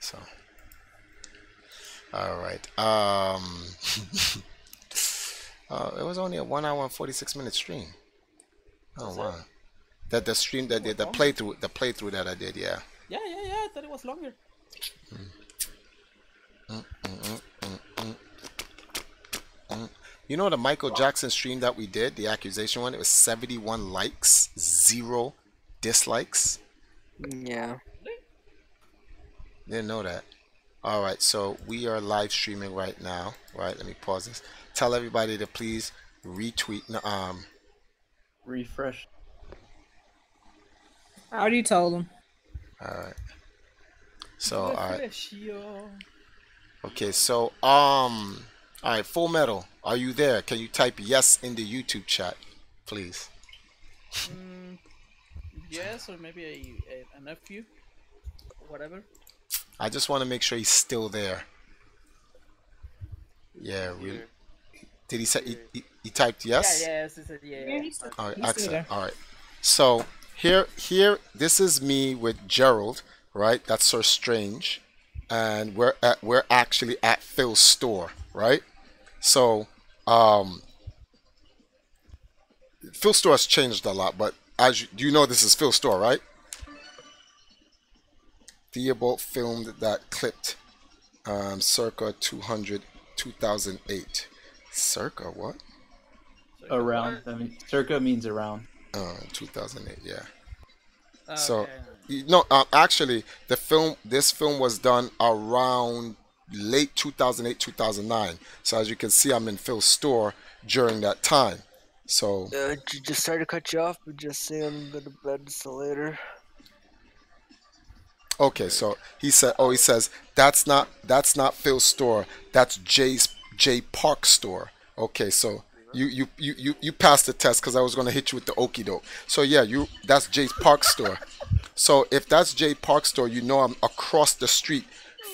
So, all right. It was only a 1 hour and 46 minute stream. Oh That's it. wow. That the stream It that was did longer. the playthrough that I did, yeah. Yeah, yeah, yeah. I thought it was longer. Mm, mm, mm, mm, mm, mm. You know the Michael Jackson stream that we did, the accusation one, it was 71 likes, 0 dislikes. Yeah. Really? Didn't know that. All right, so we are live streaming right now. Right, let me pause this. Tell everybody to please retweet. Refresh. I already told him. All right. So, all right. Refresh, yo. Okay, so all right, Full Metal, are you there? Can you type yes in the YouTube chat, please? Mm, yes, or maybe a nephew, or whatever. I just want to make sure he's still there. Yeah, really. Did he say he typed Yeah, yes? yes, it's a yeah. Yeah, he's still, All right, he's still excellent. there. All right. So this is me with Gerald, right? That's so strange, and we're actually at Phil's store, right? So, Phil's store has changed a lot, but do you know this is Phil's store, right? Theobald filmed that clipped circa 2008. Circa what? So Around. I mean, circa means around. 2008, yeah. So, Okay. no, actually, this film was done around late 2008, 2009. So as you can see, I'm in Phil's store during that time. So, Just sorry to cut you off, but just say I'm going to bed so later. okay, so he says that's not Phil's store. That's J Park store. Okay, so you passed the test because I was gonna hit you with the okie doke. So yeah, that's J Park store. So if that's J Park store, you know I'm across the street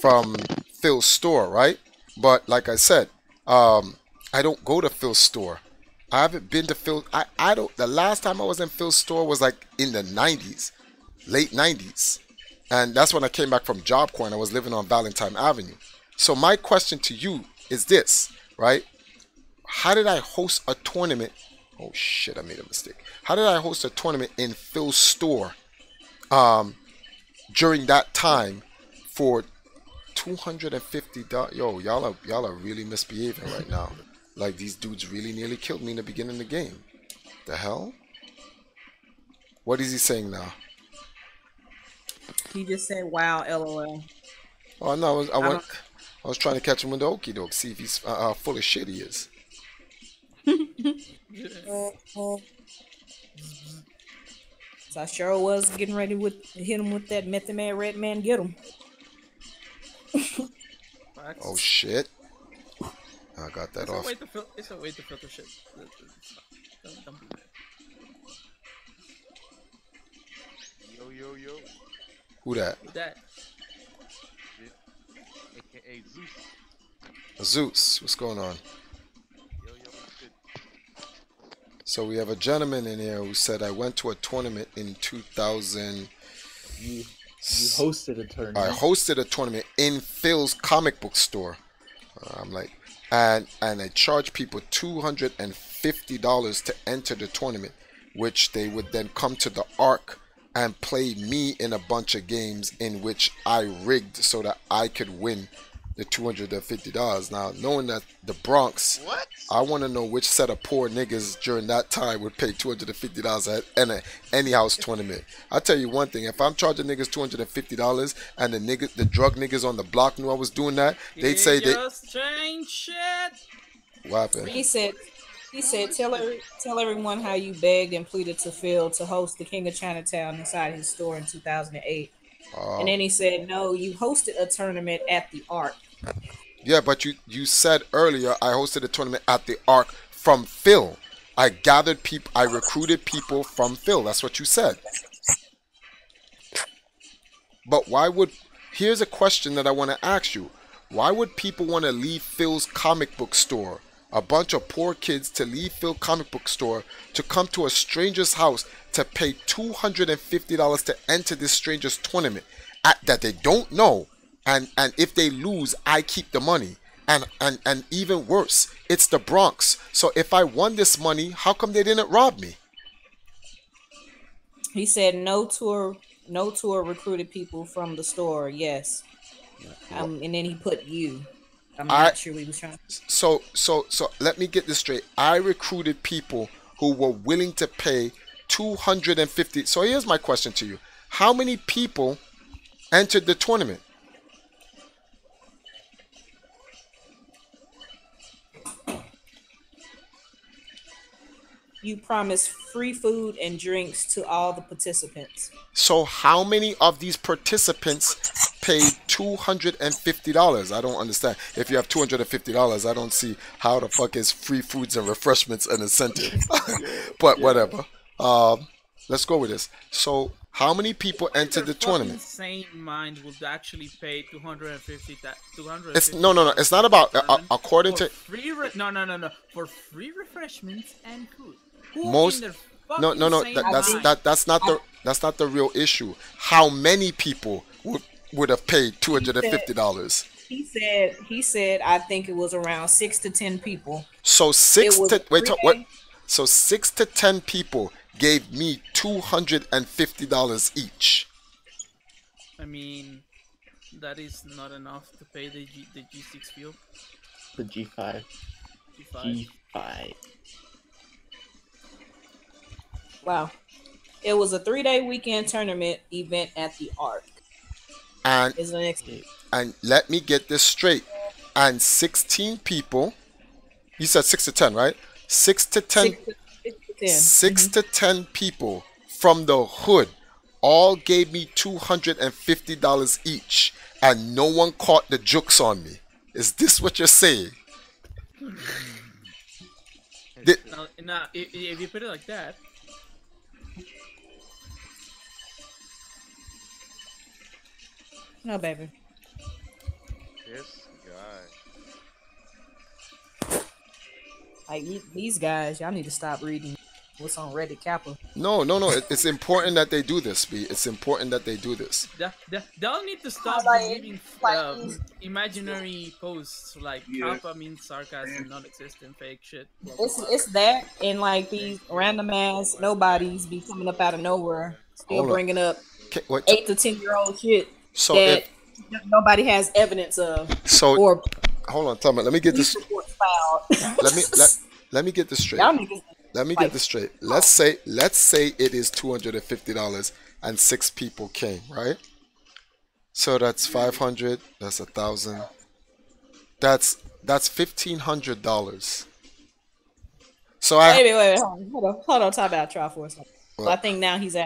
from Phil's store, right? But like I said, I don't go to Phil's store. I haven't been to Phil. I don't. The last time I was in Phil's store was like in the 90s, late 90s. And that's when I came back from Job Corps and I was living on Valentine Avenue. So my question to you is this, right? How did I host a tournament? Oh shit, I made a mistake. How did I host a tournament in Phil's store during that time for $250? Yo, y'all are really misbehaving right now. Like these dudes really nearly killed me in the beginning of the game. The hell? What is he saying now? He just said, "Wow, LOL." Oh no, I don't. I was trying to catch him with the okie doke, see if he's full of shit he is. So I sure was getting ready with hit him with that Method Man, Red Man, get him. Facts. Oh shit. I got that It's a off. way to it's a way to filter shit. Don't do that. Yo, yo, yo. Who that? That. AKA Zeus. Zeus. What's going on? Yo, yo, what's good? So we have a gentleman in here who said I went to a tournament in 2000. You hosted a I tournament. hosted a tournament in Phil's comic book store. I'm like, and I charged people $250 to enter the tournament, which they would then come to the Ark and play me in a bunch of games in which I rigged so that I could win the $250. Now, knowing that the Bronx, What? I want to know which set of poor niggas during that time would pay $250 at any house tournament. I'll tell you one thing: if I'm charging niggas $250 and the drug niggas on the block knew I was doing that, they'd say they. Just change shit. What happened? He said, tell everyone how you begged and pleaded to Phil to host the King of Chinatown inside his store in 2008. And then he said, no, you hosted a tournament at the Ark. Yeah, but you said earlier I hosted a tournament at the Ark from Phil. I gathered people, I recruited people from Phil. That's what you said. But why would? Here's a question that I want to ask you. Why would people want to leave Phil's comic book store? A bunch of poor kids to leave Phil comic book store to come to a stranger's house to pay $250 to enter this stranger's tournament that they don't know and if they lose, I keep the money. And even worse, it's the Bronx. So if I won this money, how come they didn't rob me? He said no tour recruited people from the store. Yes. And then he put you. I'm not sure we was trying. So let me get this straight. I recruited people who were willing to pay 250. So here's my question to you. How many people entered the tournament? You promised free food and drinks to all the participants. So how many of these participants paid $250? I don't understand. If you have $250, I don't see how the fuck is free foods and refreshments an incentive. But whatever. Let's go with this. So how many people entered the tournament? Insane mind would actually pay 250. It's no. It's not about according to no. For free refreshments and food. most. No. That's not the real issue. How many people would have paid $250? He said I think it was around 6 to 10 people. So 6 to 10 people gave me $250 each. I mean, that is not enough to pay the G6 fuel. The G5. G5. Wow. It was a 3-day weekend tournament event at the Arc. And Is the next let me get this straight. And 16 people. You said 6 to 10, right? 6 to 10. 6 to 10 people from the hood all gave me $250 each, and no one caught the jokes on me. Is this what you're saying? Now, if you put it like that, No, baby. This guy. Like these guys, y'all need to stop reading what's on Reddit Kappa. No. It's important that they do this, B. It's important that they do this. they'll need to stop reading imaginary posts like Kappa means sarcasm, non-existent, fake shit. It's that and like these random ass nobodies be coming up out of nowhere, still bringing up 8 to 10-year-old shit So that nobody has evidence of. So or hold on, tell me. Let me get this. Let me get this straight. Y'all niggas Let me get this straight. Let's say it is $250 and 6 people came, right? So that's 500. That's 1,000. That's $1,500. So wait, hold on, time out, try for a second. So I think now he's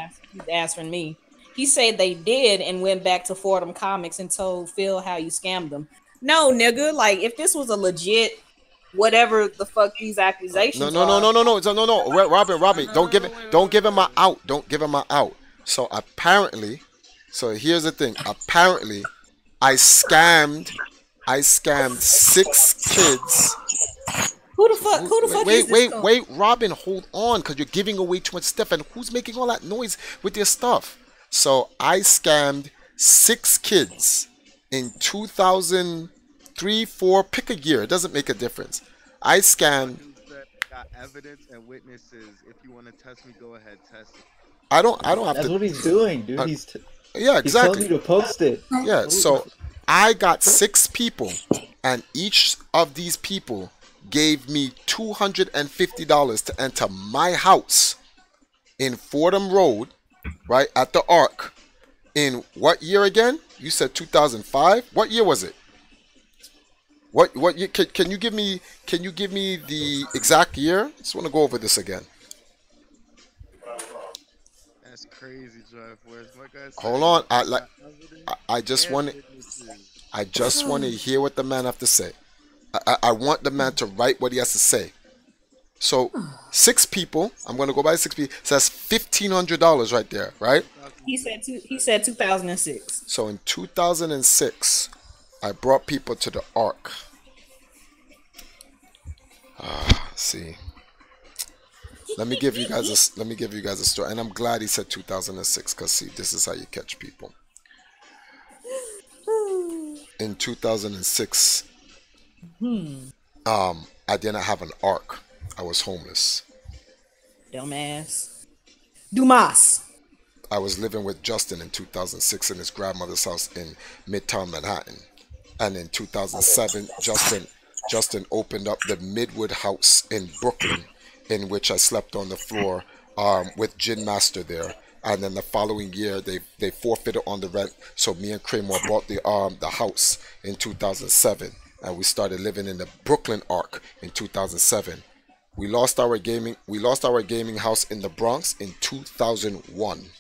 answering me. He said they did and went back to Fordham Comics and told Phil how you scammed them. No, nigga, like if this was a legit whatever the fuck these accusations No. Robin, don't give him my out. Don't give him my out. So apparently, here's the thing. Apparently, I scammed 6 kids. Who the fuck is this? Wait, Robin, hold on, because you're giving away too much stuff, and who's making all that noise with your stuff? So I scammed 6 kids in 2003, 4, pick a year. It doesn't make a difference. I scammed. Got evidence and witnesses. If you want to test me, go ahead, test it. I don't have That's to. what he's doing, dude. Yeah, He's telling exactly. you to post it. Yeah, so I got 6 people, and each of these people gave me $250 to enter my house in Fordham Road, right at the Arc. In what year again? You said 2005. What year was it? What year? Can you give me the exact year? Just want to go over this again. That's crazy, Jeff. Where's my guy? Hold on. I just want to hear what the man have to say. I want the man to write what he has to say. So 6 people. I'm going to go by 6 people. So that's $1,500 right there, right? He said 2006. So in 2006, I brought people to the Arc. See. Let me give you guys a story, and I'm glad he said 2006, because see, this is how you catch people. in 2006, Hmm. I didn't have an arc. I was homeless. Dumbass. Dumas. I was living with Justin in 2006 in his grandmother's house in Midtown Manhattan. And in 2007, Justin opened up the Midwood House in Brooklyn, in which I slept on the floor with Gin Master there. And then the following year, they forfeited on the rent, so me and Kramer bought the house in 2007, and we started living in the Brooklyn Arc in 2007. We lost our gaming house in the Bronx in 2001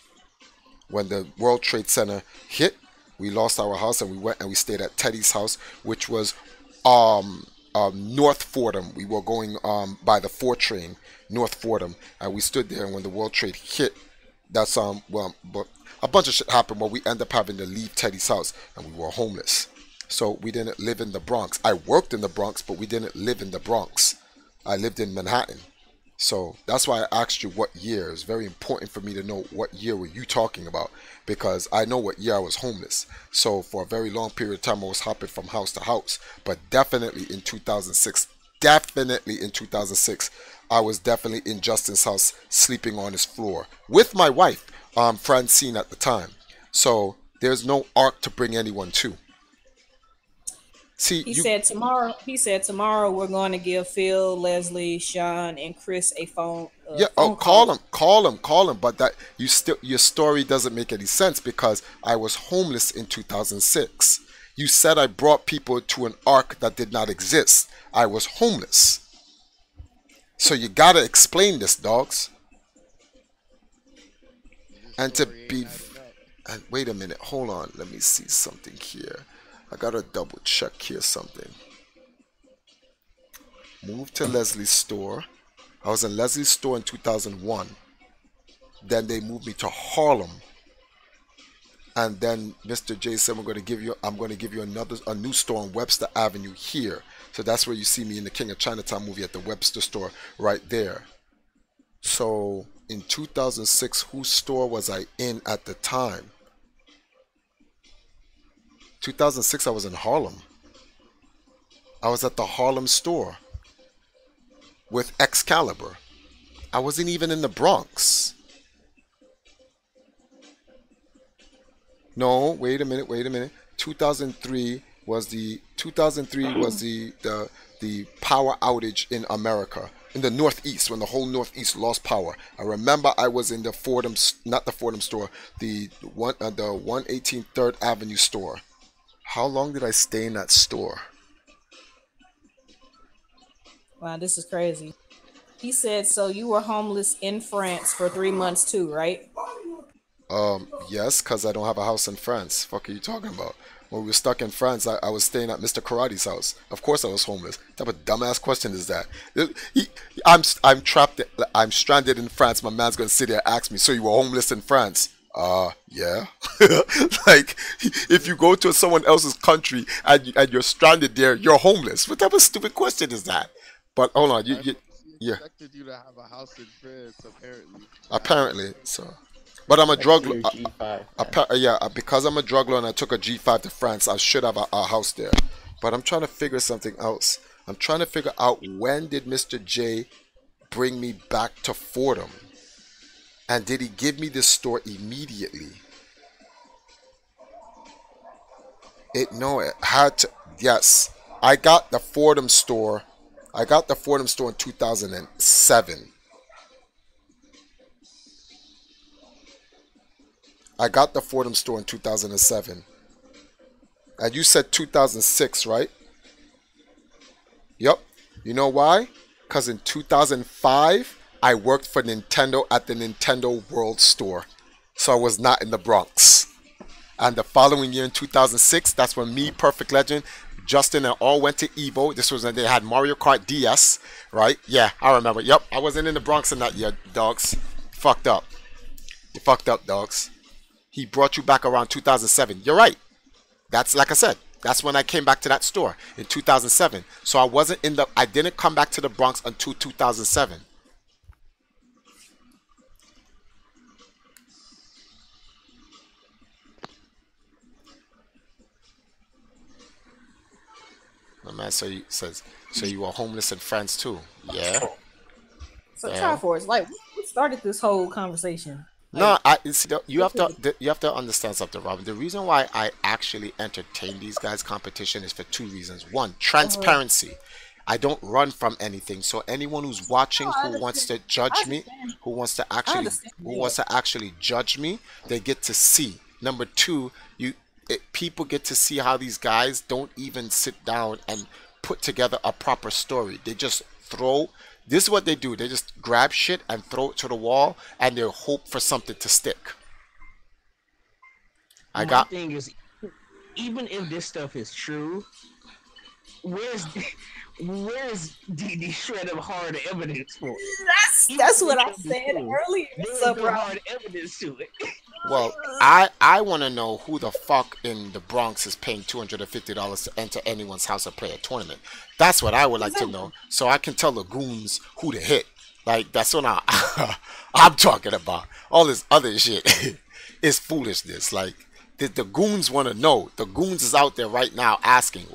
when the World Trade Center hit. We lost our house and we went and we stayed at Teddy's house, which was North Fordham. We were going by the 4 train, North Fordham, and we stood there. And when the World Trade hit, that's but a bunch of shit happened where we ended up having to leave Teddy's house, and we were homeless. So we didn't live in the Bronx. I worked in the Bronx, but we didn't live in the Bronx. I lived in Manhattan. So that's why I asked you what year. It's very important for me to know what year were you talking about, because I know what year I was homeless. So for a very long period of time, I was hopping from house to house. But definitely in 2006, I was definitely in Justin's house, sleeping on his floor with my wife, Francine, at the time. So there's no arc to bring anyone to. See, He said tomorrow we're going to give Phil, Leslie, Sean, and Chris a phone. Yeah, phone call him. But that your story doesn't make any sense, because I was homeless in 2006. You said I brought people to an arc that did not exist. I was homeless. So you gotta explain this, dogs. And to be, and wait a minute, hold on, let me see something here. I gotta double check here something. Moved to Leslie's store. I was in Leslie's store in 2001. Then they moved me to Harlem. And then Mr. J said, I'm going to give you a new store on Webster Avenue here. So that's where you see me in the King of Chinatown movie, at the Webster store right there. So in 2006, whose store was I in at the time? 2006, I was in Harlem. I was at the Harlem store with Excalibur. I wasn't even in the Bronx. No, wait a minute. 2003 was the power outage in America, in the Northeast, when the whole Northeast lost power. I remember I was in the Fordham, not the Fordham store, the 118 3rd Avenue store. How long did I stay in that store? Wow, this is crazy. He said, so you were homeless in France for 3 months too, right? Yes, because I don't have a house in France. Fuck are you talking about? When we were stuck in France, I was staying at Mr. Karate's house. Of course I was homeless. What type of dumbass question is that? I'm trapped. I'm stranded in France. My man's gonna sit there and ask me, so you were homeless in France? Yeah. Like, if you go to someone else's country and you're stranded there, you're homeless. What type of stupid question is that? But hold on, yeah. Expected you to have a house in France, apparently. Apparently, so. But I'm a drug lord. G5. Because I'm a drug lord and I took a G5 to France, I should have a house there. But I'm trying to figure something else. I'm trying to figure out, when did Mr. J bring me back to Fordham? And did he give me this store immediately? It had to. Yes, I got the Fordham store. I got the Fordham store in 2007. I got the Fordham store in 2007. And you said 2006, right? Yep. You know why? Because in 2005, I worked for Nintendo at the Nintendo World Store. So I was not in the Bronx. And the following year in 2006, that's when me, Perfect Legend, Justin, and all went to Evo. This was when they had Mario Kart DS, right? Yeah, I remember. Yep, I wasn't in the Bronx in that year, dogs. Fucked up. You fucked up, dogs. He brought you back around 2007. You're right. That's, like I said, that's when I came back to that store in 2007. So I didn't come back to the Bronx until 2007. man. So you says, so you were homeless in France too? Yeah. So Yeah. Triforce, like, what started this whole conversation? No, Like, you have to understand something, Robin. The reason why I actually entertain these guys' competition is for two reasons. One, transparency. I don't run from anything. So anyone who's watching I who wants to understand. I judge me, understand. who wants to I actually understand who that. wants to actually judge me, they get to see. Number two, people get to see how these guys don't even sit down and put together a proper story. They just throw. This is what they do. They just grab shit and throw it to the wall, and they hope for something to stick. I My got. thing is, even if this stuff is true, where's where's the shred of hard evidence for it? That's what I Even if said it's true, earlier. There's So, no bro, hard evidence to it. Well, I want to know who the fuck in the Bronx is paying $250 to enter anyone's house or play a tournament. That's what I would like to know, so I can tell the goons who to hit. Like that's what I'm talking about. All this other shit is foolishness. Like the goons want to know. The goons is out there right now asking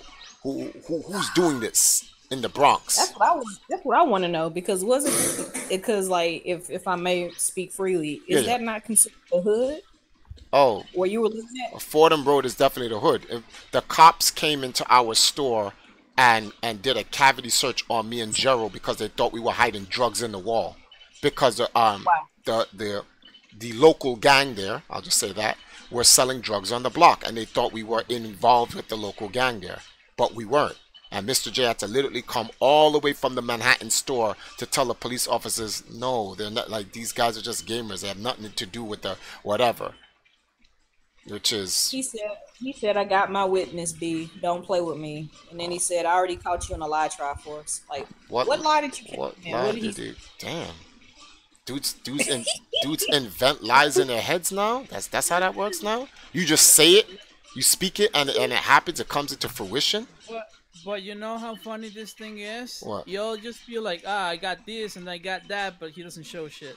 who's doing this in the Bronx. that's what I want. That's what I want to know because wasn't because like if I may speak freely, is Yeah. that not considered the hood Oh, where you were living at? Fordham Road is definitely the hood. If the cops came into our store and did a cavity search on me and Gerald because they thought we were hiding drugs in the wall because Wow. the local gang there, I'll just say that, were selling drugs on the block and they thought we were involved with the local gang there, but we weren't. And Mr. J had to literally come all the way from the Manhattan store to tell the police officers, no, they're not, like these guys are just gamers. They have nothing to do with the whatever. Which is He said I got my witness, B. Don't play with me. And then he said I already caught you in a lie, Triforce. Like what lie did you catch? what Man? lie What did did he they damn. Dudes invent lies in their heads now? That's how that works now? You just say it, you speak it and it happens, it comes into fruition? But you know how funny this thing is? What? You'll just feel like, I got this and I got that, but he doesn't show shit.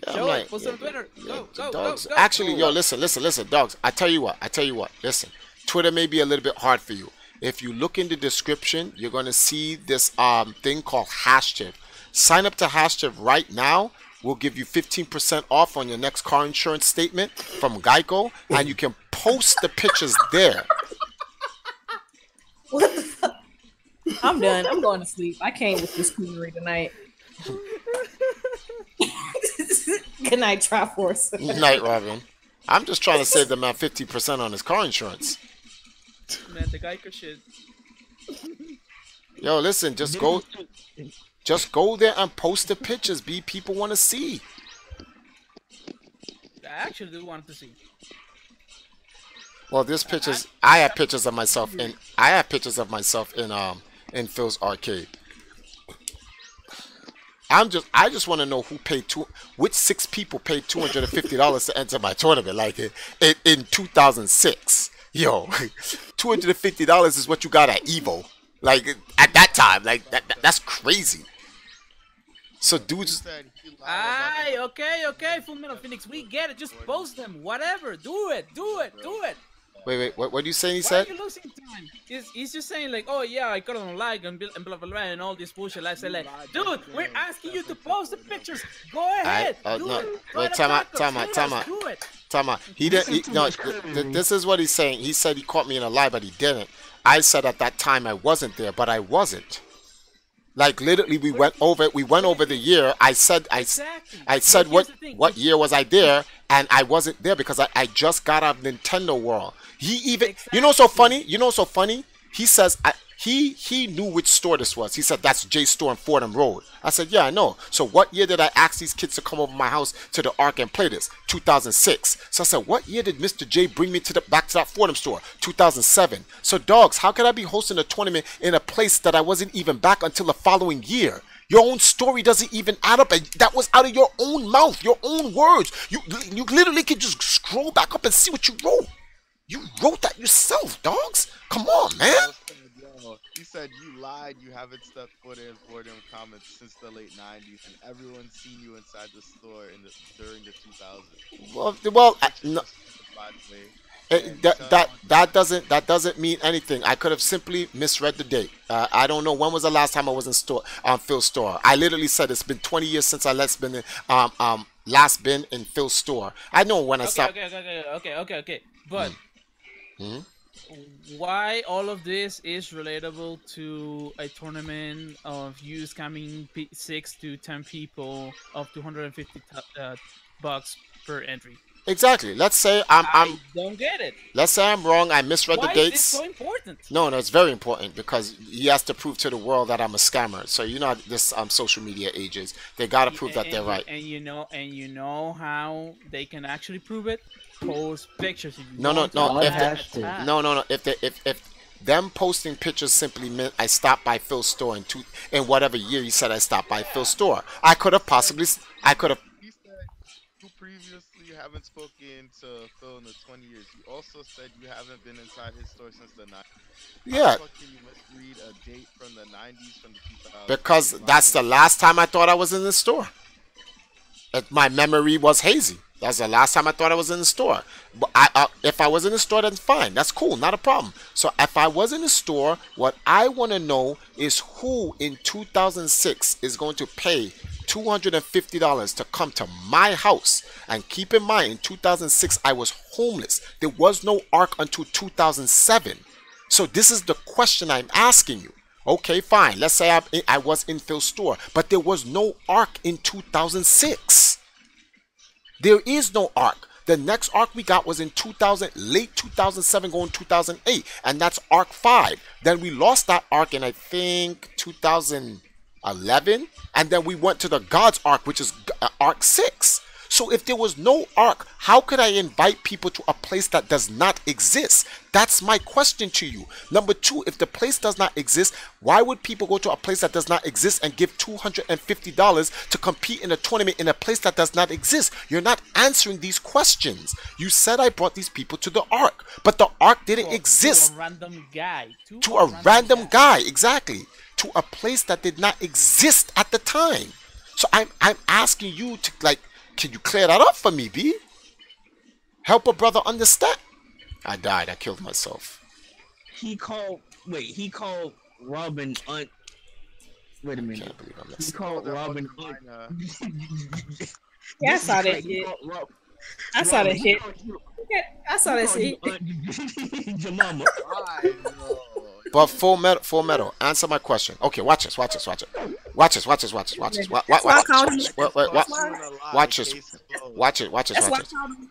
Yeah, Show I'm like, it. Post it on Twitter. Go, dogs. go. Actually, yo, listen, dogs. I tell you what. Listen, Twitter may be a little bit hard for you. If you look in the description, you're gonna see this thing called Hashtag. Sign up to Hashtag right now. We'll give you 15% off on your next car insurance statement from Geico, and you can post the pictures there. What the fuck? I'm done. I'm going to sleep. I came with this coonery tonight. Good night, Triforce. Night, Robin. I'm just trying to save the man 50% on his car insurance. Man, the Geico shit. Yo, listen, just go there and post the pictures. People want to see. I actually do want to see. Well, there's pictures. I have pictures of myself in Phil's arcade. I just want to know which 6 people paid $250 to enter my tournament. Like in 2006, yo, $250 is what you got at Evo. Like at that time, like that's crazy. So dudes, Aye, okay, Full Metal Phoenix, we get it. Just post them, whatever. Do it. wait, what do you say? He Why said. are you losing time? He's just saying like, oh yeah, I got it on like and blah blah blah and all this bullshit. I say like, dude, we're asking you to post the pictures. Go ahead, do no, it. wait, Try time to out. do it. Time out. He didn't. No, this is what he's saying. He said he caught me in a lie, but he didn't. I said at that time I wasn't there, but I wasn't. Like literally, we went over the year. I said Exactly. I said But here's the thing. what year was I there, and I wasn't there because I just got out of Nintendo World. He even you know so funny. He says he knew which store this was. He said that's J Store on Fordham Road. I said yeah I know. So what year did I ask these kids to come over my house to the Ark and play this? 2006. So I said what year did Mr. J bring me back to that Fordham store? 2007. So dogs, how could I be hosting a tournament in a place that I wasn't even back until the following year? Your own story doesn't even add up, and that was out of your own mouth, your own words. You literally can just scroll back up and see what you wrote. You wrote that yourself, dogs. Come on, man. He said you lied. You haven't stepped foot in Fordham comments since the late '90s, and everyone's seen you inside the store during the 2000s. Well, no, By the way, That doesn't mean anything. I could have simply misread the date. I don't know when was the last time I was in store on Phil's store. I literally said it's been 20 years since I last been in Phil's store. I know when I stopped. Okay. But why all of this is relatable to a tournament of you scamming 6 to 10 people of 250 bucks per entry? Exactly. Let's say I don't get it. Let's say I'm wrong. I misread the dates. Why is this so important? No, it's very important because he has to prove to the world that I'm a scammer. So you know this social media ages. They gotta prove that they're right. And you know how they can actually prove it? Post pictures. No. If them posting pictures simply meant I stopped by Phil's store in whatever year you said I stopped by Phil's store, I could have. He said you previously haven't spoken to Phil in the 20 years. You also said you haven't been inside his store since the 90s. Yeah. How the fuck can you misread a date from the 90s from the 2000s? Because that's the last time I thought I was in the store. My memory was hazy. That's the last time I thought I was in the store. But if I was in the store, then fine. That's cool. Not a problem. So if I was in the store, what I want to know is who in 2006 is going to pay $250 to come to my house. And keep in mind, in 2006, I was homeless. There was no ARC until 2007. So this is the question I'm asking you. Okay, fine. Let's say I was in Phil's store, but there was no ARC in 2006. There is no ARC. The next ARC we got was in late 2007 going 2008, and that's ARC 5. Then we lost that ARC in I think 2011, and then we went to the God's ARC, which is ARC 6. So if there was no ARC, how could I invite people to a place that does not exist? That's my question to you. Number two, if the place does not exist, why would people go to a place that does not exist and give $250 to compete in a tournament in a place that does not exist? You're not answering these questions. You said I brought these people to the ARC, but the ARC didn't exist. To a random guy. To a random guy, exactly. To a place that did not exist at the time. So I'm asking you to can you clear that up for me, B? Help a brother understand. I died. I killed myself. He called Robin Wait a minute. I can't believe I missed He called Robin Yeah, I saw that shit. I saw that shit. I saw that shit. Your mama. But full metal. Answer my question. Okay, watch this. Watch this. Watch it. Watch this. Watch this. Watch this. Watch this. Watch this. Watch this. Watch it. Watch this.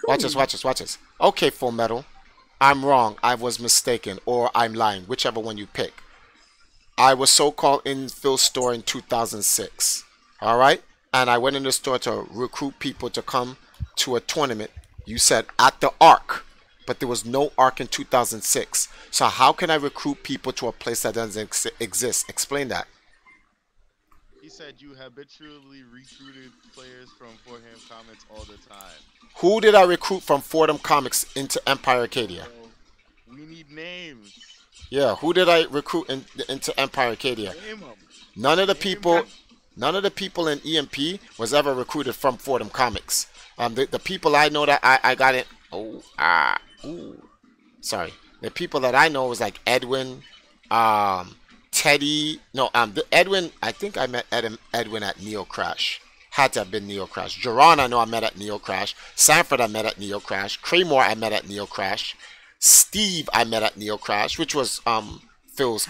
Watch this. Watch this. Watch this. Okay, full metal. I'm wrong. I was mistaken, or I'm lying. Whichever one you pick. I was so-called in Phil's store in 2006. All right, and I went in the store to recruit people to come to a tournament. You said at the ARC. But there was no ARC in 2006. So how can I recruit people to a place that doesn't exist? Explain that. He said you habitually recruited players from Fordham Comics all the time. Who did I recruit from Fordham Comics into Empire Arcadia? So we need names. Yeah, who did I recruit into Empire Arcadia? None of the people in EMP was ever recruited from Fordham Comics. The people I know that I got it. Sorry. The people that I know was like Edwin, Teddy. No, Edwin. I think I met Edwin at Neo Crash. Had to have been Neo Crash. Jerron, I know I met at Neo Crash. Sanford, I met at Neo Crash. Kraymore, I met at Neo Crash. Steve, I met at Neo Crash, which was Phil's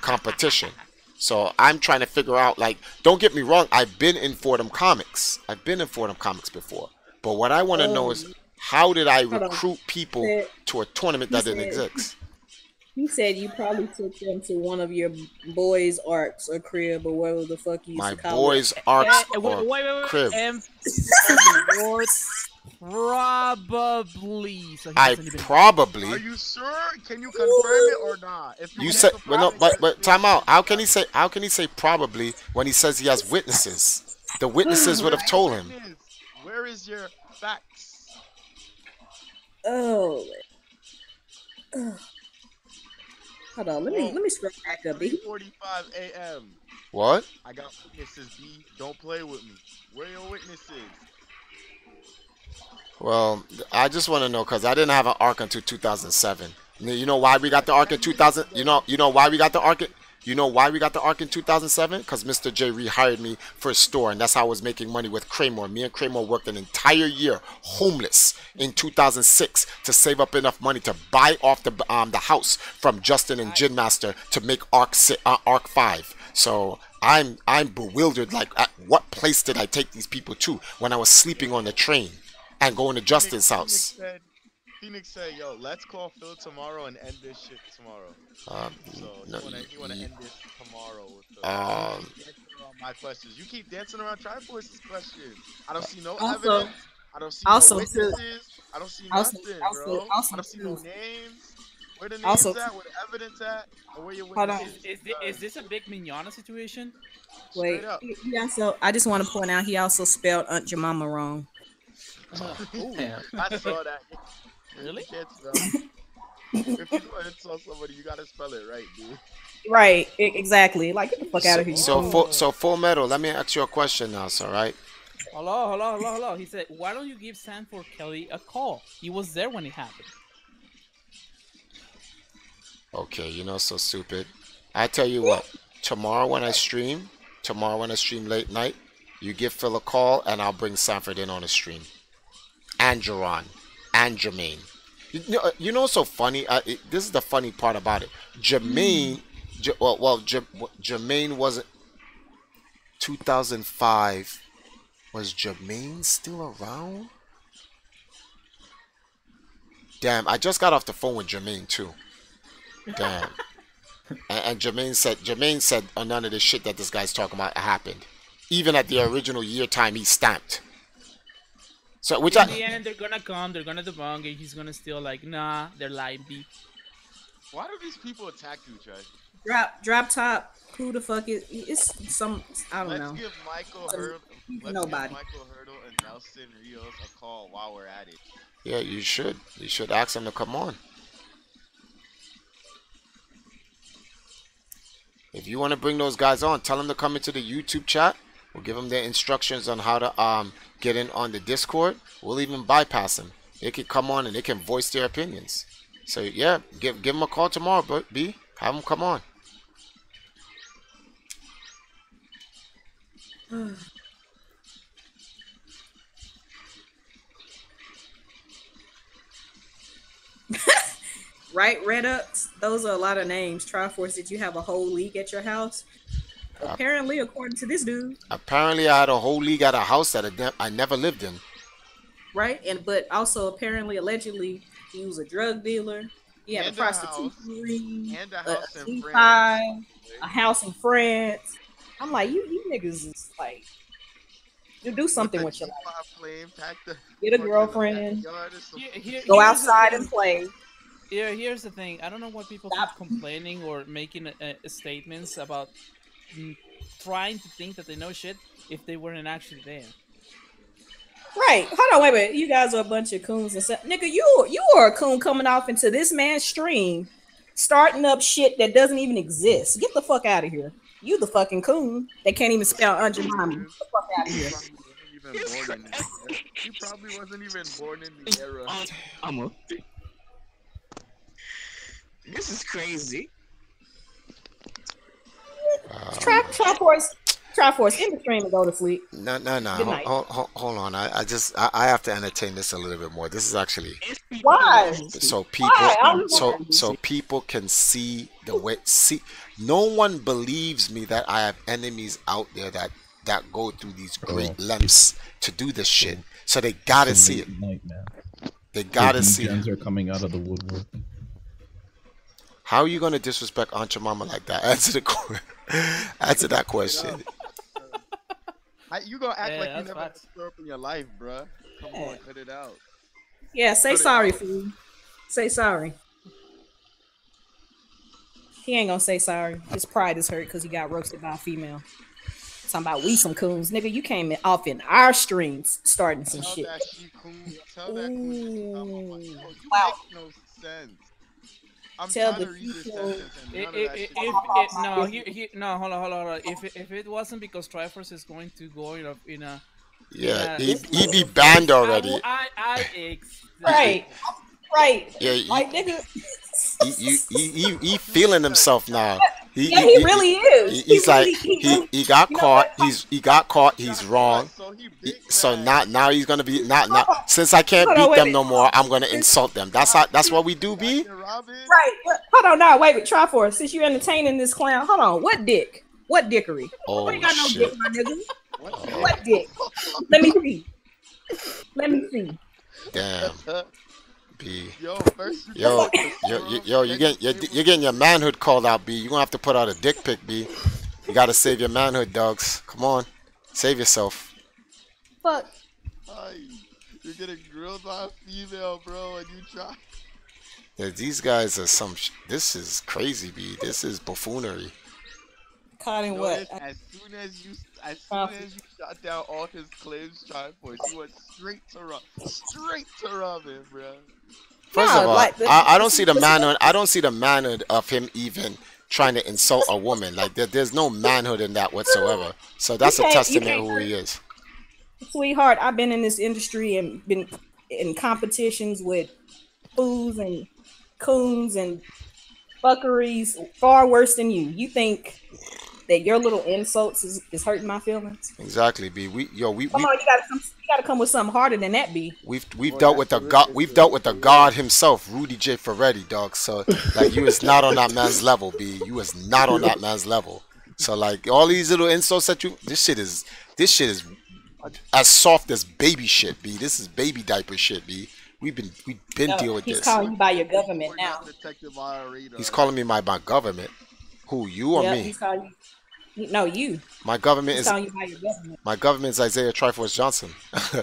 competition. So I'm trying to figure out, don't get me wrong, I've been in Fordham Comics. I've been in Fordham Comics before. But what I want to know is, how did I recruit people to a tournament that didn't exist? You said you probably took them to one of your boys' arcs or crib or whatever the fuck you used to call it. My boys' arcs or crib. Probably. So probably. Are you sure? Can you confirm it or not? If you said, but time out. How can he say probably when he says he has witnesses? The witnesses would have told him. Where is your facts? Oh. Hold on, let me scroll back up. 3:45 a.m. What? I got witnesses, B. Don't play with me. Where are your witnesses? Well, I just want to know because I didn't have an ARC until 2007. You know why we got the ARC in 2000? You know why we got the ARC? You know why we got the ARC in 2007? Because Mr. J rehired me for a store, and that's how I was making money with Kramer. Me and Kramer worked an entire year homeless in 2006 to save up enough money to buy off the house from Justin and Gin Master to make ARC 5. So I'm bewildered. Like, at what place did I take these people to when I was sleeping on the train and going to Justin's house? Phoenix said, "Yo, let's call Phil tomorrow and end this shit tomorrow." So No, you wanna end this tomorrow with Phil. Answer my questions. You keep dancing around Triforce's questions. I don't see no evidence. I don't see no witnesses. I don't see nothing, bro. I don't see no names. Where the names at? Where the evidence at? And where your witnesses? Is this a big Mignana situation? Wait, he also, I just want to point out he also spelled Aunt Jemima wrong. I saw that. Really? If you want to insult somebody, you gotta spell it right, dude. Right, exactly. Like, get the fuck out of here. So Full Metal, let me ask you a question now, all right? Hello. He said, why don't you give Sanford Kelly a call? He was there when it happened. Okay, so stupid. I tell you what, tomorrow when I stream late night, you give Phil a call and I'll bring Sanford in on the stream. And Jerron. And Jermaine. You know what's so funny? This is the funny part about it. Jermaine, Jermaine wasn't. 2005. Was Jermaine still around? Damn, I just got off the phone with Jermaine too. Damn. and Jermaine said none of the shit that this guy's talking about happened. Even at the original year time he stamped. So, in the end, they're gonna come, they're gonna debunk it, he's gonna still like, nah, they're lying. Why do these people attack you, Trey? Drop top. Who the fuck is? It's some. I don't know. Let's give Michael Hurdle and Nelson Rios a call while we're at it. Yeah, you should. You should ask them to come on. If you want to bring those guys on, tell them to come into the YouTube chat. We'll give them their instructions on how to get in on the Discord. We'll even bypass them. They can come on and they can voice their opinions. So yeah, give them a call tomorrow, but B, have them come on. Right, Redux? Those are a lot of names. Triforce, did you have a whole league at your house? Apparently, according to this dude. Apparently, I had a whole league at a house that I never lived in. Right, but also apparently, allegedly, he was a drug dealer. He had a prostitution ring, a house in France. I'm like, you niggas is like, you do something with your life. Get a girlfriend. Go outside and play. Yeah, here's the thing. I don't know why people keep complaining or making statements about trying to think that they know shit if they weren't actually there. Right. Hold on, wait a minute. You guys are a bunch of coons and stuff. Nigga, you are a coon coming off into this man's stream, starting up shit that doesn't even exist. Get the fuck out of here. You the fucking coon. They can't even spell Aunt Jemima. Get the fuck out of here. He probably wasn't even born in the era. This is crazy. Triforce, in the stream and go to sleep. No. Hold on. I have to entertain this a little bit more. This is actually why. So people, so people can see the way. See, no one believes me that I have enemies out there that go through these great lengths to do this shit. So they gotta see it. They gotta see it. Gens are coming out of the woodwork. How are you gonna disrespect Aunt Jemima like that? Answer that question. You gonna act like you never had to throw up in your life, bruh. Come on, cut it out. Yeah, say sorry, fool. Say sorry. He ain't gonna say sorry. His pride is hurt because he got roasted by a female. Talking about we some coons. Nigga, you came off in our streams starting some shit. Tell that coon. Wow. No sense. I'm Tell trying the to read this people. sentence and Hold on. If it wasn't because Triforce is going to go in a Yeah, he be banned already. Right. Yeah, like nigga. He feeling himself now. He really is. He's like he got caught. He got caught. He's wrong. So now he's gonna be not since I can't beat them no more. I'm gonna insult them. That's what we do, B. Right. Hold on now. Wait. Triforce. Since you're entertaining this clown, hold on. What dick? What dickery? Oh, you got no shit. dick, my nigga. What dick? Let me see. Let me see. Damn. B. Yo, you're getting your manhood called out, B. You're gonna have to put out a dick pic, B. You gotta save your manhood, dogs. Come on, save yourself. Fuck. You're getting grilled by a female, bro, and you try. Yeah, these guys are some. This is crazy, B. This is buffoonery. Caught in what? As soon as you shot down all his claims, Triforce, you went straight to Robin, bro. First of all, I don't see the manhood. I don't see the manhood of him even trying to insult a woman. Like there's no manhood in that whatsoever. So that's a testament to who he is. Sweetheart, I've been in this industry and been in competitions with fools and coons and fuckeries far worse than you. You think that your little insults is hurting my feelings? Exactly, B. Come on, you gotta come with something harder than that, B. We've dealt with the god. We've dealt with the god himself, Rudy J. Ferretti, dog. So like, you is not on that man's level, B. You is not on that man's level. So like, all these little insults that this shit is as soft as baby shit, B. This is baby diaper shit, B. We've been dealing with this. He's calling you by your government now. He's calling me my government. Who, you or me? He's calling you. No, you. My government is. Calling you by your government. My government is Isaiah Triforce Johnson.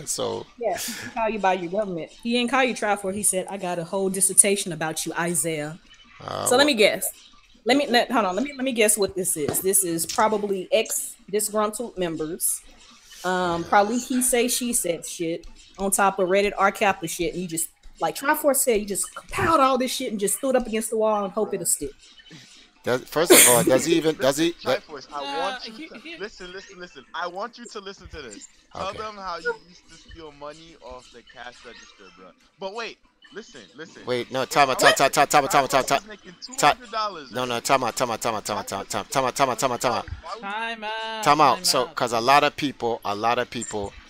So. Yeah, he call you by your government. He didn't call you Triforce. He said, "I got a whole dissertation about you, Isaiah." So let me guess. Hold on. Let me guess what this is. This is probably ex-disgruntled members. Probably he say she said shit on top of Reddit R Kappa shit, and you just, like Triforce said, you just compiled all this shit and just threw it up against the wall and hope it'll stick. First of all, does he? Triforce, I want you to listen. I want you to listen to this. Tell them how you used to steal money off the cash register, bro. But wait, listen. Wait, no, time out. No, time out. So, cause a lot of people,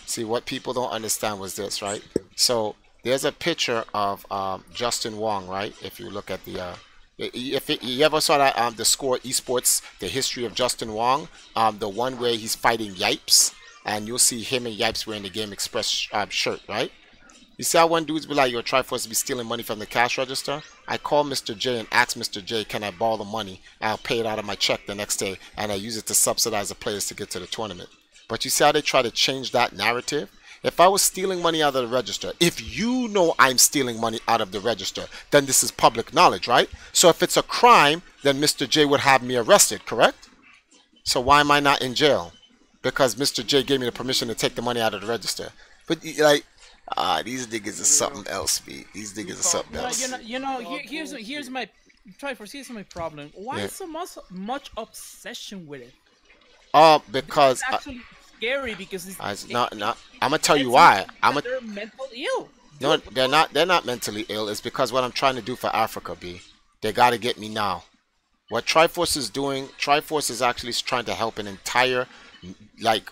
see, what people don't understand was this, right? So there's a picture of Justin Wong, right? If you look at the you ever saw that the Score Esports, the history of Justin Wong, the one where he's fighting Yipes, and you'll see him and Yipes wearing the Game Express shirt, right? You see how one dudes be like, "Yo, Triforce to be stealing money from the cash register." I call Mr. J and ask Mr. J, "Can I borrow the money?" And I'll pay it out of my check the next day, and I use it to subsidize the players to get to the tournament. But you see how they try to change that narrative? If I was stealing money out of the register, if you know I'm stealing money out of the register, then this is public knowledge, right? So if it's a crime, then Mr. J would have me arrested, correct? So why am I not in jail? Because Mr. J gave me the permission to take the money out of the register. But like, these niggas are something else, B. These niggas are something else. Here's my Triforce. Here's my problem. Why so much obsession with it? Because it's actually scary because it's I'm gonna tell you why. They're mentally ill. No, they're not. They're not mentally ill. It's because what I'm trying to do for Africa, B. They gotta get me now. What Triforce is doing, Triforce is actually trying to help an entire, like,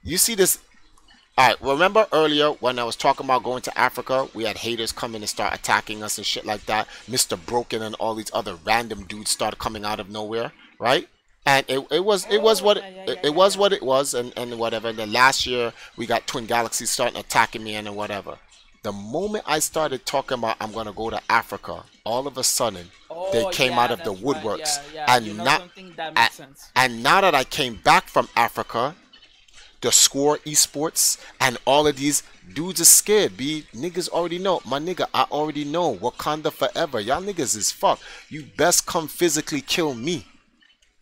you see this. All right, remember earlier when I was talking about going to Africa, we had haters come in and start attacking us and shit like that. Mr. Broken and all these other random dudes started coming out of nowhere, right? And it was what it was, and whatever. And then last year we got Twin Galaxies starting attacking me and whatever. The moment I started talking about I'm gonna go to Africa, all of a sudden they came out of the woodworks, and now that I came back from Africa, the Score Esports and all of these dudes are scared. B, niggas already know. My nigga, I already know. Wakanda forever. Y'all niggas is fucked. You best come physically kill me.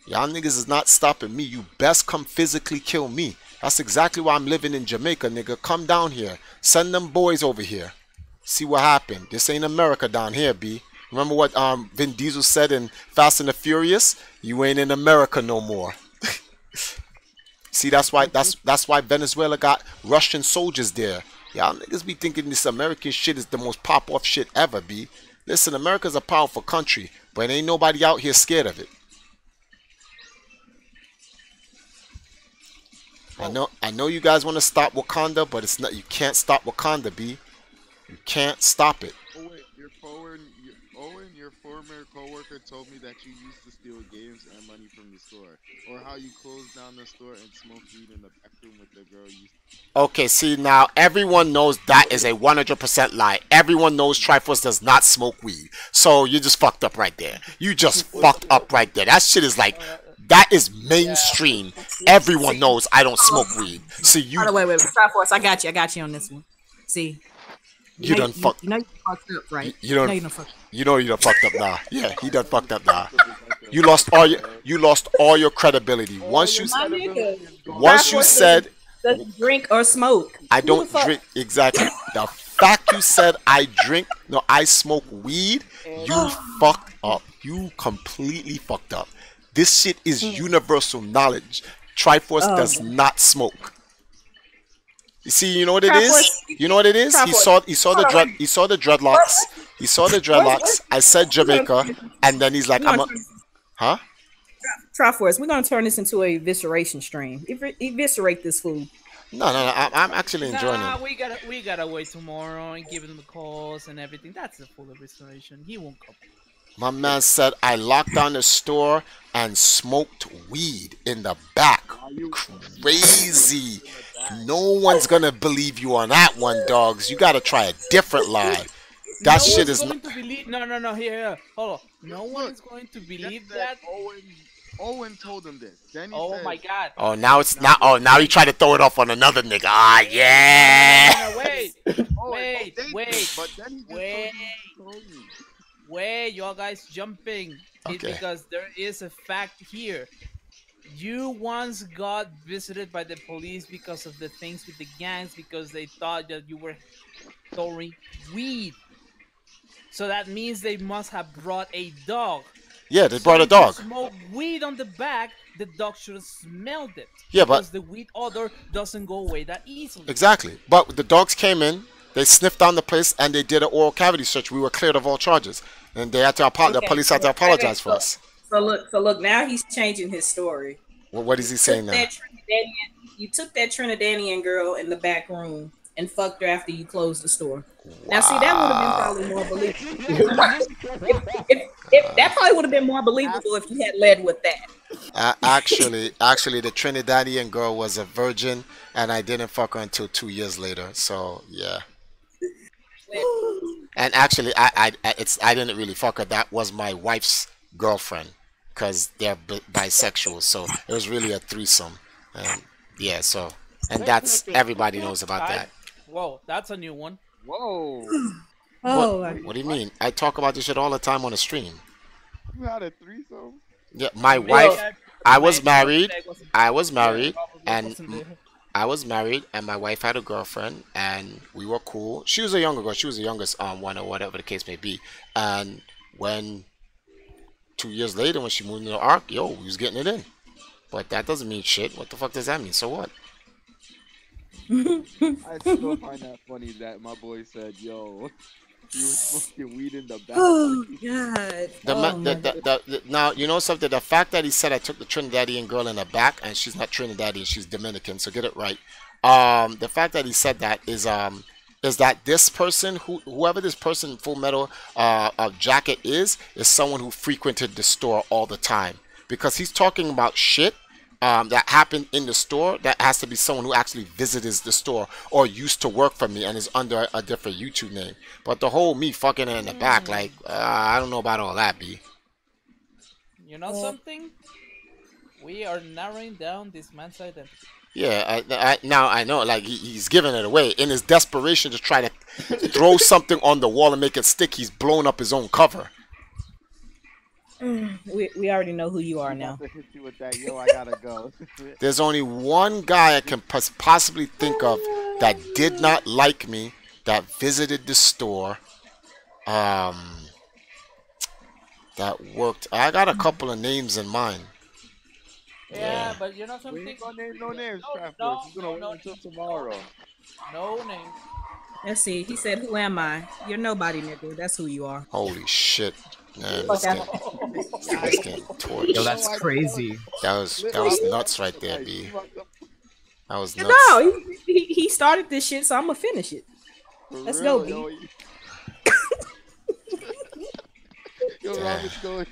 Y'all niggas is not stopping me. You best come physically kill me. That's exactly why I'm living in Jamaica, nigga. Come down here. Send them boys over here. See what happened. This ain't America down here, B. Remember what Vin Diesel said in Fast and the Furious? You ain't in America no more. See, that's why Venezuela got Russian soldiers there. Y'all niggas be thinking this American shit is the most pop-off shit ever, B. Listen, America's a powerful country, but ain't nobody out here scared of it. I know you guys want to stop Wakanda, but it's not. You can't stop Wakanda, B. You can't stop it. Oh wait, your former coworker told me that you used to steal games and money from the store, or how you closed down the store and smoked weed in the back room with the girl you. Okay, see now everyone knows that is a 100% lie. Everyone knows Triforce does not smoke weed, so you just fucked up right there. You just fucked up right there. That shit is like. That is mainstream. Everyone knows I don't smoke weed. See you. Wait, Triforce, I got you on this one. See. You done fucked. You know you fucked up, right? You done fucked up now. Yeah, he done fucked up now. You lost all your credibility. Once you said doesn't drink or smoke. I don't drink. Exactly. The fact you said I drink, no, I smoke weed, you fucked up. You completely fucked up. This shit is universal knowledge. Triforce does not smoke. You see, you know what it is? You know what it is? He saw the dreadlocks. He saw the dreadlocks. I said Jamaica, and then he's like, huh? Triforce, we're gonna turn this into a evisceration stream. Eviscerate this food. No. I'm actually enjoying it. We gotta wait tomorrow and give him the calls and everything. That's the full evisceration. He won't come. My man said I locked down the store and smoked weed in the back. Crazy. No one's gonna believe you on that one, dogs. You gotta try a different lie. That shit is not. No. Here. Hold on. No one is going to believe that. Owen told him this. Then he said, my God. Oh, now it's not. Oh, now he tried to throw it off on another nigga. Ah, yeah. No, wait, y'all guys jumping. Okay. Because there is a fact here. You once got visited by the police because of the things with the gangs, because they thought that you were throwing weed. So that means they must have brought a dog. Yeah, they brought a dog. If you smoke weed on the back, the dog should have smelled it. Yeah, but because the weed odor doesn't go away that easily. Exactly. But the dogs came in, they sniffed down the place, and they did an oral cavity search. We were cleared of all charges, and they had to the police had to apologize for us. So look, now he's changing his story. Well, what is he saying now? You took that Trinidadian girl in the back room and fucked her after you closed the store. Wow. Now, see, that would have been probably more believable. That probably would have been more believable if you had led with that. Actually, the Trinidadian girl was a virgin, and I didn't fuck her until 2 years later. So yeah. And actually, I didn't really fuck her. That was my wife's girlfriend, because they're bisexual. So it was really a threesome. Yeah. So, and that's everybody knows about that. Whoa, that's a new one. Whoa. What do you mean? I talk about this shit all the time on the stream. You had a threesome? Yeah, my wife. I was married, and my wife had a girlfriend, and we were cool. She was a younger girl. She was the youngest one, or whatever the case may be. And when 2 years later, when she moved into the Ark, we was getting it in. But that doesn't mean shit. What the fuck does that mean? So what? I still find that funny that my boy said, yo, you were smoking weed in the back. Oh, God. Now, you know something? The fact that he said I took the Trinidadian girl in the back, and she's not Trinidadian, she's Dominican, so get it right. The fact that he said that is that this person, whoever this person, Full Metal Jacket is someone who frequented the store all the time. Because he's talking about shit that happened in the store, that has to be someone who actually visited the store or used to work for me and is under a different YouTube name. But the whole me fucking her in the back, like, I don't know about all that, B. You know something? We are narrowing down this man's identity. Yeah, now I know, like, he's giving it away. In his desperation to try to throw something on the wall and make it stick, he's blowing up his own cover. We already know who you are now. Hit you with that, yo, I gotta go. There's only one guy I can possibly think of that did not like me, that visited the store, that worked. I got a couple of names in mind. Yeah, but you know We something. ain't gonna name no names, Trap No, Force. We're gonna wait until tomorrow. No name. Let's see. He said, "Who am I? You're nobody, nigga. That's who you are." Holy shit. Man, Fuck out. this getting torched. Yo, that's crazy. That was nuts right there, B. That was nuts. No, he started this shit, so I'm gonna finish it. Let's go, B. Yo, Robert's going.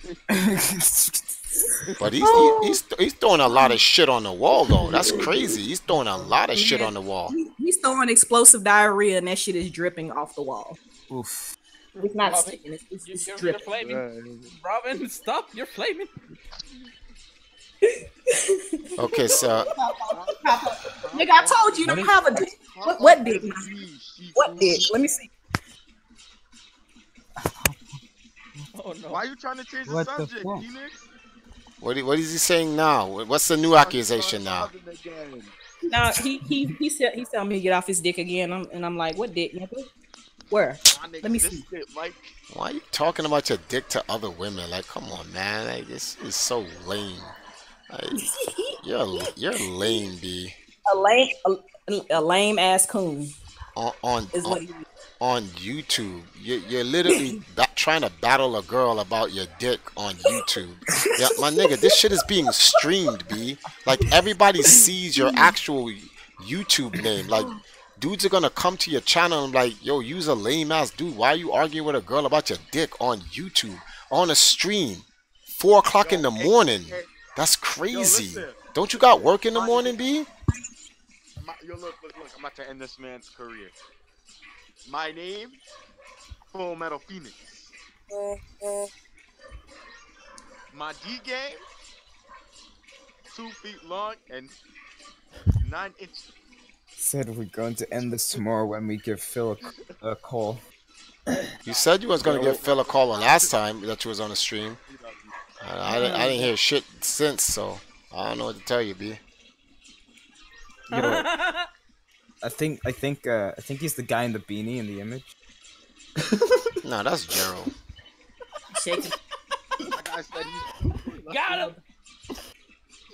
But he's throwing a lot of shit on the wall though. That's crazy. He's throwing a lot of shit on the wall. He's throwing explosive diarrhea, and that shit is dripping off the wall. Oof. It's not sticking. It's You're dripping. flaming. Robin, stop. You're flaming. Okay, so Nigga, I told you to have a dick. What dick? What dick? Let me see. Oh no. Why are you trying to change the What the subject, fuck? Phoenix? what is he saying now? What's the new accusation now? No, he said he's telling me to get off his dick again. I'm like, what dick, nigga? Where? Let me see. Why are you talking about your dick to other women? Like, come on, man. Like, this is so lame. Like, you're lame, B. A lame ass coon. On YouTube, you're literally trying to battle a girl about your dick on YouTube. Yeah, my nigga, this shit is being streamed, B. Like, everybody sees your actual YouTube name. Like, dudes are gonna come to your channel and like, yo, use a lame ass dude. Why are you arguing with a girl about your dick on YouTube on a stream, 4 o'clock in the morning? That's crazy. Don't you got work in the morning, B? Yo, look, I'm about to end this man's career. My name, Full Metal Phoenix. My D game, 2 feet long and 9 inches. Said we're going to end this tomorrow when we give Phil a call. You said you was gonna give Phil a call the last time that you was on the stream. I didn't hear shit since, so I don't know what to tell you, B. Yo, I think he's the guy in the beanie in the image. No, that's Gerald. Shaking. Like I said, he's 2 feet long. Got him.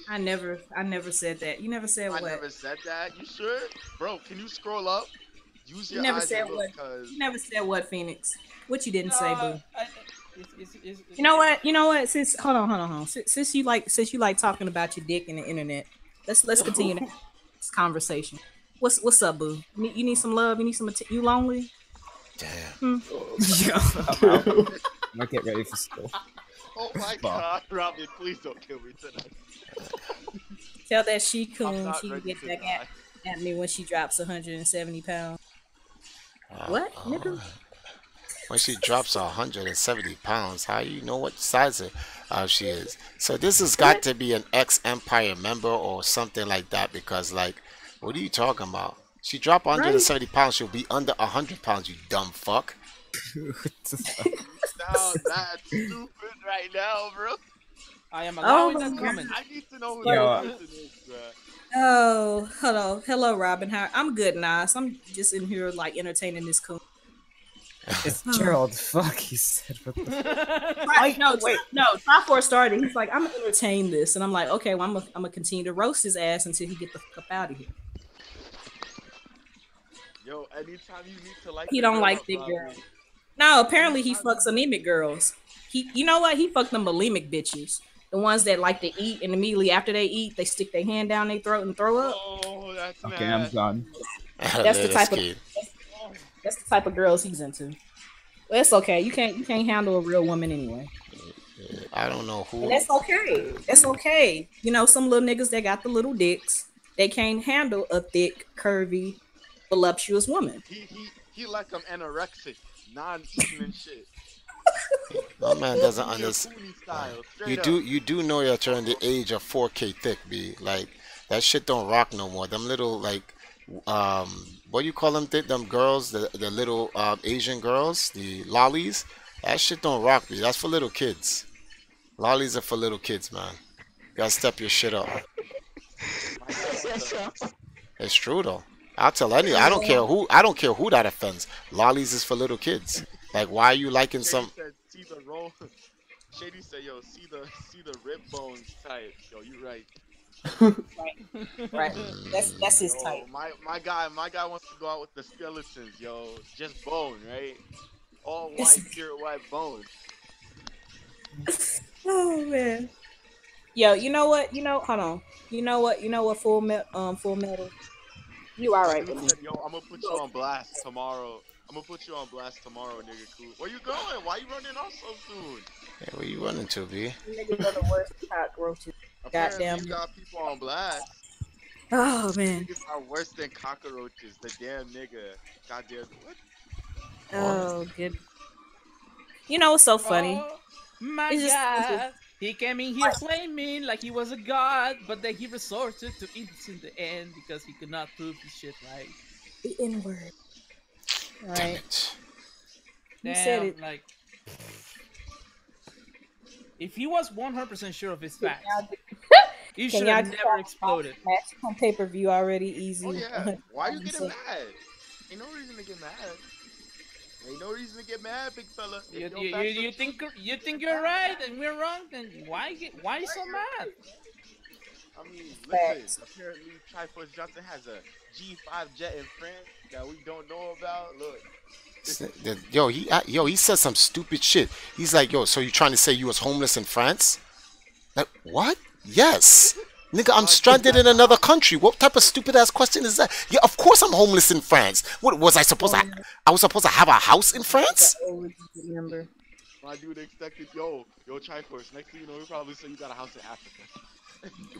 I never said that. You never said I what? never said that. You sure? Bro, can you scroll up? Use your You never eyes said and look, what? cause You never said what, Phoenix? What you didn't say, boo? It's, You know what? Since hold on. Since you like talking about your dick in the internet, let's continue this conversation. What's up, boo? You need some love? You need some? You lonely? Damn. Yo, I'm gonna get ready for school. oh my God, Robin, please don't kill me tonight. Tell that she I'm coon not she can ready get to back die. at me when she drops 170 pounds. What, nigga? When she drops 170 pounds, how you know what size she is? So this has got to be an ex-Empire member or something like that, because like, what are you talking about? She dropped 170 pounds, she'll be under 100 pounds, you dumb fuck. Now that's stupid right now, bro. I am allowing that my comment. I need to know who Yo, this person is, bro. Oh, hello, Robin. How? I'm good, Nas. I'm just in here like entertaining this coon. It's Gerald. Fuck, he said. What the Right, no, Top 4 started. He's like, I'm gonna entertain this, and I'm like, okay, well, I'm gonna continue to roast his ass until he get the fuck up out of here. Yo, anytime you need to like He the don't girl like up, thick Robin. girls. No, apparently he fucks anemic girls. You know what? He fucked them bulimic bitches. The ones that like to eat and immediately after they eat, they stick their hand down their throat and throw up. Oh, that's Okay, I'm gone. That's the type of girls he's into. Well, it's okay. You can't handle a real woman anyway. I don't know who. And that's okay. That's okay. You know, some little niggas that got the little dicks, they can't handle a thick, curvy, voluptuous woman. He like I'm anorexic, non-eating and shit. My man doesn't understand. You do know you're turning the age of 4K thick, B. Like, that shit don't rock no more. Them little like what do you call them? Them girls, the little Asian girls, the lollies. That shit don't rock, B. That's for little kids. Lollies are for little kids, man. You gotta step your shit up. It's true though. I'll tell any. I don't care who that offends. Lollies is for little kids. Like, why are you liking some? Said, see the roll. Shady said, "Yo, see the rib bones type." Yo, you right. Right. That's his type. My guy wants to go out with the skeletons, yo. Just bone, right? All white, pure white bone. Oh man. Yo, you know what? Hold on. You know what? Full Metal. You all right with me? Yo, I'm gonna put you on blast tomorrow. Nigga. Cool. Where you going? Why you running off so soon? Hey, where you running to, B? Niggas are the worst cockroaches. Goddamn. You got people on blast. Oh man. Niggas are worse than cockroaches. The damn nigga. Goddamn. What? Oh, good. You know what's so funny? Oh, my God. He came in here flaming like he was a god, but then he resorted to it in the end because he could not prove his shit right. The N-word. Right. Damn it. You said it. Like, if he was 100% sure of his facts, he should have never exploded. Match on pay-per-view already, easy. Oh yeah. Why are you getting mad? Ain't no reason to get mad. Ain't no reason to get mad, big fella. You think you're right and we're wrong? Then why so mad? I mean, listen. Apparently, Triforce Johnson has a G5 jet in France that we don't know about. Look. He said some stupid shit. He's like, yo, so you trying to say you was homeless in France? Like, what? Yes. Nigga, I'm stranded in another country. What type of stupid ass question is that? Yeah, of course I'm homeless in France. What was I supposed to? I was supposed to have a house in France? My dude expected, yo, Triforce. Next thing you know, we probably say you got a house in Africa.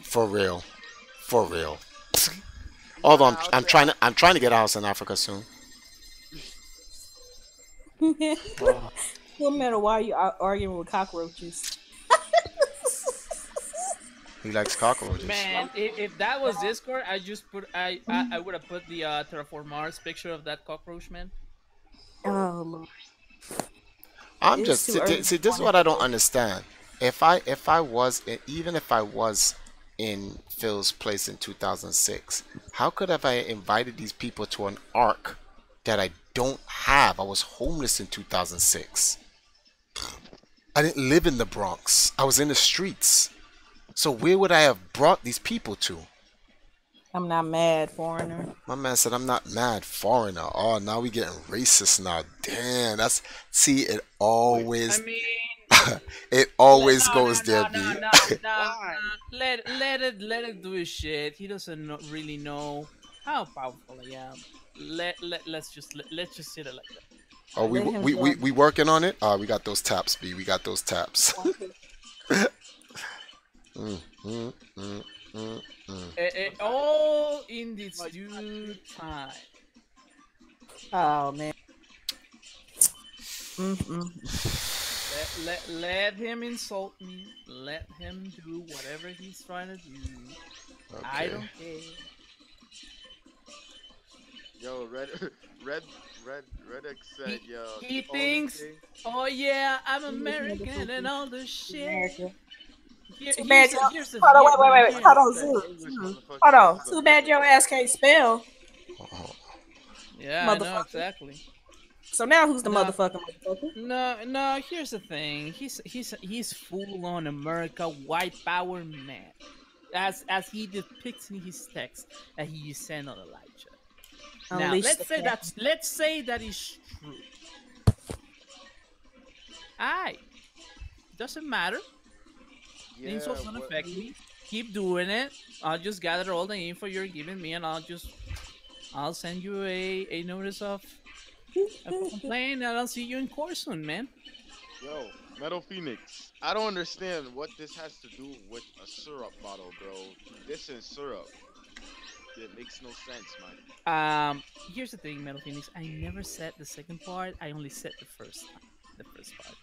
For real. Although I'm trying to get a house in Africa soon. No matter why you are arguing with cockroaches. He likes cockroaches. Man, if that was Discord, I would have put the Terraform Mars picture of that cockroach, man. Oh Lord. I'm just see. This is what I don't understand. If I was in Phil's place in 2006, how could have I invited these people to an arc that I don't have? I was homeless in 2006. I didn't live in the Bronx. I was in the streets. So where would I have brought these people to? I'm not mad, foreigner. My man said I'm not mad, foreigner. Oh, now we getting racist now. Damn, it always. It always goes there, B. Let it do his shit. He doesn't really know how powerful I am. Let's just sit it like that. Oh, we working on it. We got those taps, B. We got those taps. All in this due time. Oh man. Let him insult me. Let him do whatever he's trying to do. Okay. I don't care. Yo, Red said, yo. He thinks, oh yeah, I'm American and all this shit. Too bad wait. Hold on. Too bad your ass can't spell. Yeah, I know, exactly. So now who's the motherfucker? No. Here's the thing. He's full on America white power man, as he depicts in his text that he sent on Elijah. Now let's say that is true. Doesn't matter. The insults don't affect me. Keep doing it. I'll just gather all the info you're giving me, and I'll send you a notice of a complaint, and I'll see you in court soon, man. Yo, Metal Phoenix, I don't understand what this has to do with a syrup bottle, bro. This is syrup. It makes no sense, man. Here's the thing, Metal Phoenix. I never said the second part. I only said the first part.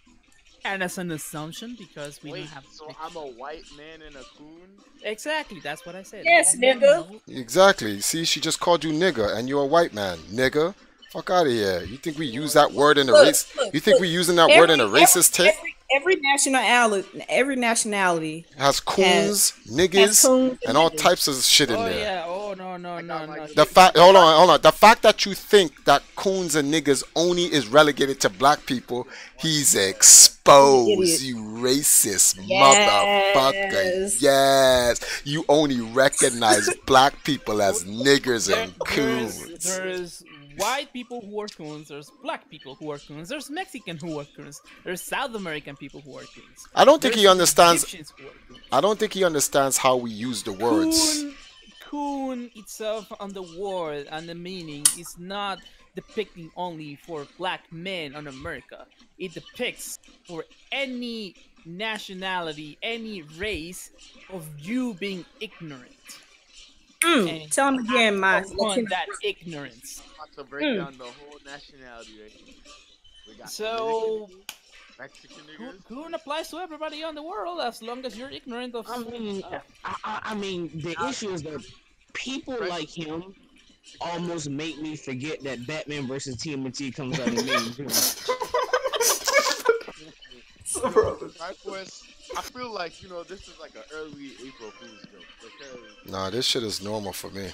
And that's an assumption because we don't have. So I'm a white man in a coon? Exactly, that's what I said. Yes, nigga. Exactly. See, she just called you nigga, and you're a white man, nigga. Fuck out of here. You think we use that word in a race? You think we using that word in a racist tip? Every nationality has coons, niggas, and all types of shit in there. Oh Oh no. The fact, hold on. The fact that you think that coons and niggas only is relegated to black people, he's exposed. You racist motherfucker. Yes, you only recognize black people as niggers and coons. There's white people who are coons. There's black people who are coons. There's Mexican who are coons. There's South American people who are coons. I don't think he understands. I don't think he understands how we use the words. Coon itself on the word and the meaning is not depicting only for black men on America. It depicts for any nationality, any race of you being ignorant. Tell him again, my that ignorance. To break down the whole nationality right here. We got so Mexican niggas. Coon applies to everybody on the world as long as you're ignorant of. I mean, the issue is that people like him almost make me forget that Batman versus TMNT comes out in May. I feel like, this is like an early April Fool's joke. Because Nah, this shit is normal for me.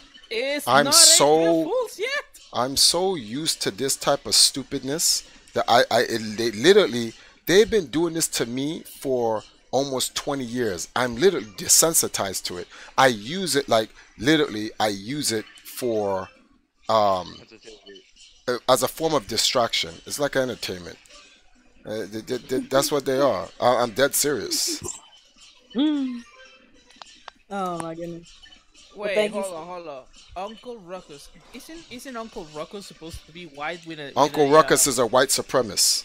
I'm so Fools yet. I'm so used to this type of stupidness that they've been doing this to me for almost 20 years. I'm literally desensitized to it. I use it for as a form of distraction. It's like entertainment. That's what they are. I'm dead serious. Oh my goodness. Wait, hold on. Uncle Ruckus. Isn't Uncle Ruckus supposed to be white with a... Uncle Ruckus is a white supremacist.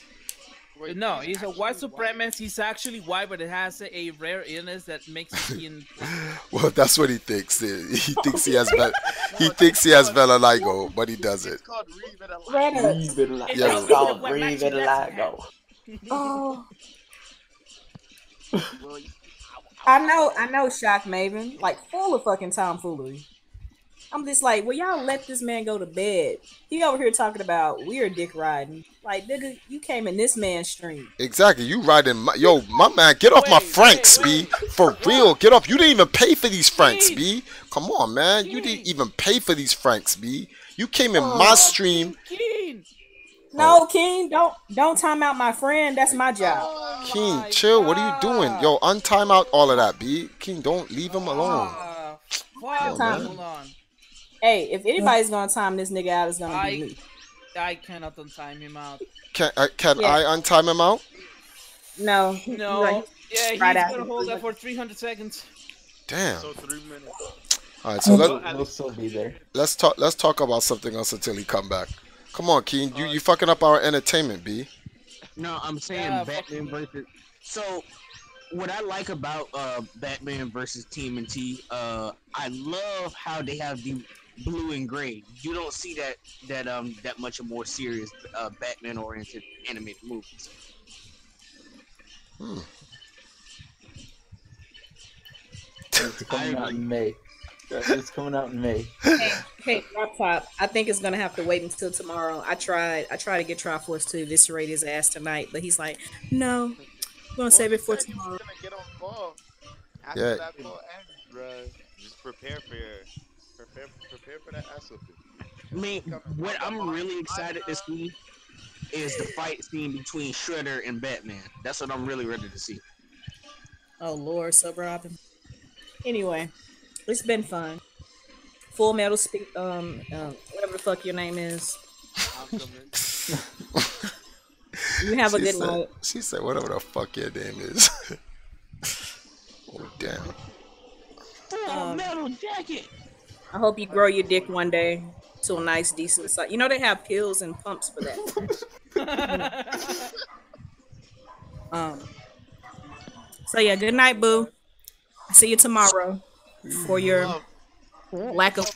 No, he's a white supremacist. He's actually white, but it has a rare illness that makes him... Well, that's what he thinks. He thinks he has he thinks he has vitiligo, but he doesn't. it's called Revitalize. It's called Revitiligo. Oh. I know, Shock Maven, like full of fucking tomfoolery. I'm just like, well, y'all let this man go to bed. He over here talking about weird dick riding. Like, nigga, you came in this man's stream. Exactly, you riding my man, get off my Franks, B. For real, get off. You didn't even pay for these Franks, B. Come on, man. You didn't even pay for these Franks, B. You came in my stream. No, King, don't time out my friend. That's my job. King, chill. What are you doing? Yo, untime out all of that, B. King, don't leave him alone. Hold on. Hey, if anybody's gonna time this nigga out, it's gonna be me. I cannot untime him out. Can I untime him out? No. Yeah, he's gonna hold that for 300 seconds. Damn. So 3 minutes. All right, so we'll still be there. Let's talk about something else until he come back. Come on, Keen. You fucking up our entertainment, B. No, I'm saying Batman versus. So, what I like about Batman versus TMNT, I love how they have the blue and gray. You don't see that much more serious Batman-oriented animated movies. It's coming out in May. It's coming out in May. Hey, Top. I think it's gonna have to wait until tomorrow. I tried to get Triforce to eviscerate his ass tonight, but he's like, no, I'm gonna save it for tomorrow. Gonna get on fall. After that fall ends, bro. Just prepare for that ass whooping. I mean, what I'm really excited to see is the fight scene between Shredder and Batman. That's what I'm really ready to see. Oh Lord, Sub Robin. Anyway, it's been fun. Full Metal whatever the fuck your name is. You have a good night. She said, whatever the fuck your name is. Oh, damn. Full Metal Jacket. I hope you grow your dick one day to a nice, decent size. You know they have pills and pumps for that. So yeah, good night, boo. See you tomorrow for your lack of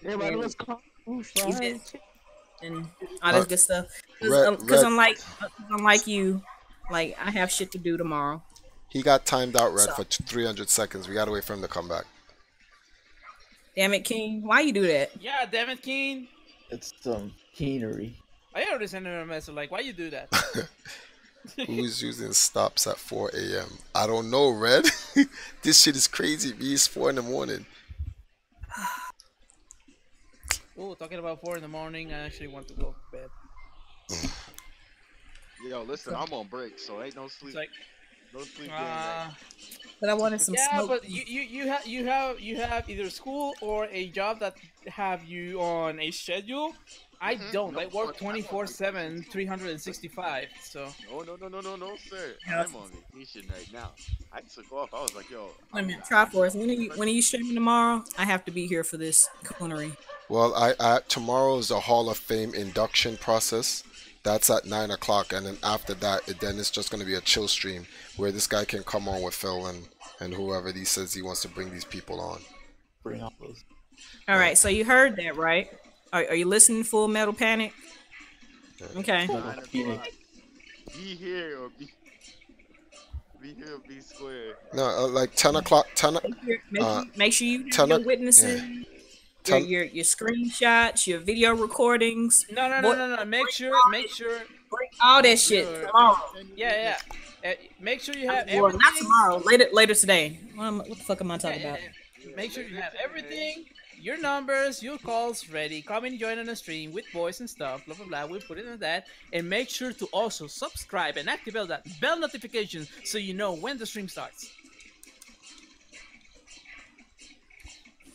Everybody was and all this good stuff. Because unlike you, like I have shit to do tomorrow. He got timed out, Red, for 300 seconds. We gotta wait for him to come back. Damn it, King. Why you do that? Yeah, damn it, King. It's some keenery. I already sent him a message like, why you do that? Who's using stops at 4 a.m.? I don't know, Red. This shit is crazy, B. It's 4 in the morning. Oh, talking about 4 in the morning. I actually want to go to bed. Yo, listen, I'm on break, so ain't no sleep. Like, no sleep game right. But I wanted some yeah, smoke. but you have either school or a job that have you on a schedule. I don't. I work 24/7, 365. So. No, sir. I'm on vacation right now. I took off. I was like, yo. Wait a minute, Triforce. When are you streaming tomorrow? I have to be here for this coonery. Well, tomorrow is a Hall of Fame induction process. That's at 9 o'clock, and then after that, then it's just going to be a chill stream where this guy can come on with Phil and whoever he says he wants to bring these people on. Bring all those. All right, so you heard that, right? Are you listening? Full Metal Panic. Okay. Be here or be here or be square. No, like 10 o'clock. Make sure you have your witnesses. Yeah. Your screenshots, your video recordings. No. Make sure. Bring all that shit tomorrow. Yeah. Make sure you have everything. Well, not tomorrow. Later today. What the fuck am I talking about? Make sure you have everything. Your numbers, your calls ready. Come and join on the stream with voice and stuff. Blah blah blah. We'll put it in that, and make sure to also subscribe and activate that bell notification so you know when the stream starts.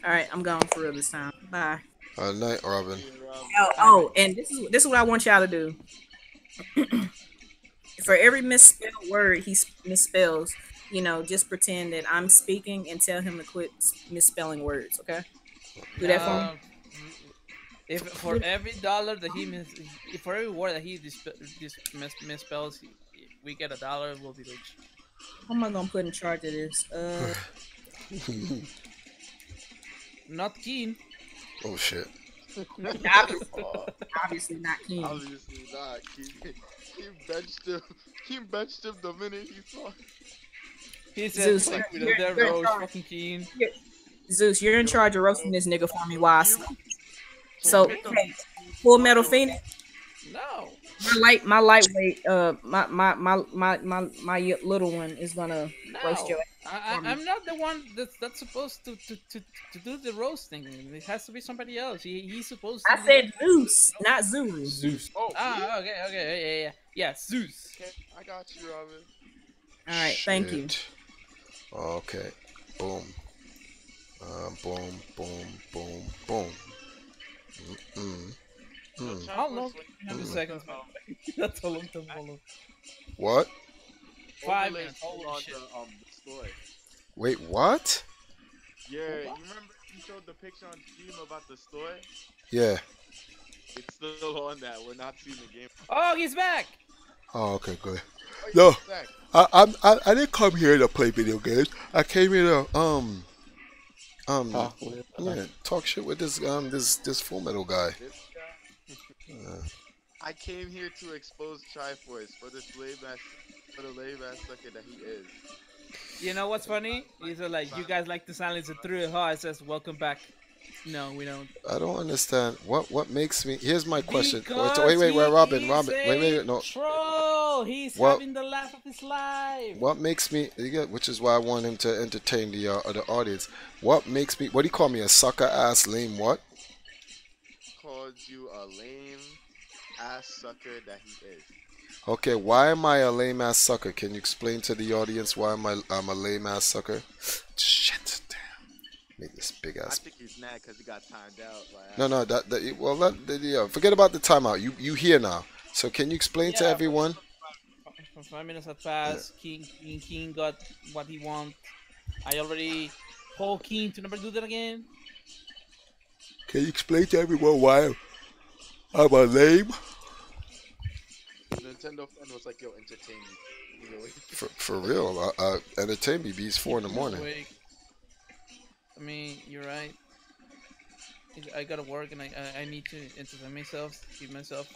All right, I'm gone for real this time. Bye. Night, Robin. And this is what I want y'all to do. For every misspelled word he misspells, just pretend that I'm speaking and tell him to quit misspelling words. Okay. Do that for me. If for every dollar that for every word that he misspells, we get $1, we'll be rich. How am I gonna put in charge of this? Not keen. Oh shit. Obviously not keen. Obviously not keen. He benched him the minute he saw. He said, "Fuck with that roast, fucking keen." Zeus, you're in charge of roasting this nigga for me while I sleep. So, hey, Full Metal Phoenix. No. My lightweight, my little one is gonna roast your ass. I'm not the one that's supposed to do the roasting. It has to be somebody else. He's supposed to. I said Zeus, not Zeus. Zeus. Oh, okay, yeah, Zeus. Okay, I got you, Robin. All right, thank you. Okay, boom. Boom. How long? How many seconds? That's a long time. What? 5 minutes. Holy shit. The story. Wait, what? Yeah, you remember you showed the picture on stream about the story? Yeah. It's still on that. We're not seeing the game. Oh, he's back. Oh, okay, good. No, I didn't come here to play video games. I came here to talk shit with this Full Metal guy. I came here to expose Triforce for the lame ass sucker that he is. You know what's funny? These are like, you guys like to silence it through. It says welcome back. No, we don't. I don't understand what makes me. Here's my question. Because Wait, Robin. Wait, no. Troll. He's having the laugh of his life. What makes me? Which is why I want him to entertain the audience. What makes me? What do you call me? A sucker ass lame what? Called you a lame ass sucker that he is. Okay, why am I a lame ass sucker? Can you explain to the audience why I'm a lame ass sucker? Shit, damn. Make this big ass. I think he's mad because he got timed out. No, forget about the timeout. You here now. So can you explain to everyone? 5 minutes have passed. King got what he want. I already told King to never do that again. Can you explain to everyone why I'm a lame? Nintendo fan was like, yo, entertain me. For real, entertain me. It's 4 in the morning. I mean, you're right. I gotta work and I need to entertain myself, keep myself.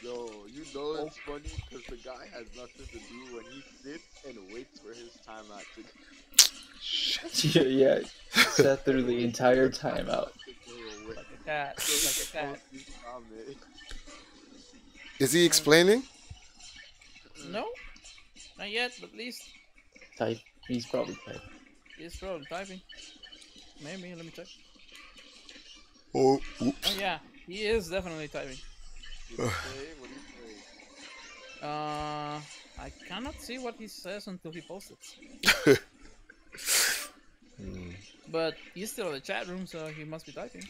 Yo, you know it's funny because the guy has nothing to do when he sits and waits for his timeout to. Yeah, sat through the entire timeout. Like a cat. Is he explaining? No, not yet. But at least. He's probably typing. He's probably typing. Maybe. Let me check. Oh, Oh oops. yeah, he is definitely typing. What do you say? I cannot see what he says until he posts it. But he's still in the chat room, so he must be typing.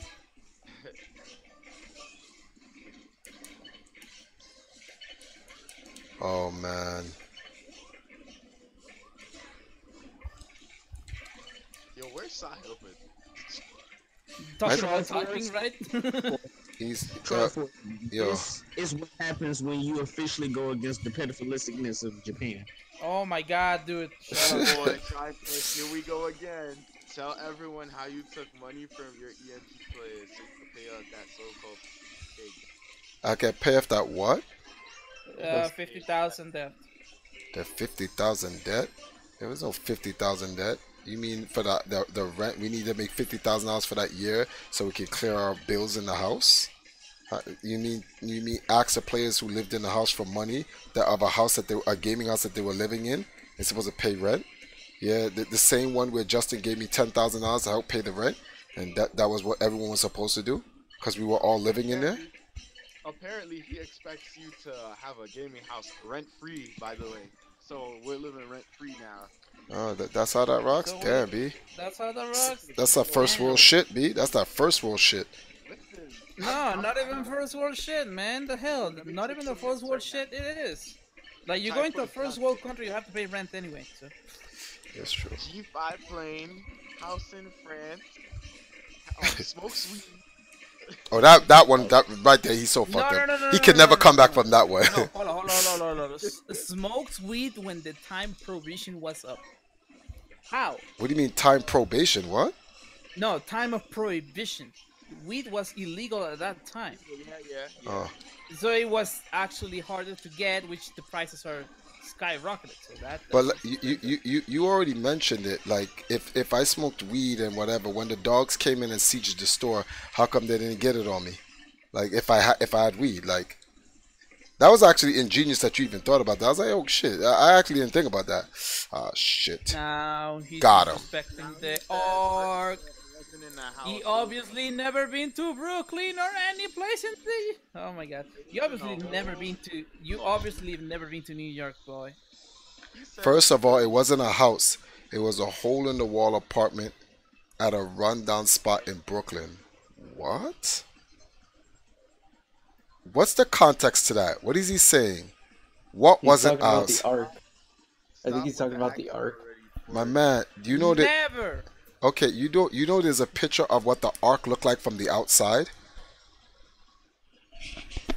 Oh man. Yo, where's Sahil? Talking about Trust typing, right? He's yo. This is what happens when you officially go against the pedophilisticness of Japan. Oh my god, dude. Shut up. Oh boy, here we go again. Tell everyone how you took money from your EMP players to pay out that so-called pig. I can pay off that what? 50,000 debt. The 50,000 debt? There was no 50,000 debt. You mean for the rent? We need to make $50,000 for that year so we can clear our bills in the house. You mean ask the players who lived in the house for money that of a house that a gaming house that they were living in and supposed to pay rent? Yeah, the same one where Justin gave me $10,000 to help pay the rent, and that was what everyone was supposed to do because we were all living in there. Apparently, he expects you to have a gaming house rent-free, by the way. So we're living rent-free now. Oh, that's how that rocks? So Damn, B. That's how that rocks? That's that first world shit, B. That's that first world shit. No, not even first world shit, man. The hell? Not even the first world shit it is. Like, you go into a first world country, you have to pay rent anyway, so. That's true. G5 plane, house in France, smoke sweet. Oh, that one, that right there, he's so fucked up. He can never come back from that one. No, hold on. Smoked weed when the time prohibition was up. How? What do you mean time probation? What? No, time of prohibition. Weed was illegal at that time. Yeah. Oh. So it was actually harder to get, which the prices are skyrocketed. So But you already mentioned it. Like if I smoked weed and whatever, when the dogs came in and sieged the store, how come they didn't get it on me? Like if I had weed, like that was actually ingenious that you even thought about that. I was like, oh shit, I actually didn't think about that. Ah shit. Now he's Got him. Respecting the orc. He obviously never been to Brooklyn or any place in the. Oh my god! You obviously never been to. You obviously have never been to New York, boy. First of all, it wasn't a house. It was a hole-in-the-wall apartment at a rundown spot in Brooklyn. What? What's the context to that? What is he saying? What wasn't ours? I think he's talking about the Ark. My man, do you know that? Never. Okay, you know there's a picture of what the Ark looked like from the outside?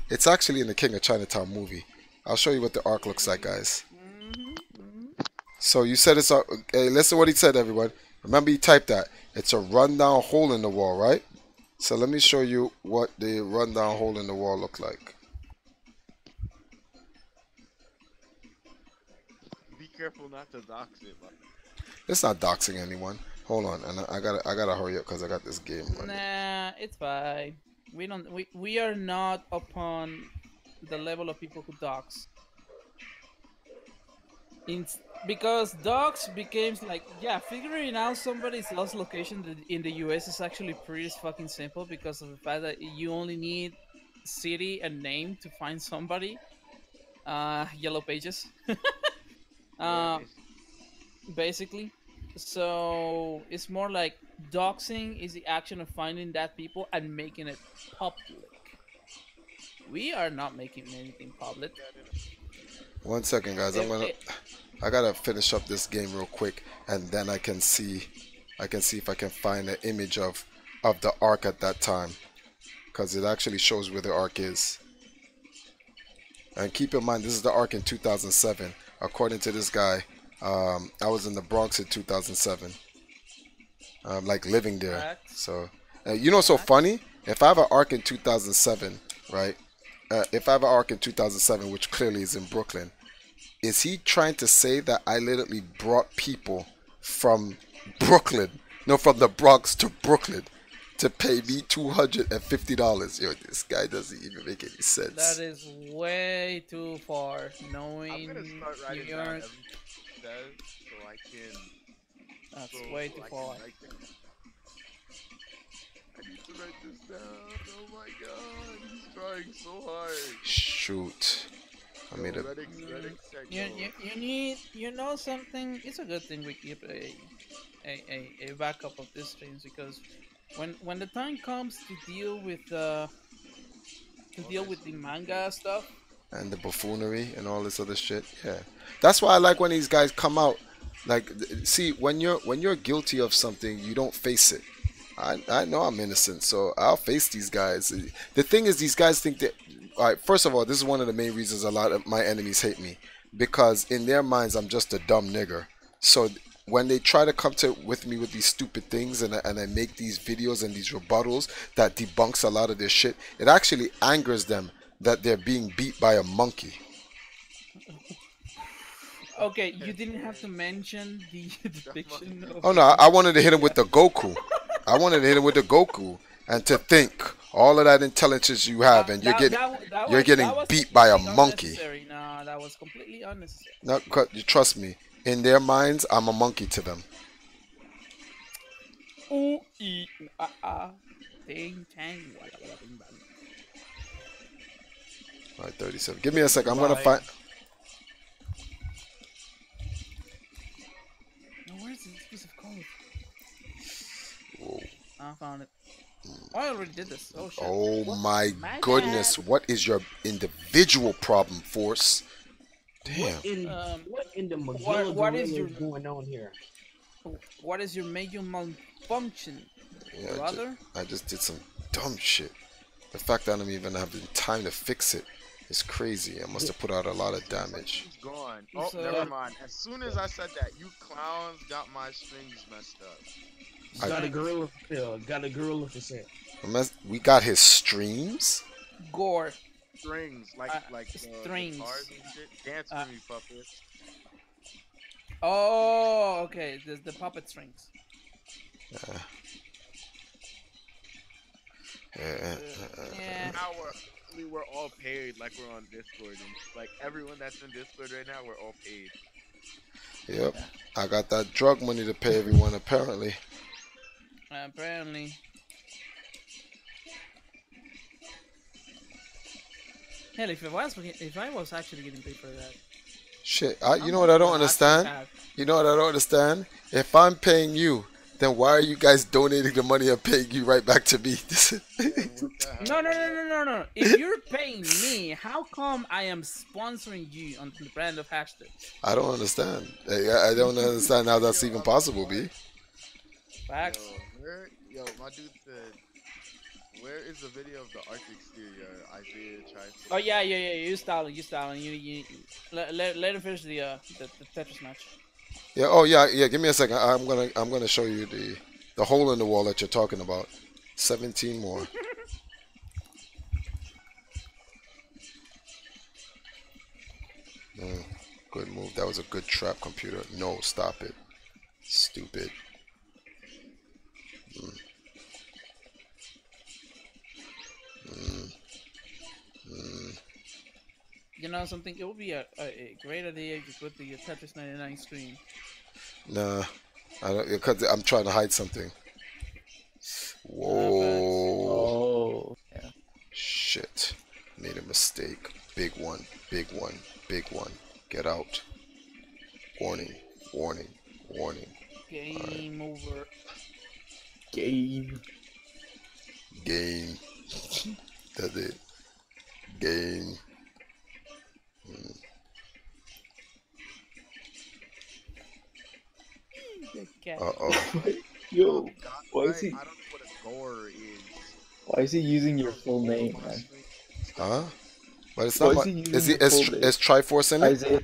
It's actually in the King of Chinatown movie. I'll show you what the Ark looks like, guys. So you said it's a... Hey, listen what he said, everyone. Remember he typed that. It's a rundown hole in the wall, right? So let me show you what the rundown hole in the wall looked like. Be careful not to dox it, man. It's not doxing anyone. Hold on, and I gotta hurry up because I got this game running. Nah, it's fine. We are not upon the level of people who dox. Because dox becomes like, yeah, figuring out somebody's lost location in the US is actually pretty fucking simple because of the fact that you only need city and name to find somebody. Yellow pages. Basically. So it's more like doxing is the action of finding that people and making it public. We are not making anything public. 1 second, guys. I gotta finish up this game real quick, and then I can see if I can find an image of the Ark at that time, because it actually shows where the Ark is. And keep in mind, this is the Ark in 2007. According to this guy, I was in the Bronx in 2007, like living there. So, you know, what's so funny? If I have an Ark in 2007, right? If I have an Ark in 2007, which clearly is in Brooklyn, is he trying to say that I literally brought people from Brooklyn, no, from the Bronx to Brooklyn, to pay me $250? Yo, this guy doesn't even make any sense. That is way too far. Knowing New York. So I can. That's way too far. I need to write this down. Oh my god, he's trying so hard. Shoot. I made a. Reddick said, You need, you know something. It's a good thing we keep a backup of these streams, because when the time comes to deal with the manga stuff And the buffoonery and all this other shit. Yeah, that's why I like when these guys come out. Like, see, when you're guilty of something, you don't face it. I know I'm innocent, so I'll face these guys. The thing is, these guys think that. All right, first of all, this is one of the main reasons a lot of my enemies hate me, because in their minds I'm just a dumb nigger. So when they try to come to with me with these stupid things, and I make these videos and these rebuttals that debunks a lot of their shit, it actually angers them that they're being beat by a monkey. Okay, you didn't have to mention the depiction of... Oh no, I wanted to hit him with the Goku. I wanted to hit him with the Goku, and to think all of that intelligence you have, and you're getting beat by a monkey. No, that was completely unnecessary. No, you trust me. In their minds, I'm a monkey to them. Ooh, ee, ooh, ah, ah. Ding, tang, wada, wada, bing, bang. All right, 37. Give me a second. I'm gonna find. No, where's this piece of code? Whoa. I found it. Oh, I already did this. Oh shit. Oh my goodness! bad. What is your individual problem, Force? Damn. What in the Magilla what is your going on here? What is your major malfunction, Yeah, brother? I just did some dumb shit. The fact that I don't even have the time to fix it is crazy. I must have put out a lot of damage. He's gone. Oh, never mind. As soon as I said that, you clowns got my strings messed up. Got a gorilla for sale. Got a gorilla for sale. We got his streams? Gore. Strings, like strings. guitars and shit. Dance for me, puppet. Oh, okay. The puppet strings. Yeah. Now we're all paid, like we're on Discord, and like everyone that's in Discord right now, we're all paid. Yep. I got that drug money to pay everyone, apparently. Apparently. Hell, if I was actually getting paid for that. Shit, you know what I don't understand? You know what I don't understand? If I'm paying you, then why are you guys donating the money and paying you right back to me? No. If you're paying me, how come I am sponsoring you on the brand of hashtag? I don't understand. I don't understand how that's even possible, B. Facts. Yo, my dude said, where is the video of the Arctic Stereo Isaiah tries to... Oh yeah. You styling. You let him finish the Tetris match. Yeah. Oh yeah. Give me a second. I'm gonna show you the hole in the wall that you're talking about. 17 more. Good move. That was a good trap, computer. No, stop it. Stupid. You know something? It would be a great idea if you put the Tetris 99 screen. Nah, I don't, because I'm trying to hide something. Whoa. Oh. Yeah. Shit. Made a mistake. Big one. Big one. Big one. Get out. Warning. Warning. Warning. Game over. Game. Game. That's it. Game. Uh-oh. Yo, why is he? I don't know what a gore is. Why is he using your full name, man? Huh? But it's not. Is Triforce in it? Isaiah.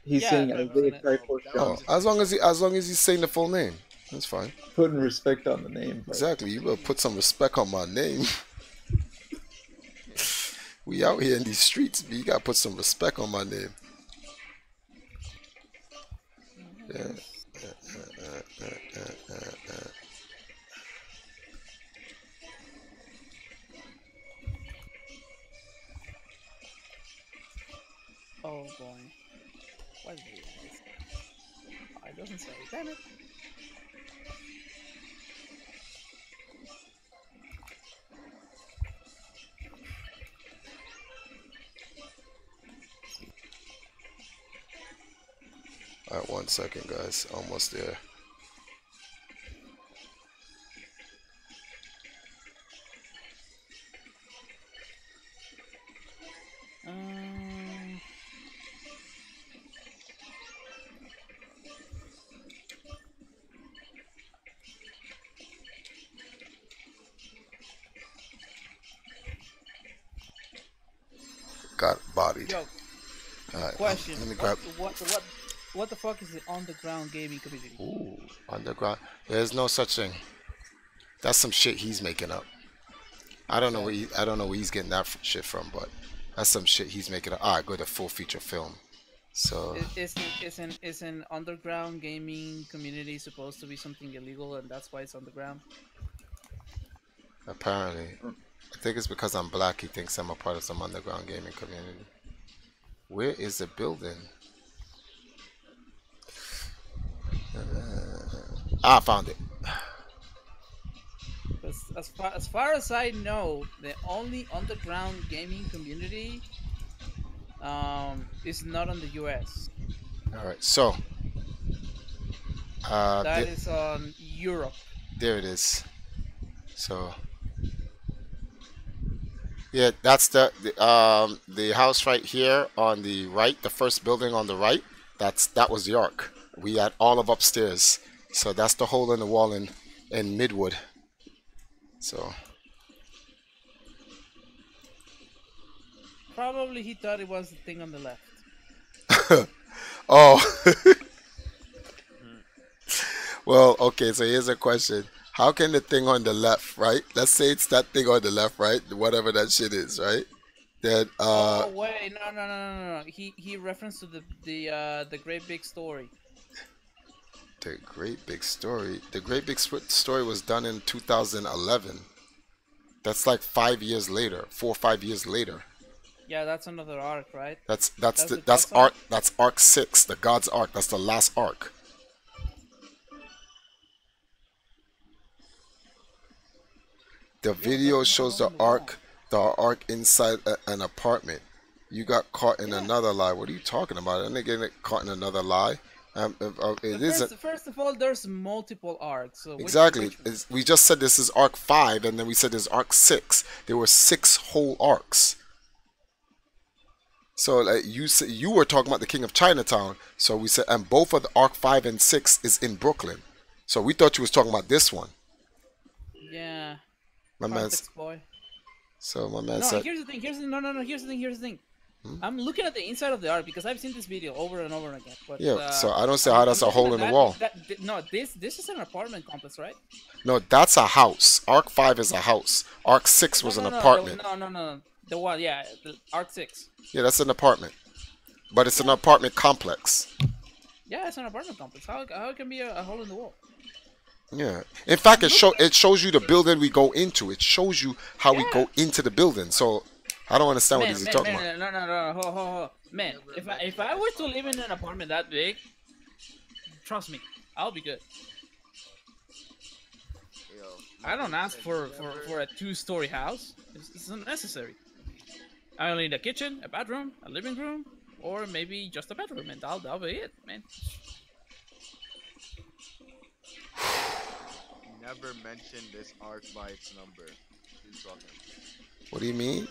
He's saying Isaiah Triforce. Oh, as long as he's saying the full name, that's fine. Putting respect on the name. Bro. Exactly. You better put some respect on my name. We out here in these streets, but you gotta put some respect on my name. Yeah. Oh boy. What is it? Oh, it doesn't say. Damn it. All right, 1 second, guys. Almost there. Um, Got bodied. yo, All right, question. let me grab. What the fuck is the underground gaming community? Ooh, underground. There's no such thing. That's some shit he's making up. I don't know I don't know where he's getting that shit from, but that's some shit he's making up. All right, go to full feature film. So Is an underground gaming community supposed to be something illegal, and that's why it's underground? apparently, I think it's because I'm black. He thinks I'm a part of some underground gaming community. Where is the building? I found it. As far as I know, the only underground gaming community is not on the US. All right, so That is on Europe. there it is. So yeah, that's the house right here on the right, the first building on the right. That was the Ark. We had all of upstairs. So that's the hole in the wall in Midwood. So Probably he thought it was the thing on the left. oh well, okay, so here's a question. How can the thing on the left, right? Let's say it's that thing on the left, right? Whatever that shit is, right? Then Oh wait, no. He referenced to the Great Big Story. The Great Big Story. The Great Big Story was done in 2011. That's like 5 years later, 4 or 5 years later. Yeah, that's another arc, right? That's That's Ark. That's Ark 6, the God's Ark. That's the last Ark. The video shows the Ark inside an apartment. You got caught in another lie. What are you talking about? And they get caught in another lie. It isn't. First of all, there's multiple arcs. So Exactly. We just said this is Arc 5, and then we said this Arc 6. There were 6 whole arcs. So like you were talking about the King of Chinatown. So we said, and both of the Arc 5 and 6 is in Brooklyn. So we thought you was talking about this one. Yeah. My man. Boy. So my man No, said. here's the thing. Here's the thing. I'm looking at the inside of the arc because I've seen this video over and over again. But, Yeah. So I don't see how that's a hole in the wall. No, this is an apartment complex, right? No, that's a house. Arc 5 is a house. Arc 6 was an apartment. No. The one, yeah, the Arc 6. Yeah, that's an apartment. But it's an apartment complex. Yeah, it's an apartment complex. How it can be a hole in the wall? Yeah. In fact, it shows you the building we go into. It shows you how we go into the building. So I don't understand what he's talking about. No. Man, if I were to live in an apartment that big, trust me, I'll be good. I don't ask for a 2-story house. It's unnecessary. I only need a kitchen, a bathroom, a living room, or maybe just a bedroom, and that'll be it, man. Never mentioned this arc by its number. Who's talking? What do you mean?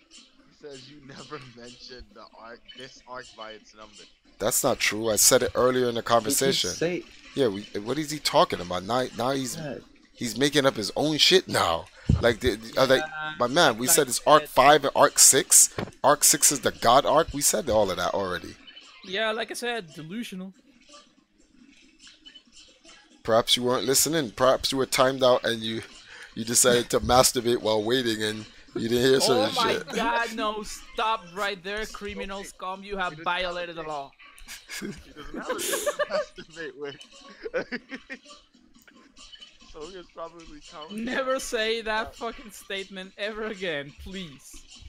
He says you never mentioned this arc by its number. That's not true. I said it earlier in the conversation. Yeah, what is he talking about? Now he's making up his own shit now. Like but man, we said it's Arc 5 and Arc 6. Arc 6 is the God Arc. We said all of that already. Yeah, like I said, delusional. Perhaps you weren't listening. Perhaps you were timed out and you decided to masturbate while waiting and you didn't hear certain shit. Oh my God, no! Stop right there, criminal scum! You have violated the law. He doesn't have a thing to masturbate with. So he was probably counting. Never say that fucking statement ever again, please.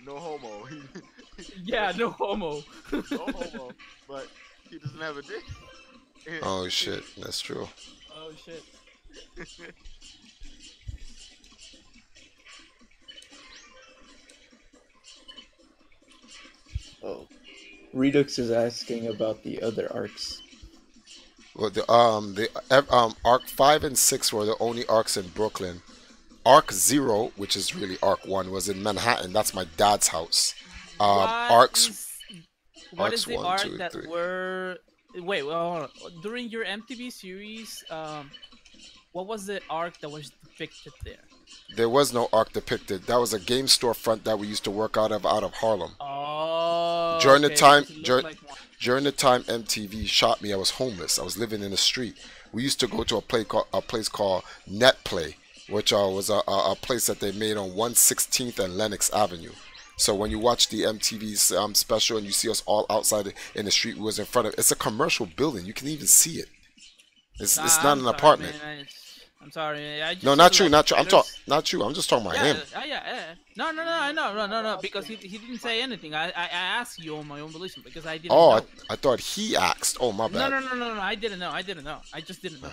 No homo. Yeah, no homo. No homo, but he doesn't have a dick. Oh shit, that's true. Oh shit. Oh. Redux is asking about the other arcs. Well, Arc 5 and 6 were the only arcs in Brooklyn. Arc 0, which is really Arc 1, was in Manhattan. That's my dad's house. Arcs. What is Arcs the 1, arc 2, that 3. were? Wait, well, hold on. During your MTV series, what was the arc that was depicted there? There was no arc depicted. That was a game storefront that we used to work out of Harlem. Oh. During the time, because it looked during, like one. during the time MTV shot me, I was homeless. I was living in the street. We used to go to a place called Net Play, which was a place that they made on 116th and Lenox Avenue. So when you watch the MTV's special and you see us all outside in the street, we was in front of. It's a commercial building. You can even see it. It's not I'm an sorry, apartment. Man. I'm sorry. I just No, not feel you, like not you. there's- Not you. I'm just talking about Yeah, him. yeah. No, I know, no, because he didn't say anything. I asked you on my own volition because I didn't Oh, know. I thought he asked. Oh, my bad. No, I didn't know. I just didn't know.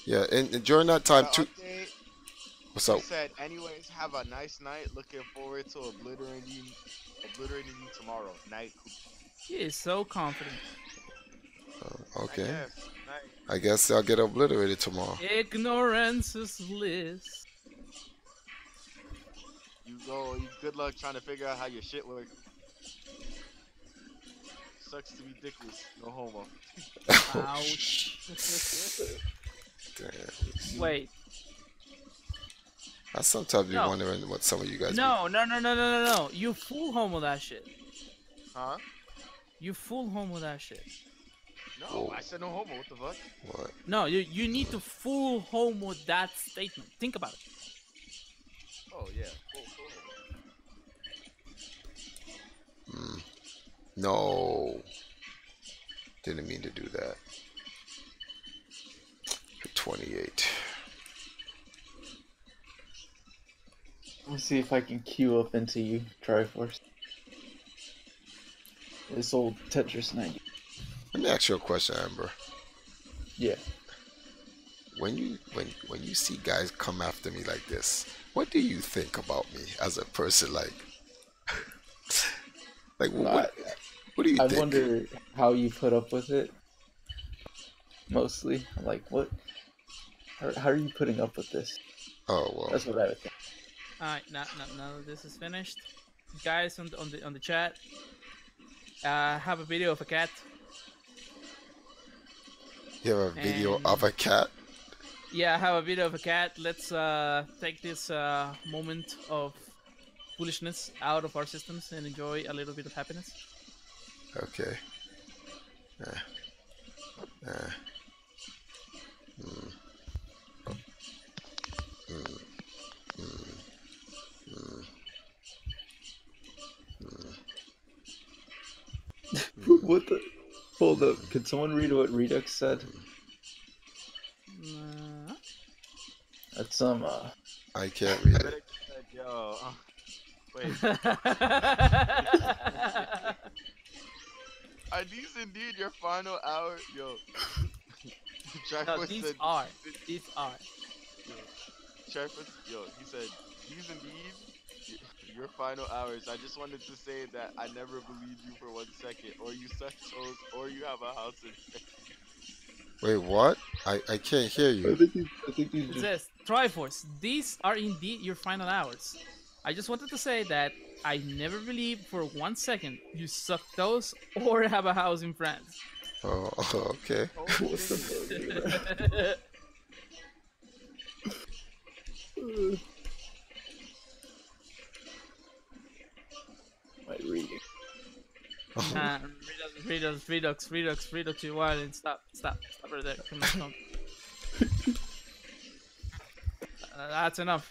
Yeah, and during that time too. Update, What's he up? said, anyways, have a nice night. Looking forward to obliterating you tomorrow night. He is so confident. Okay. Yes, night. I guess I'll get obliterated tomorrow. Ignorance is bliss. You go. Good luck trying to figure out how your shit works. Sucks to be dickless. No homo. Ouch. Damn. Wait. I sometimes be No. wondering what some of you guys. No. You full homo that shit. Huh? You full homo that shit. No, Whoa. I said no homo. What the fuck? What? No, you need to full homo that statement. Think about it. Oh yeah. Cool. No. Didn't mean to do that. 28. Let's see if I can queue up into you, Triforce. This old Tetris 90. Let me ask you a question, Amber. Yeah. When you see guys come after me like this, what do you think about me as a person? Like what do you I think? wonder how you put up with it. Mostly, I'm like, what? How are you putting up with this? Oh well. That's what I would think. Alright, now this is finished. Guys on the chat, have a video of a cat. You have a video And- of a cat? Yeah, I have a video of a cat. Let's take this moment of foolishness out of our systems and enjoy a little bit of happiness. Okay. What the? Hold up. Could someone read what Redux said? That's some, I can't read it. Said, yo, wait. Are these indeed your final hour? Yo. No, these are. Yo, Trevor, yo, he said, these indeed your final hours. I just wanted to say that I never believed you for 1 second. Or you suck toes, or you have a house in Wait, what? I can't hear you. I think he's It just... says, Triforce, these are indeed your final hours. I just wanted to say that I never believed for 1 second you suck toes or have a house in France. Oh, okay. What the fuck? My reading. Redux, you want it. Stop right there. Come on. That's enough.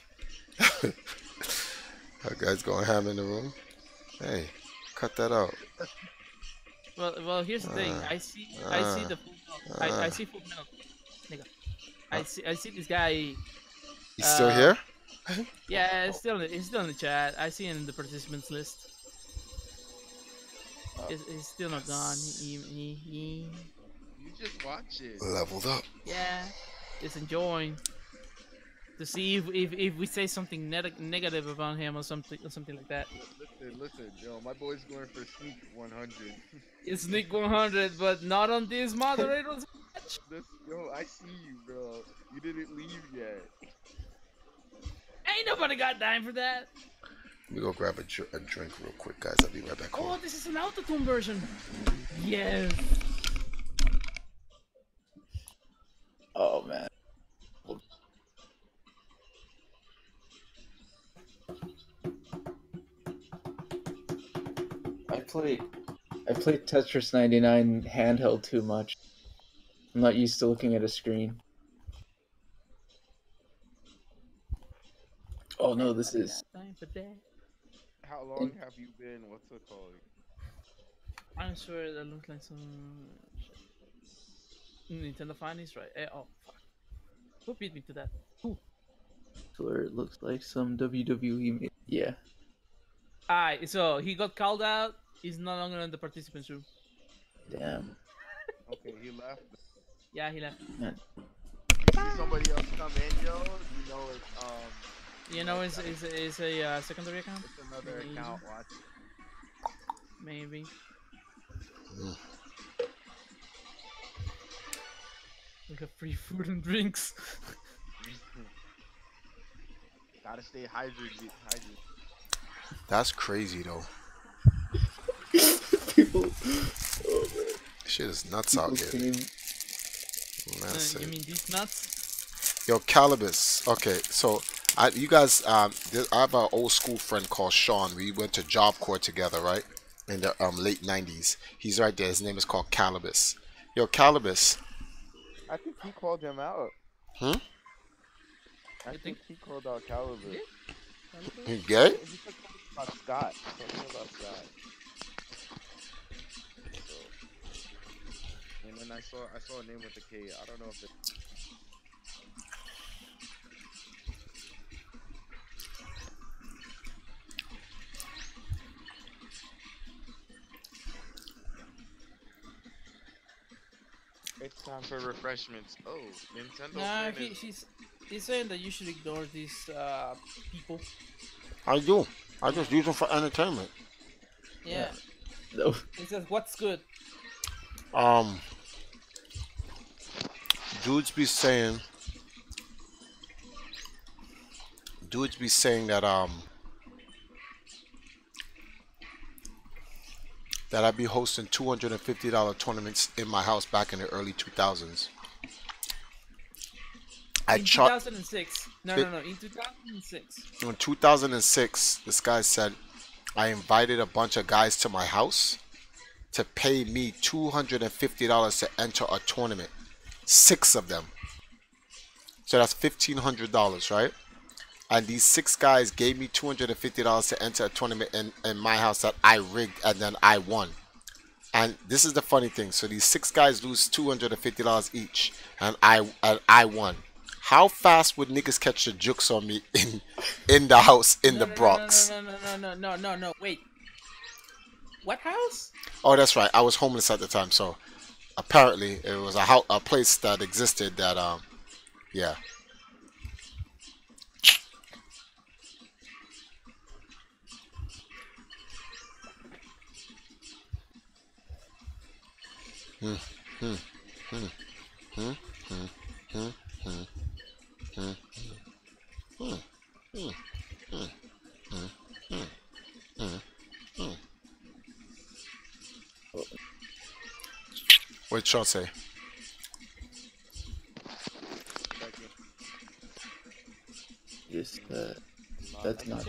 That guy's going ham in the room. Hey, cut that out. Well, here's the thing. I see the full milk. I see full milk. Nigga. I see this guy. He's still here? Yeah, he's still in the chat. I see him in the participants list. He's still not gone. You just watch it. Leveled up. Yeah, just enjoying. to see if we say something negative about him or something like that. Listen, yo, my boy's going for sneak 100. It's sneak 100, but not on this moderators match. Yo, I see you, bro. You didn't leave yet. Ain't nobody got time for that. Let me go grab a drink real quick, guys. I'll be right back home. Oh, this is an autotune version. Yes. Oh man. I play Tetris 99 handheld too much. I'm not used to looking at a screen. Oh no, this is. How long have you been? What's it called? I'm sure that looks like some Nintendo Finance, right? Oh, fuck. Who beat me to that? Who? Where it looks like some WWE. Yeah. Alright, so he got called out. He's no longer in the participants room. Damn. Okay, he left. Yeah, he left. Man. You see somebody else come in, yo. You know it's a secondary account. It's another account. Watch. Maybe. We got free food and drinks. Gotta stay hydrated. That's crazy though. People. Oh man. Shit is nuts out here. You mean these nuts? Yo, Calibus. Okay, so you guys, I have an old school friend called Sean. We went to Job Corps together, right? In the late 90s. He's right there. His name is called Calibus. Yo, Calibus. I think he called him out. Hmm? I think he called out Calibus. He gay? He talked about Scott. About Scott. And then I saw a name with a K. I don't know if it. It's time for refreshments. Oh, Nintendo. Nah, he's saying that you should ignore these people. I do. I just use them for entertainment. Yeah. No. He says, "What's good?" Dudes be saying that that I be hosting $250 tournaments in my house back in the early 2000s. In 2006. No. In 2006. In 2006, this guy said I invited a bunch of guys to my house to pay me $250 to enter a tournament. 6 of them. So that's $1,500, right? And these 6 guys gave me $250 to enter a tournament in my house that I rigged, and then I won. And this is the funny thing. So these 6 guys lose $250 each, and I won. How fast would niggas catch the jukes on me in the house in the Bronx? No. Wait. What house? Oh, that's right. I was homeless at the time, so apparently it was a place that existed that yeah. What did Sean say? Yes, that's not.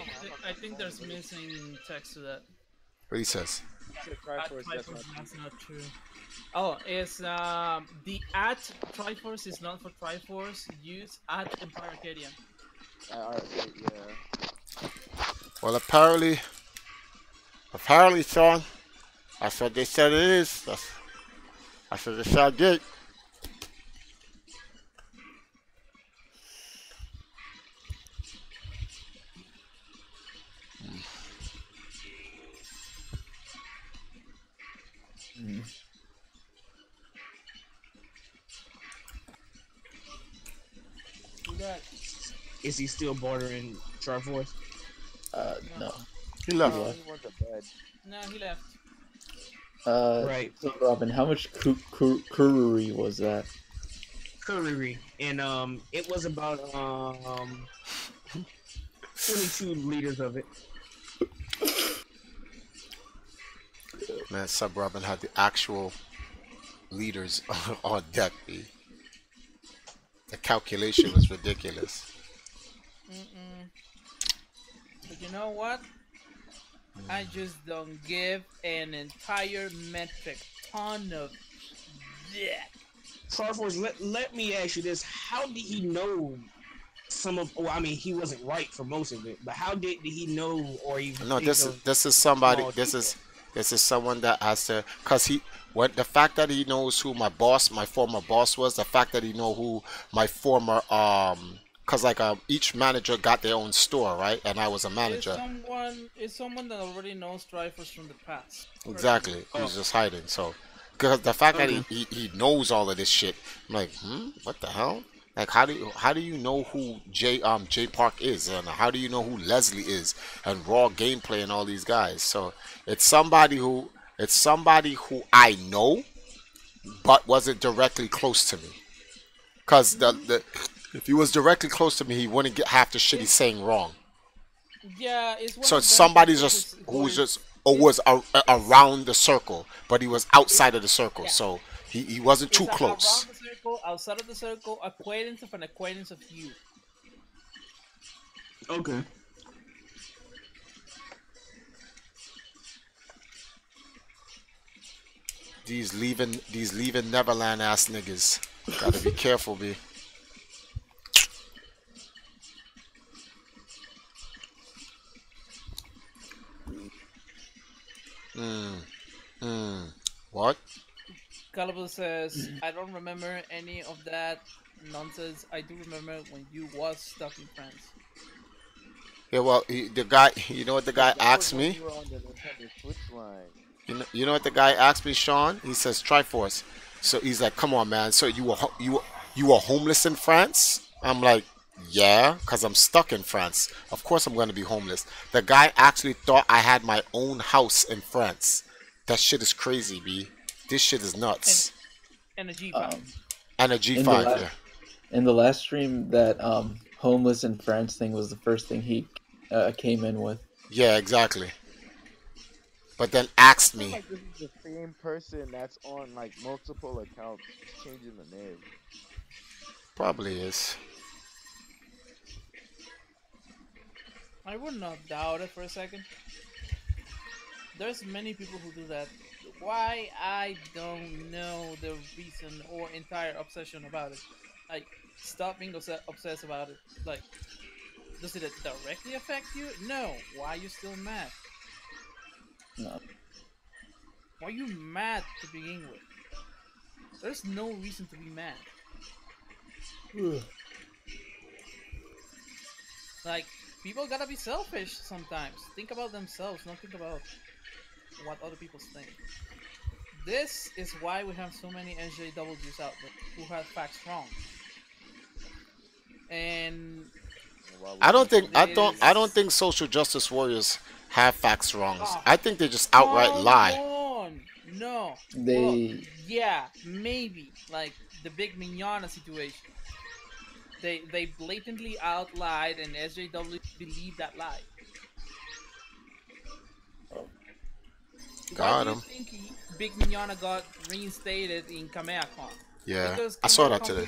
I think there's missing text to that. What he says? That's not true. Oh, it's the at Triforce is not for Triforce. Use at Empire Arcadia. Yeah. Well, apparently, Sean, that's what they said it is. That's what they said I did. Is he still bordering Triforce? No. He left. left. He went to bed. No, he left. Right. So Robin, how much Kururi was that? Kuriri, and it was about 22 liters of it. Man, Sub Robin had the actual leaders on deck. B. The calculation was ridiculous. But you know what? I just don't give an entire metric ton of that. Triforce, let me ask you this: how did he know some of? Well, I mean, he wasn't right for most of it, but how did he know? Or even No, this is somebody. This is someone that has to, cause the fact that he knows who my former boss was, the fact that he know who my former cause like each manager got their own store, right? And I was a manager. It's someone that already knows Triforce from the past. Exactly. He's just hiding. So, because the fact that he knows all of this shit, I'm like, what the hell? Like, how do you know who J Park is, and how do you know who Leslie is, and Raw Gameplay and all these guys? So it's somebody who I know, but wasn't directly close to me. Cause if he was directly close to me, he wouldn't get half the shit he's saying wrong. Yeah, so it's somebody who was around the circle, but he was outside of the circle, so he wasn't too close. Around the circle, outside of the circle, acquaintance of an acquaintance of you. Okay. These leaving Neverland ass niggas. Gotta be careful, B. What? Caliber says, I don't remember any of that nonsense. I do remember when you was stuck in France. Yeah, well, the guy, you know what the guy asked me? You know what the guy asked me, Sean? He says Triforce. So he's like, come on, man. So you were homeless in France? I'm like, yeah, because I'm stuck in France. Of course I'm going to be homeless. The guy actually thought I had my own house in France. That shit is crazy, B. This shit is nuts. And a G5. And a G5, yeah. In the last stream, that homeless in France thing was the first thing he came in with. Yeah, exactly. But then asked me. Like this is the same person that's on like multiple accounts, changing the name. Probably is. I would not doubt it for a second. There's many people who do that. Why? I don't know the reason or entire obsession about it. Like, stop being obsessed about it. Like, does it directly affect you? No. Why are you still mad? No. Why are you mad to begin with? There's no reason to be mad. Like, people gotta be selfish sometimes. Think about themselves, not think about what other people think. This is why we have so many NJWs out there who have facts wrong. And I don't think social justice warriors have facts wrong. I think they just outright lie. No. They yeah, maybe like the big Mignona situation. They blatantly outlied, and SJW believed that lie. Got him. Why do you think Big Mignona got reinstated in KamehaCon? Yeah, because I saw that today.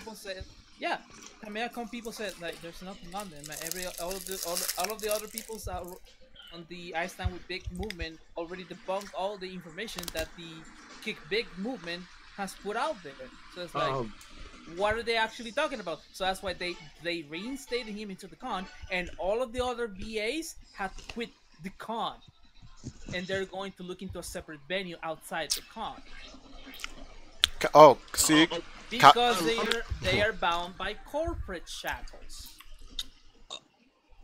Yeah, KamehaCon people said like there's nothing on there, man. All of the other people's on the I Stand with Big movement already debunked all the information that the Kick Big movement has put out there. So it's like, what are they actually talking about? So that's why they reinstated him into the con, and all of the other BAs had to quit the con, and they're going to look into a separate venue outside the con. Oh, see, because they are bound by corporate shackles.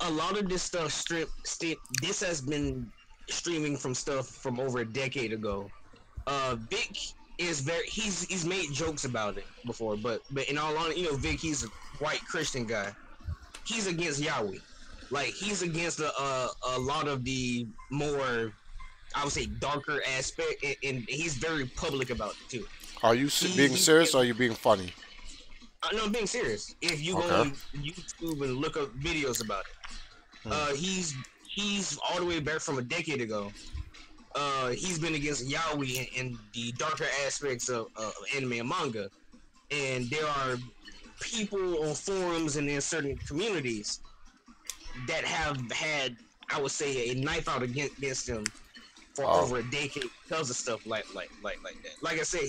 A lot of this stuff this has been streaming from stuff from over a decade ago. Vic is he's made jokes about it before, but in all honesty, Vic, he's a white Christian guy. he's against Yahweh. Like he's against a lot of the more, I would say, darker aspect, and he's very public about it too. Are you being serious or are you being funny? No, I'm being serious. If you go on YouTube and look up videos about it, he's all the way back from a decade ago. He's been against Yahweh and the darker aspects of anime and manga, and there are people on forums and in certain communities that have had, I would say, a knife out against him for over a decade because of stuff like that. Like I said,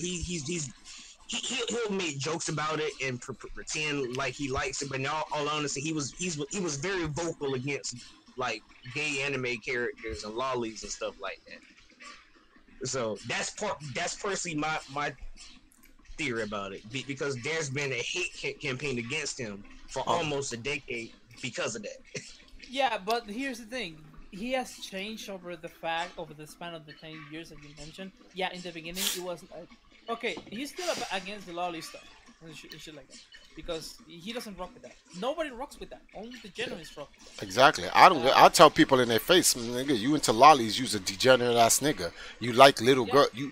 he'll make jokes about it and pretend like he likes it, but in all honesty, he was very vocal against like gay anime characters and lollies and stuff like that. So that's personally my theory about it, because there's been a hate campaign against him for almost a decade because of that. Yeah, but here's the thing. He has changed over the span of the 10 years that you mentioned. Yeah, in the beginning, it was like, okay, he's still against the lolly stuff and shit like that. Because he doesn't rock with that. Nobody rocks with that. Only the genuines rock with that. Exactly. I tell people in their face, nigga, you into lollies, you's a degenerate ass nigga. You like little girl. You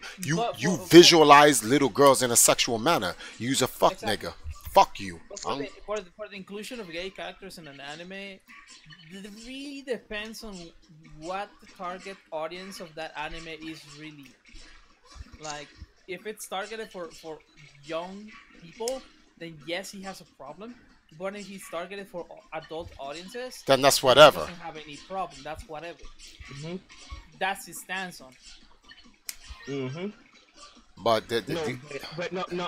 visualize little girls in a sexual manner. You's a fuck nigga. Fuck you. For the inclusion of gay characters in an anime, it really depends on what the target audience of that anime is really. Like, if it's targeted for young people, then yes, he has a problem. But if he's targeted for adult audiences, then that's whatever. He doesn't have any problem. That's whatever. That's his stance on it. But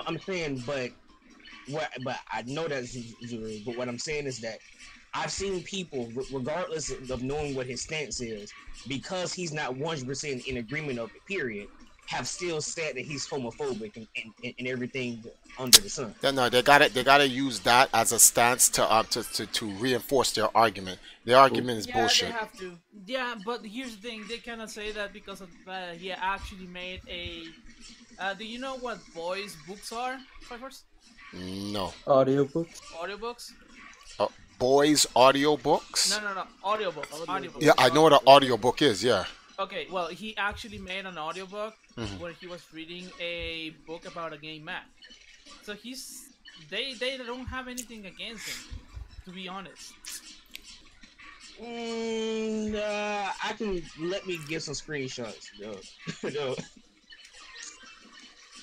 I'm saying, but I know that's Zuru, but what I'm saying is that I've seen people, regardless of knowing what his stance is, because he's not 100% in agreement of it, period, have still said that he's homophobic and everything under the sun. No, they gotta use that as a stance to reinforce their argument. Their argument is bullshit. They have to. Yeah, but here's the thing: they cannot say that because of he actually made a. Do you know what boys' books are? No. Audiobooks. Audiobooks. Boys' audiobooks. No. Audiobooks. Yeah, I know what an audiobook is. Yeah. Okay, well, he actually made an audiobook where he was reading a book about a gay man. So they don't have anything against him, to be honest. I can let me get some screenshots. No.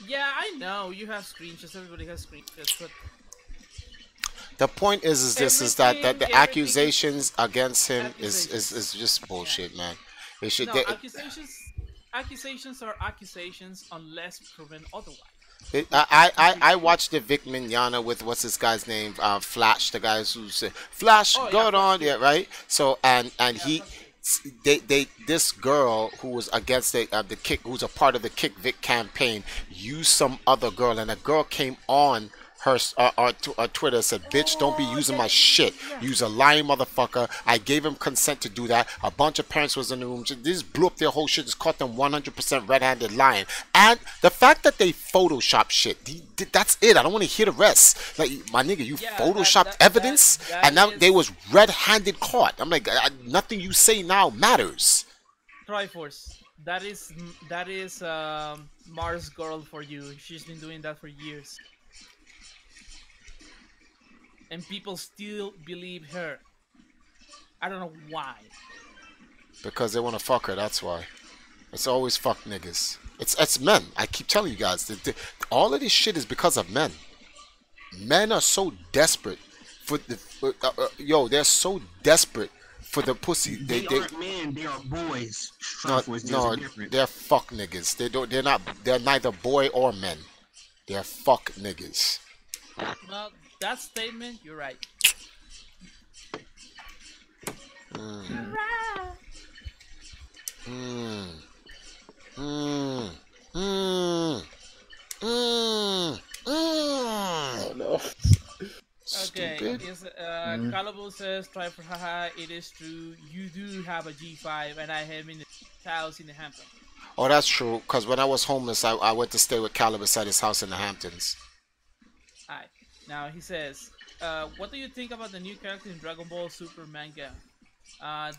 Yeah, I know you have screenshots. Everybody has screenshots, but the point is that the accusations against him is just bullshit, man. They should. No, accusations are accusations unless proven otherwise. I watched the Vic Mignogna with what's this guy's name, Flash, the guys who said Flash, yeah, right. So and he, this girl who was against the Kick, who's a part of the Kick Vic campaign, used some other girl, and a girl came on her Twitter, said, bitch, don't be using my shit. Use a lying motherfucker. I gave him consent to do that. A bunch of parents was in the room. This blew up their whole shit. Just caught them 100% red-handed lying. And the fact that they Photoshop shit, that's it. I don't want to hear the rest. Like, my nigga, you Photoshopped evidence, and now they was red-handed caught. I'm like, nothing you say now matters. Triforce. That is Mars Girl for you. She's been doing that for years. And people still believe her. I don't know why. Because they want to fuck her, that's why. It's always fuck niggas. It's men. I keep telling you guys. All of this shit is because of men. Men are so desperate for the... they're so desperate for the pussy. They aren't men, they are boys. No, they're fuck niggas. They're neither boy or men. They're fuck niggas. Well, that statement, you're right. Oh no. Okay, Calabo says, try for haha, it is true. You do have a G5 and I have in the house in the Hamptons. Oh, that's true, because when I was homeless, I went to stay with Caleb beside his house in the Hamptons. Alright. Now he says, what do you think about the new character in Dragon Ball Super manga?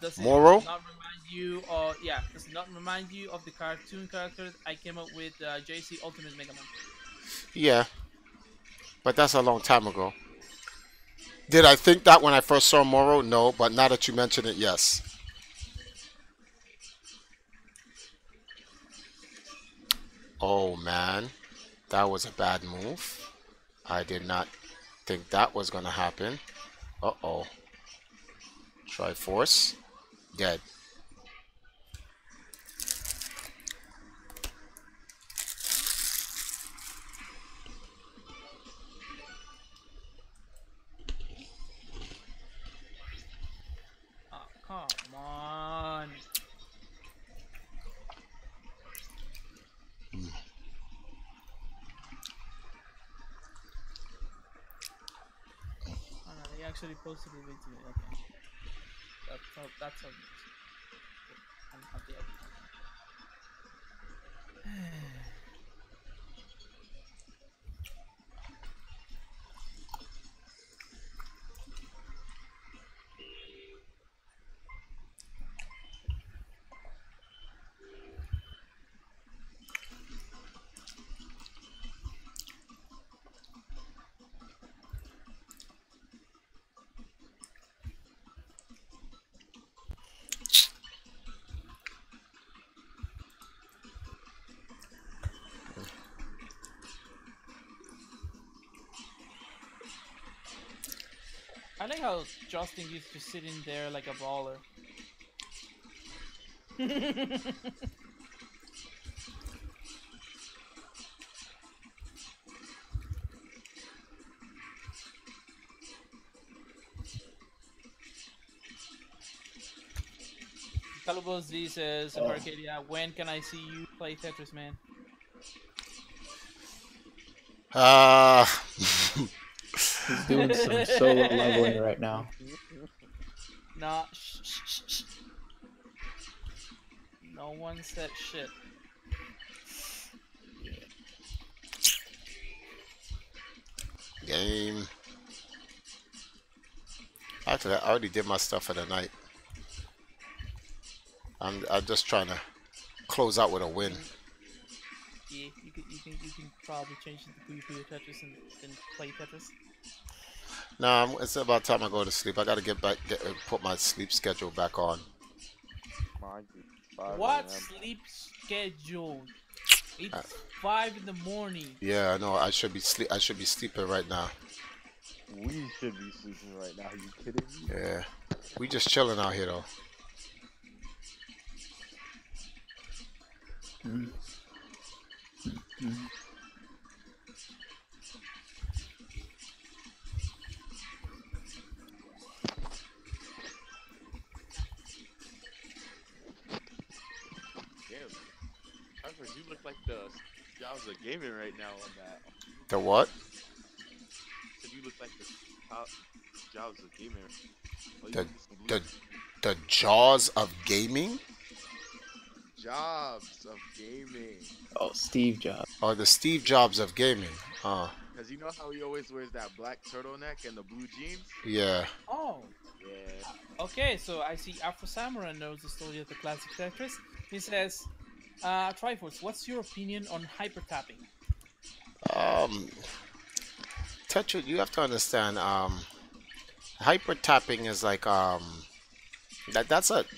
Does it Moro? not remind you? Or yeah, does it not remind you of the cartoon character I came up with, JC Ultimate Mega Man? Yeah, but that's a long time ago. Did I think that when I first saw Moro? No, but now that you mention it, yes. Oh man, that was a bad move. I did not think that was gonna happen. Uh-oh. Triforce. Dead. Oh, come on. Oh no, they actually posted it to me. Okay. That's a I'm happy. I like how Justin used to sit in there like a baller. Calubos Z says, Arcadia, when can I see you play Tetris, man? He's doing some solo leveling right now. Nah, shh. No one said shit. Game. Actually, I already did my stuff for the night. I'm just trying to close out with a win. Yeah, you can probably change it to your Tetris and play Tetris. Nah, it's about time I go to sleep. I gotta put my sleep schedule back on. What sleep schedule? It's 5 in the morning. Yeah, I know. I should be sleeping right now. We should be sleeping right now. Are you kidding me? Yeah, we just chilling out here though. You look like the Jobs of Gaming right now on that. The what? So you look like the top Jobs of Gaming. The Jaws of Gaming? Jobs of Gaming. Oh, Steve Jobs. Oh, the Steve Jobs of Gaming. Because you know how he always wears that black turtleneck and the blue jeans? Yeah. Oh. Yeah. Okay, so I see Afro Samurai knows the story of the classic Tetris. He says, Triforce, what's your opinion on hyper tapping? Tetris, you have to understand, hyper tapping is like,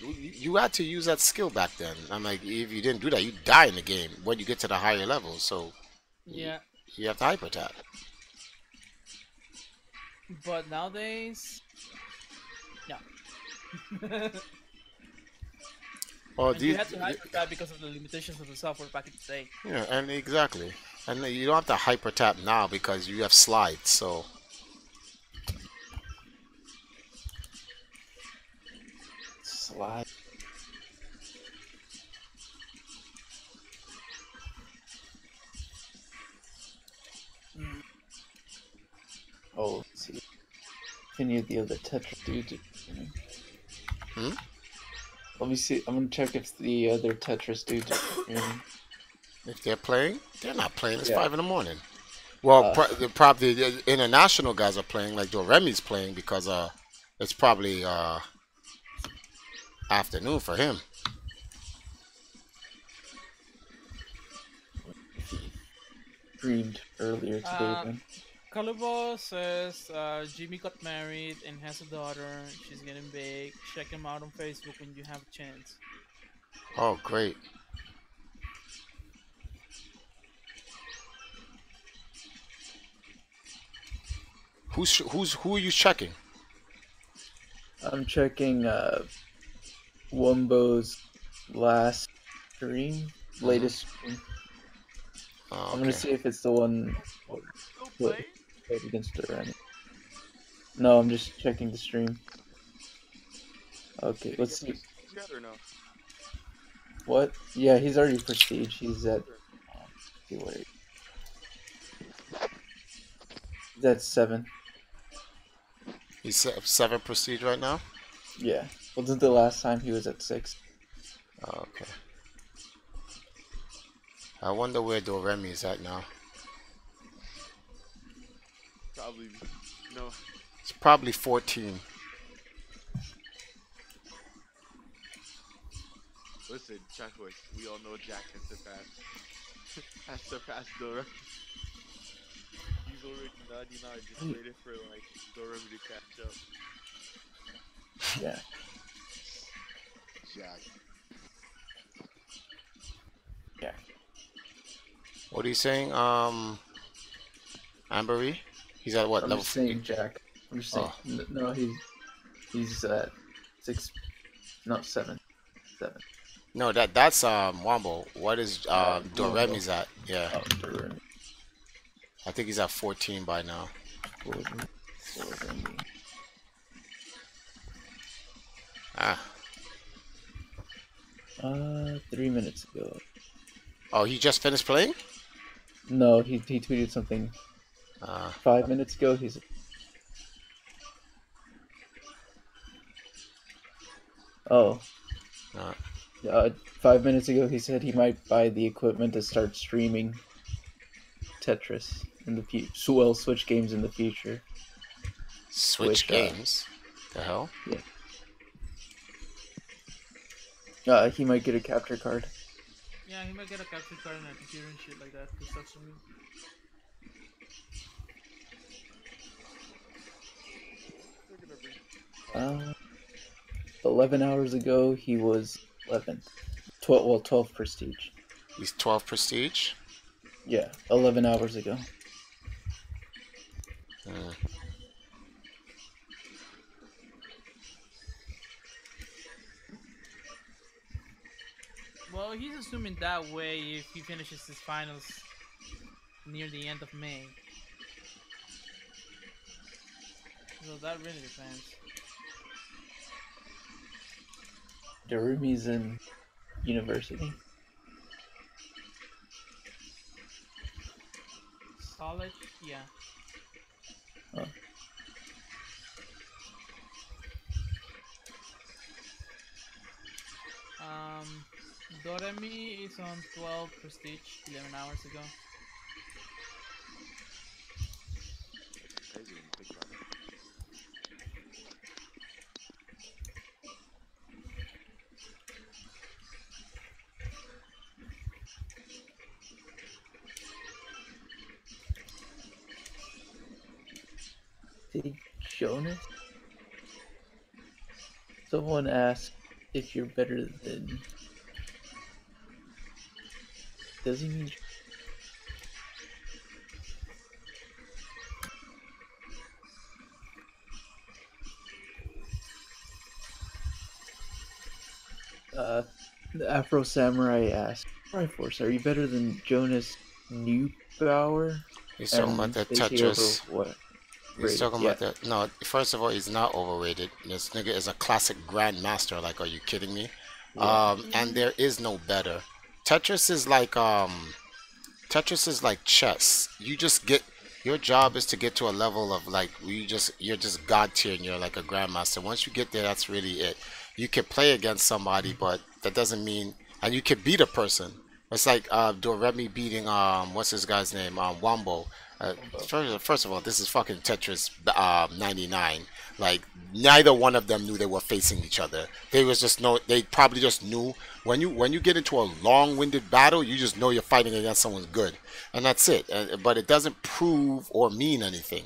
you had to use that skill back then. I'm like, if you didn't do that, you die in the game when you get to the higher levels. So yeah, you have to hyper tap. But nowadays, no. Well, you had to hyper tap because of the limitations of the software back in the day. Yeah, and exactly, and you don't have to hyper tap now because you have slides. So. Slide. Oh, let's see. If any of the other Tetris dudes are Let me see. I'm gonna check if the other Tetris dudes are If they're playing, they're not playing. It's 5 in the morning. Well, probably the international guys are playing, like Doremi's playing because it's probably afternoon for him. Streamed earlier today then. Kalubo says Jimmy got married and has a daughter. She's getting big. Check him out on Facebook when you have a chance. Oh, great. Who are you checking? I'm checking Wumbo's last stream, latest stream. Oh, I'm gonna see if it's the one played against Durant. No, I'm just checking the stream. Okay, let's see. What? Yeah, he's already prestige. He's at. See where? He's at 7. He's 7 prestige right now? Yeah. Wasn't the last time he was at 6? Oh, okay. I wonder where Doremi is at now. Probably no. It's probably 14. Listen, Chuckboy, we all know Jack has surpassed Doremi. He's already 99, just waiting for like Doremi to catch up. Yeah. Jack. Yeah. What are you saying? Ambery? He's at what I'm level? just saying Jack. I'm just saying. Oh. No, he's at 6. Not 7. 7. No, that's Wombo. What is Doremi's at? Yeah. Oh, Doremi. I think he's at 14 by now. Ah. 3 minutes ago. Oh, he just finished playing? No, he tweeted something 5 minutes ago. He's oh. 5 minutes ago, he said he might buy the equipment to start streaming Tetris in the future. Well, Switch games in the future. Switch games? The hell? Yeah. He might get a capture card. Yeah, he might get a capture card and a computer and shit like that to start streaming. 11 hours ago, he was 11. 12 prestige. He's 12 prestige? Yeah, 11 hours ago. Well, he's assuming that way if he finishes his finals near the end of May. So that really depends. Doremi's in university. College? Yeah. Oh. Doremi is on 12 prestige 11 hours ago. Hey, Jonas? Someone asked if you're better than... Does he mean... The Afro Samurai asked, Triforce, are you better than Jonas Neubauer? He's talking about the Tetris. What? He's talking about that. No, first of all, he's not overrated. This nigga is a classic grandmaster. Like, are you kidding me? Yeah. And there is no better. Tetris is like chess. You just get, your job is to get to a level of like you're just god tier and you're like a grandmaster. Once you get there, that's really it. You can play against somebody, but that doesn't mean, and you can beat a person, It's like Doremi beating what's this guy's name? Wombo. First of all, this is fucking Tetris 99. Like neither one of them knew they were facing each other. They probably just knew when you get into a long-winded battle, you just know you're fighting against someone good, and that's it. But it doesn't prove or mean anything.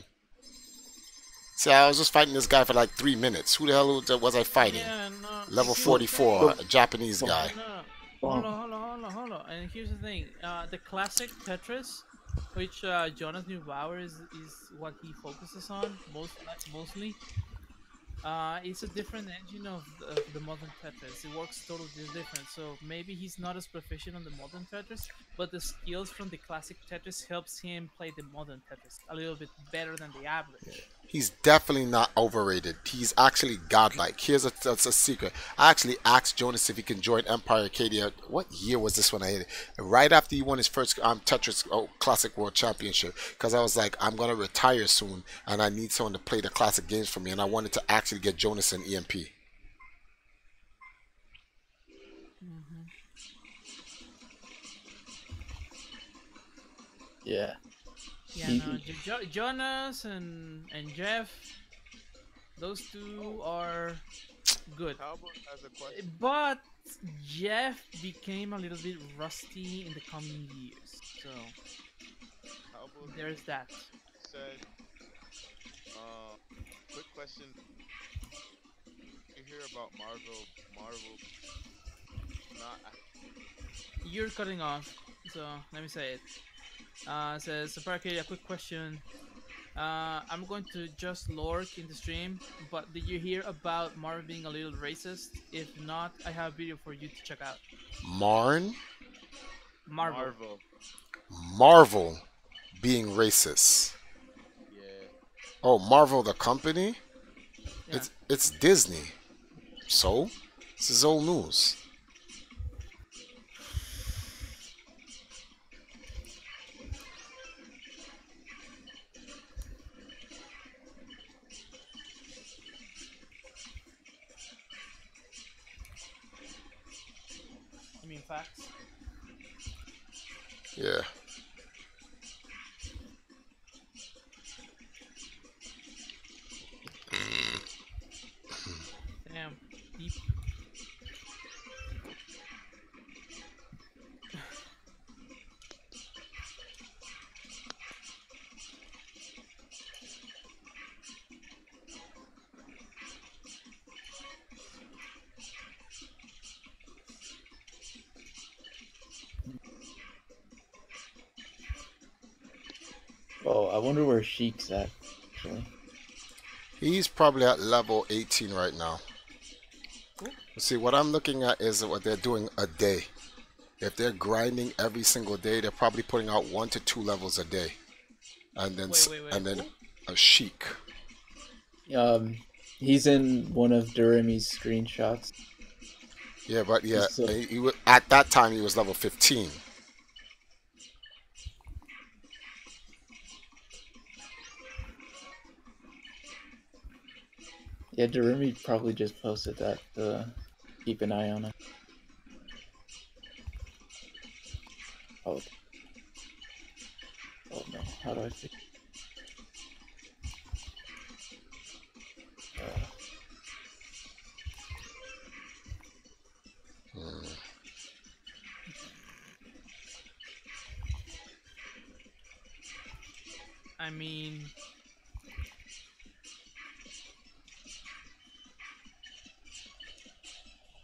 See, I was just fighting this guy for like 3 minutes. Who the hell was I fighting? Yeah, no. Level 44, a Japanese guy. No. Hold on. And here's the thing: the classic Tetris, which Jonas Neubauer is what he focuses on mostly. It's a different engine of the modern Tetris. It works totally different. So maybe he's not as proficient on the modern Tetris, but the skills from the classic Tetris helps him play the modern Tetris a little bit better than the average. He's definitely not overrated. He's actually godlike. That's a secret. I actually asked Jonas if he can join Empire Arcadia. What year was this when I hit it? Right after he won his first Tetris Classic World Championship. Because I was like, I'm going to retire soon, and I need someone to play the classic games for me. And I wanted to actually get Jonas an EMP. Yeah. Yeah, no, Jonas and Jeff, those two are good. But Jeff became a little bit rusty in the coming years, so there's that. Said, quick question. You hear about Marvel? You're cutting off, so let me say it. Says Superarcadia, a quick question. I'm going to just lurk in the stream, but did you hear about Marvel being a little racist? If not, I have a video for you to check out. Marvel being racist. Yeah. Oh, Marvel the company? Yeah. It's Disney. So, this is old news. You mean facts? Yeah. Damn. Deep. Oh, I wonder where Sheik's at, actually. He's probably at level 18 right now. See, what I'm looking at is what they're doing a day. If they're grinding every single day, they're probably putting out 1 to 2 levels a day. And then then a Sheik. He's in one of Durami's screenshots. Yeah, but yeah, he was, at that time he was level 15. Yeah, Durami probably just posted that to keep an eye on it. Oh. Oh no, how do I fix it? I mean,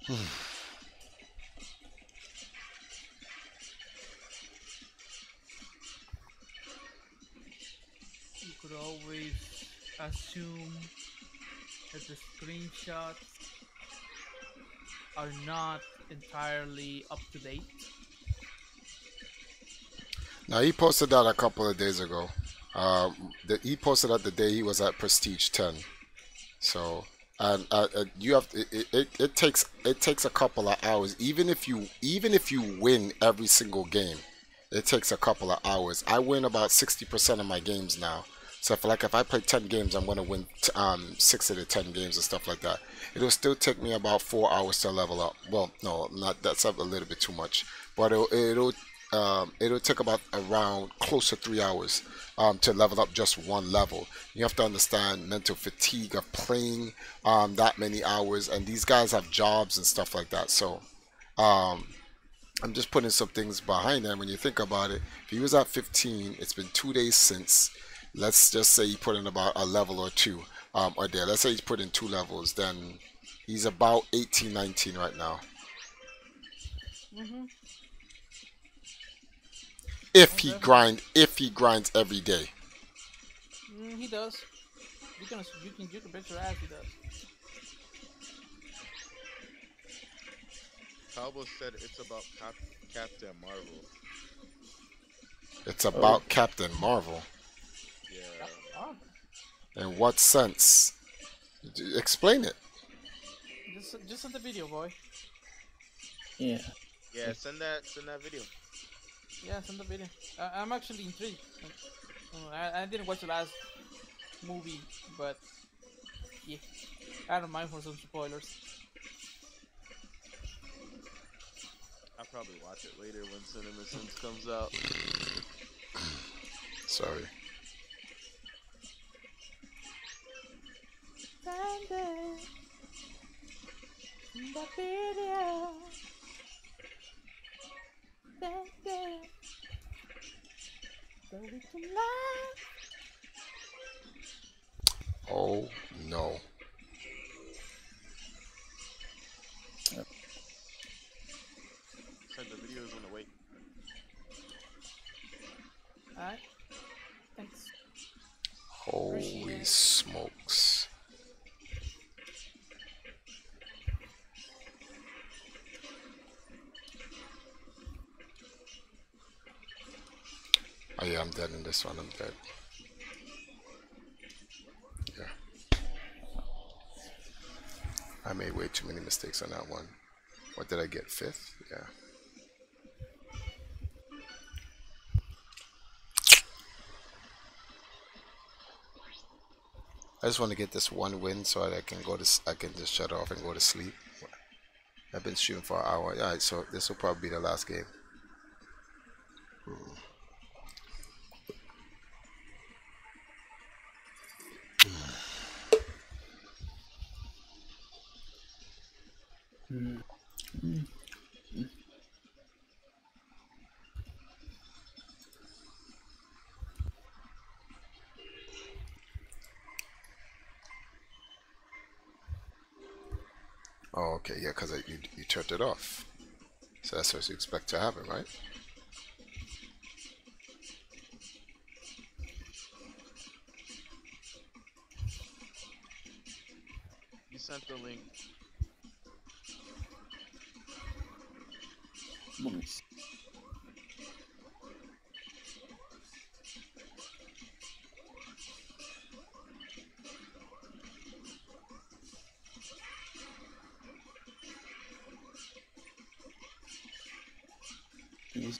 you could always assume that the screenshots are not entirely up to date. Now he posted that a couple of days ago. He posted that the day he was at Prestige 10. So, and you have it takes a couple of hours. Even if you win every single game, it takes a couple of hours. I win about 60% of my games now. So if I play 10 games, I'm gonna win 6 of the 10 games and stuff like that. It'll still take me about 4 hours to level up. Well, no, not that's up a little bit too much, but it'll take about around close to 3 hours to level up just one level. You have to understand mental fatigue of playing that many hours, and these guys have jobs and stuff like that. So um, I'm just putting some things behind them. When you think about it, if he was at 15, it's been 2 days since. Let's just say he put in about a level or two, or there. Let's say he's put in 2 levels, then he's about 18, 19 right now. Mhm. If Okay. if he grinds every day. He does. You can bet your ass he does. Calvo said it's about Captain Marvel. It's about Captain Marvel. Yeah. Oh, In what sense? Explain it. just send the video, boy. Yeah. Yeah, send that video. Yeah, send the video. I'm actually intrigued. I didn't watch the last movie, but yeah, I don't mind for some spoilers. I'll probably watch it later when Cinema Sins comes out. Sorry. Sunday, the video. Sunday, so we can laugh. Oh no. Send the videos on the way. Alright, thanks. Holy smokes. Oh yeah, I'm dead in this one. I'm dead. Yeah. I made way too many mistakes on that one. What did I get? 5th? Yeah. I just want to get this one win so that I can just shut off and go to sleep. I've been shooting for an hour. Alright, so this will probably be the last game. Oh, okay, yeah, because you turned it off. So that's what you expect to happen, right? You sent the link. Nice. Jeez.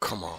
come on.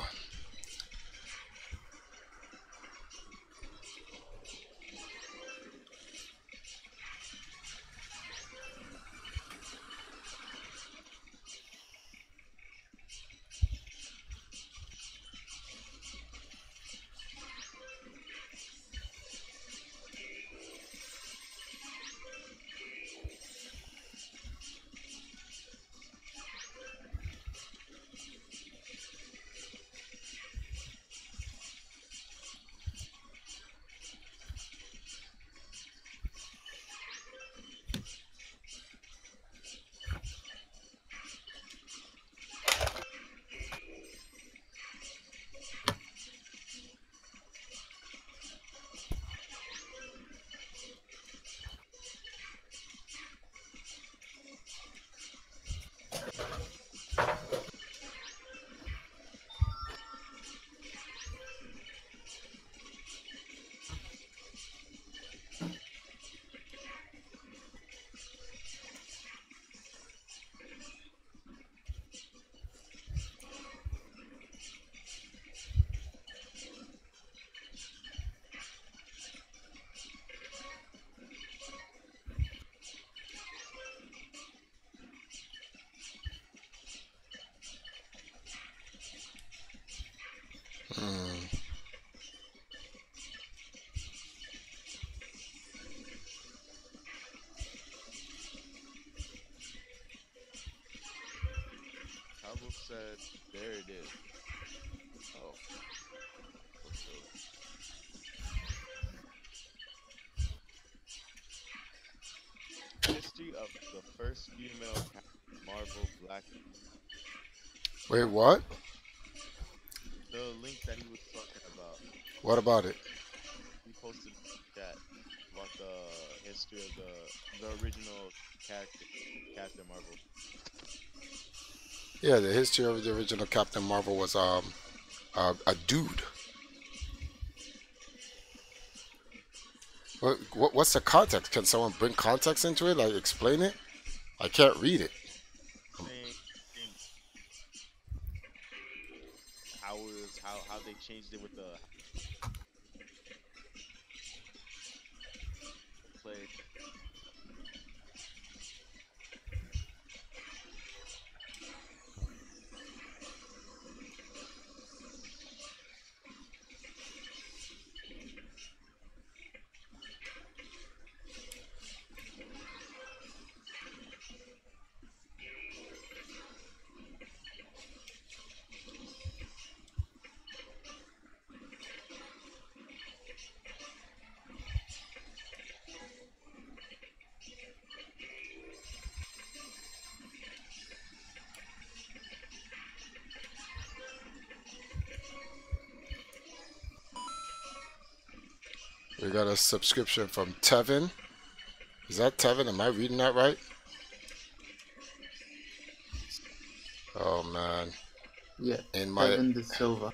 Cabo said, there it is. Oh. History of the first female Captain Marvel Black. Wait, what? The link that he was talking about. What about it? He posted that about the history of the original character, Captain Marvel. Yeah, the history of the original Captain Marvel was a dude. What's the context? Can someone bring context into it? Like explain it? I can't read it. How they changed it with the play. We got a subscription from Tevin. Is that Tevin? Am I reading that right? Oh man. Yeah. In Tevin De Silva.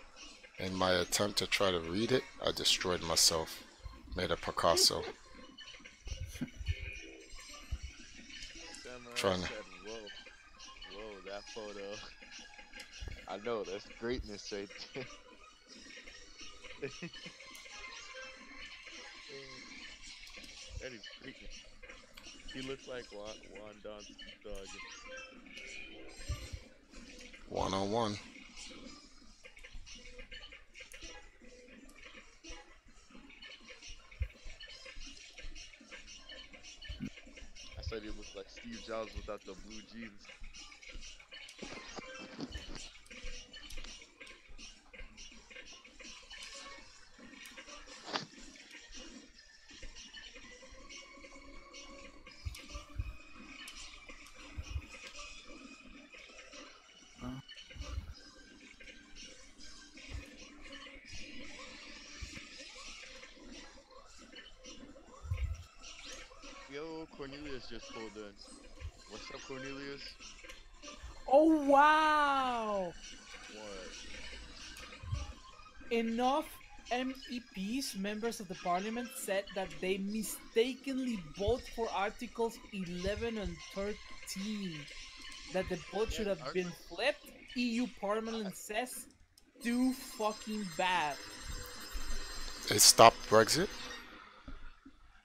In my attempt to try to read it, I destroyed myself. Made a Picasso. Trying to. Whoa, that photo. I know that's greatness right there. That is greatness. He looks like Juan Don's dog. 1-on-1. I said he looked like Steve Jobs without the blue jeans. Yo, Cornelius just pulled in. What's up, Cornelius? Oh wow! What? Enough MEPs, members of the parliament, said that they mistakenly vote for Articles 11 and 13. That the vote should have been flipped. EU Parliament says too fucking bad. It stopped Brexit?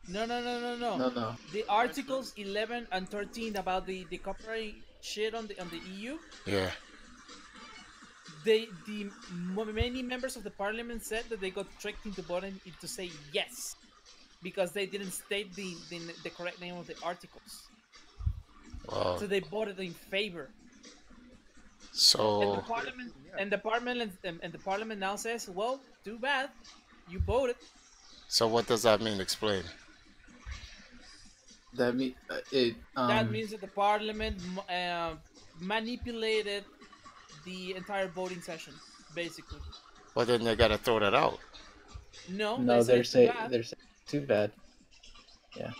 No. No. The articles 11 and 13 about the copyright shit on the EU. Yeah. Many members of the parliament said that they got tricked into voting to say yes because they didn't state the correct name of the articles. Wow. So they voted in favor. So and the parliament now says, well, too bad, you voted. So what does that mean? Explain. That means that means that the parliament manipulated the entire voting session, basically. Well, then they gotta throw that out. No, they're saying too bad. Yeah.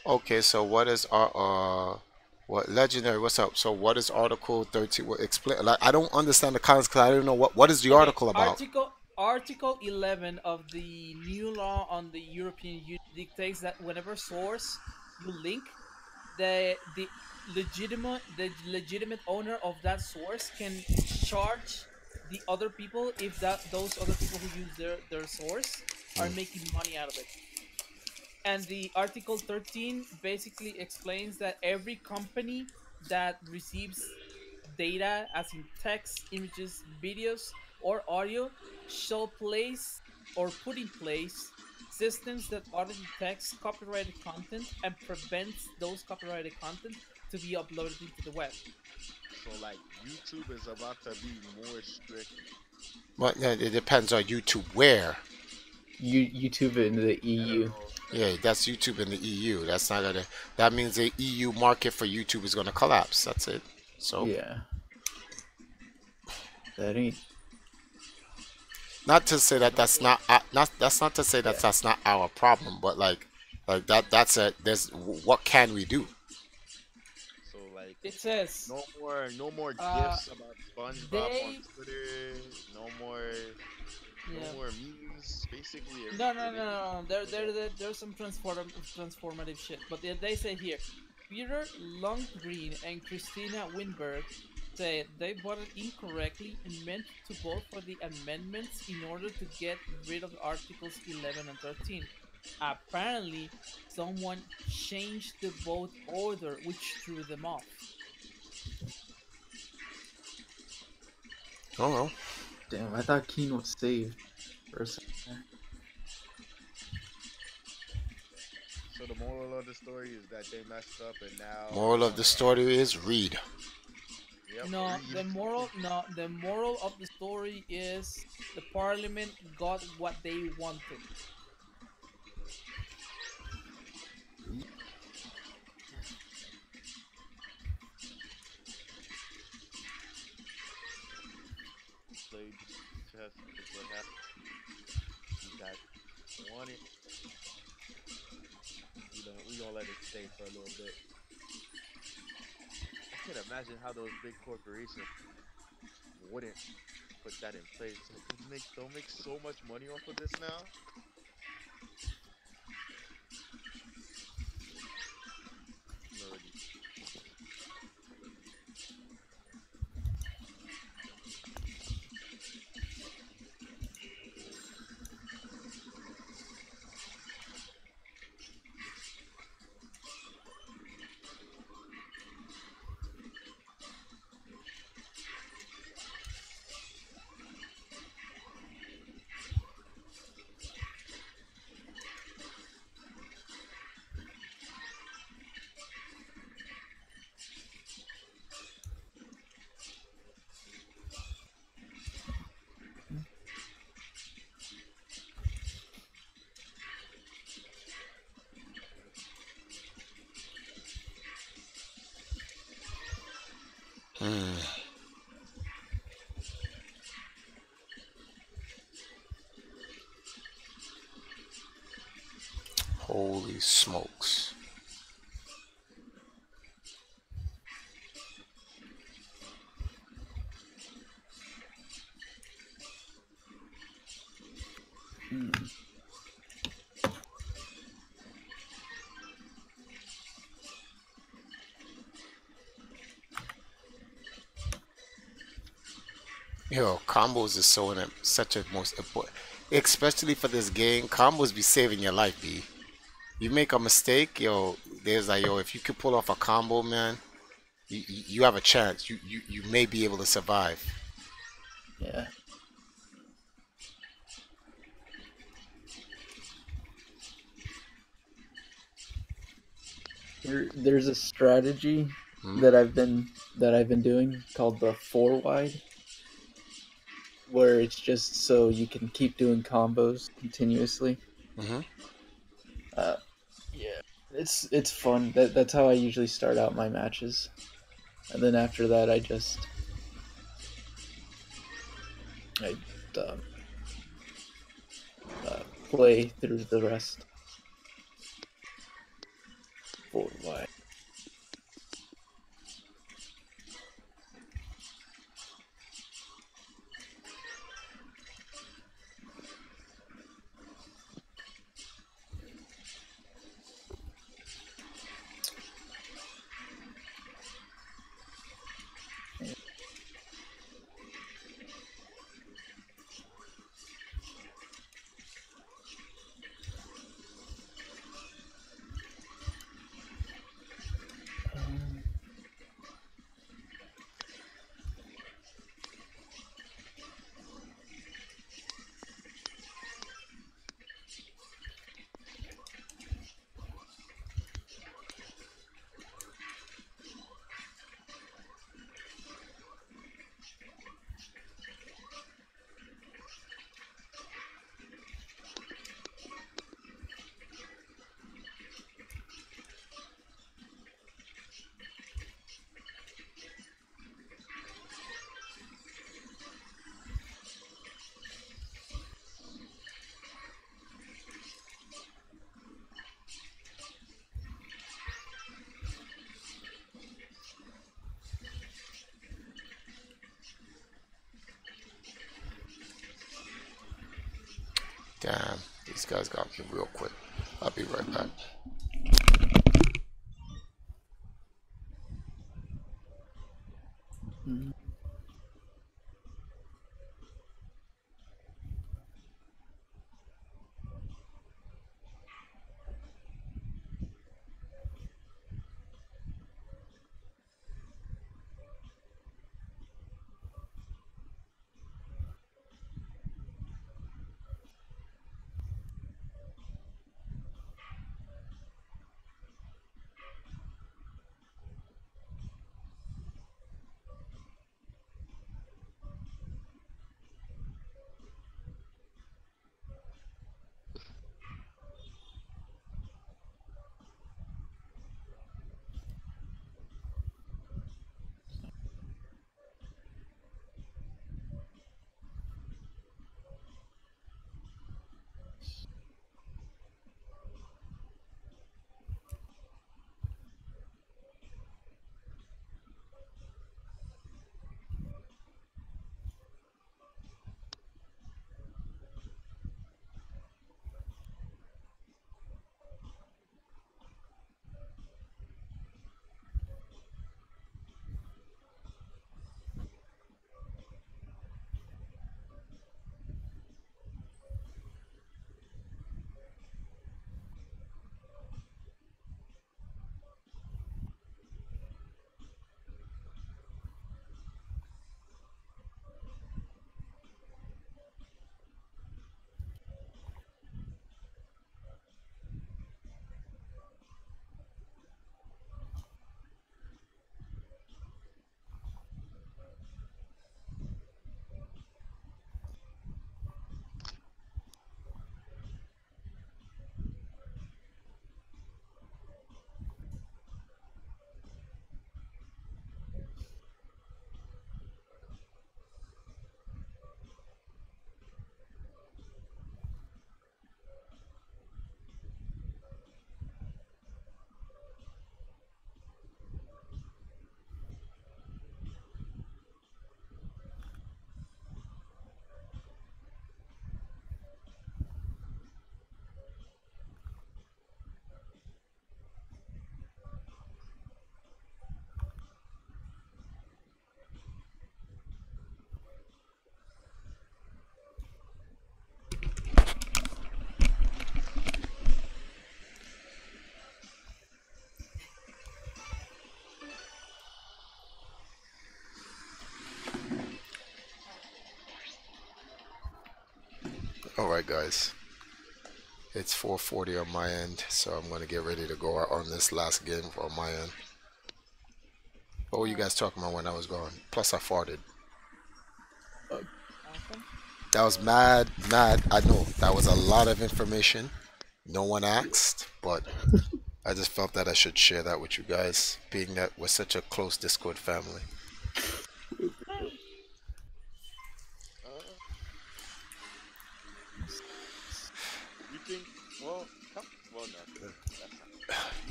Okay, so what is our what legendary? What's up? So what is Article 13? What explain? Like I don't understand the context because I don't know what is the article about. Article 11 of the new law on the European Union dictates that whenever source you link, the legitimate owner of that source can charge the other people if those other people who use their source are making money out of it. And the Article 13 basically explains that every company that receives data, as in text, images, videos, or audio, shall place or put in place systems that auto detects copyrighted content and prevents those copyrighted content to be uploaded into the web. So, like, YouTube is about to be more strict. But it depends on YouTube where. YouTube in the EU. Yeah, that's YouTube in the EU. That's not gonna. That means the EU market for YouTube is gonna collapse. That's it. So yeah, that ain't. Not to say that that's not that's not to say that that's not our problem, but like that's a there's what can we do? So like it says no more gifs about SpongeBob on Twitter. No more memes. Basically. No. There's some transformative shit, but they say here, Peter Lundgren and Christina Winberg say they voted incorrectly and meant to vote for the amendments in order to get rid of Articles 11 and 13. Apparently, someone changed the vote order, which threw them off. Oh well. Damn, I thought Keen was saved for a second. So the moral of the story is that they messed up and now... Moral of the story is read. Yep, the moral of the story is the parliament got what they wanted. Played chess is what happened. You got wanted. We gonna let it stay for a little bit. I can't imagine how those big corporations wouldn't put that in place. They'll make so much money off of this now. Holy smokes. Yo, combos is such a most important, especially for this game. Combos be saving your life, b. You make a mistake, yo. There's like, yo, if you could pull off a combo, man, you have a chance. You may be able to survive. Yeah. There's a strategy that I've been doing called the 4 wide, where it's just so you can keep doing combos continuously. Yeah, it's fun. That's how I usually start out my matches, and then after that I play through the rest. 4 wide. Damn, these guys got me real quick. I'll be right back. Alright, guys. It's 4:40 on my end, so I'm gonna get ready to go out on this last game on my end. What were you guys talking about when I was gone? Plus, I farted. That was mad. I know that was a lot of information. No one asked, but I just felt that I should share that with you guys, being that we're such a close Discord family. You think? Well, well, no.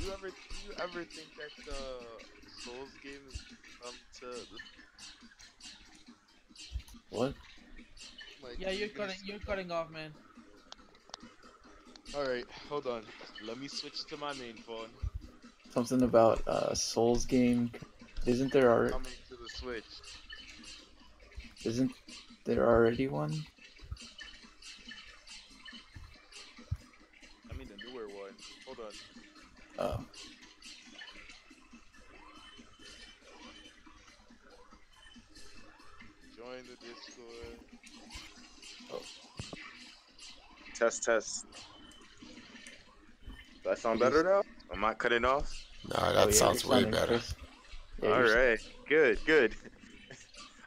You ever think that the Souls games come to What? like? Yeah, you're cutting off, man. All right, hold on. Let me switch to my main phone. Something about Souls game. Isn't there Coming to the Switch. Isn't there already one? I mean the newer one. Hold on. Oh. Join the Discord. Oh. Test. Does that sound better now? Am I cutting off? No, that sounds way better. Yeah, all right, good.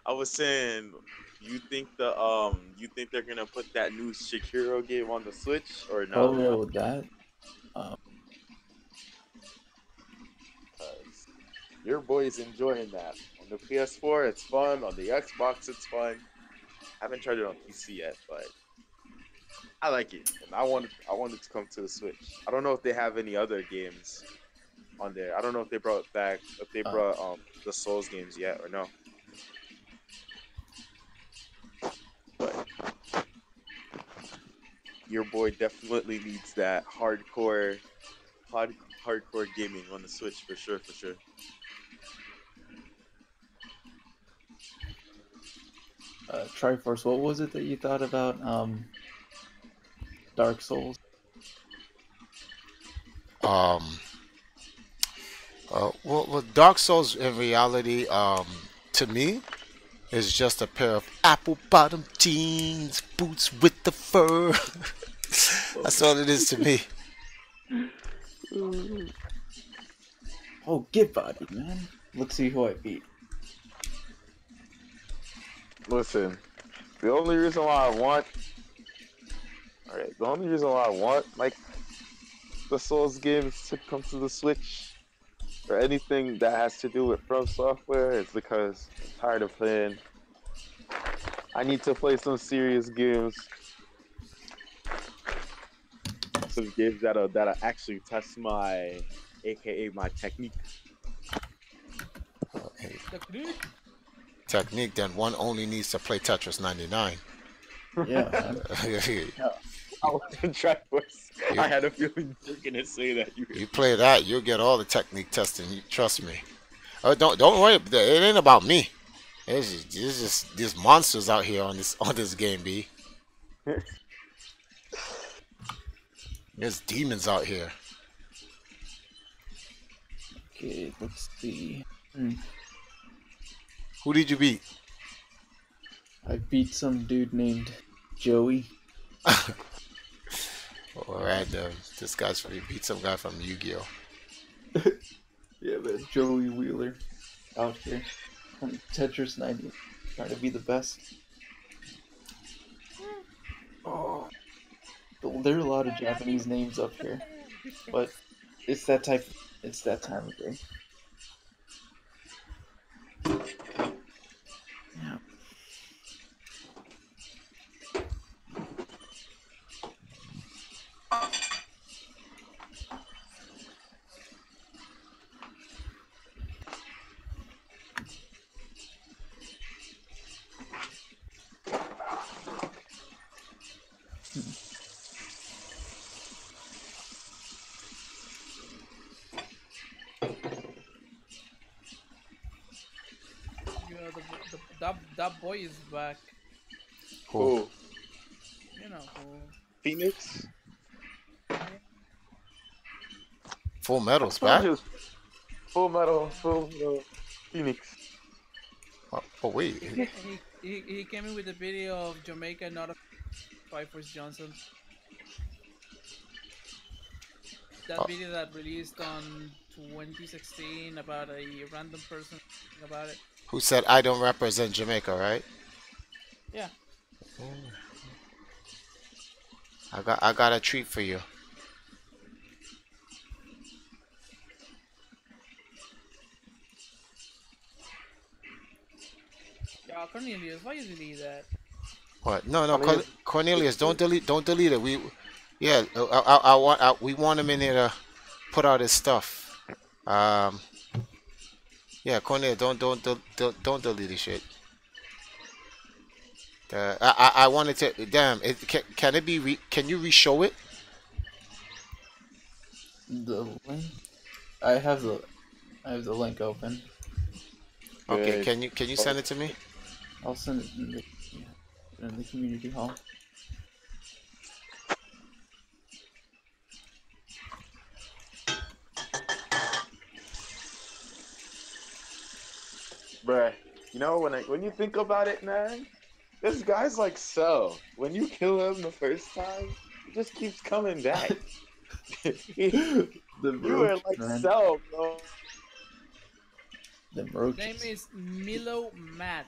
I was saying, you think they're gonna put that new Shakiro game on the Switch or no? Oh, that. Your boy's enjoying that on the PS4. It's fun. On the Xbox, it's fun. I haven't tried it on PC yet, but I like it, and I want it to come to the Switch. I don't know if they have any other games on there. I don't know if they brought the Souls games yet or no. But your boy definitely needs that hardcore gaming on the Switch for sure. Triforce, what was it that you thought about Dark Souls? Well, Dark Souls in reality, to me, is just a pair of apple bottom jeans, boots with the fur. That's all it is to me. Oh, get body, man. Let's see who I beat. Listen, the only reason why I want like the Souls games to come to the Switch or anything that has to do with From Software is because I'm tired of playing. I need to play some serious games. Some games that'll actually test my technique. Technique, then one only needs to play Tetris 99. Yeah. I was in Triforce. I had a feeling you were gonna say that. You play that, you'll get all the technique testing. Trust me. Oh, don't worry. It ain't about me. It's just these monsters out here on this game, B. There's demons out here. Okay, let's see. Who did you beat? I beat some dude named Joey. Alright, this guy's beat some guy from Yu-Gi-Oh. Yeah, man, Joey Wheeler out here on Tetris 90, trying to be the best. Oh, there are a lot of Japanese names up here, but it's that time of day. Yeah. That boy is back. Who? You know who? Phoenix? Full Metal's back? Full Metal, Phoenix. Oh wait. He came in with a video of Jamaica not a... Force Johnson. That video that released on 2016 about a random person about it. Who said I don't represent Jamaica, right? Yeah. I got a treat for you. Yeah, Cornelius, why you delete that? What? No, Cornelius, don't delete it. Yeah, we want him in here to put out his stuff. Yeah, Cornelius, don't delete the shit. I wanted to. Damn, can it be? Can you re-show it? The link. I have the link open. Okay, can you send it to me? I'll send it in the community hall. Bruh, you know when you think about it, man, this guy's like Cell. When you kill him the first time, he just keeps coming back. You were like man. Cell, bro. The His roaches. name is Milo Matt.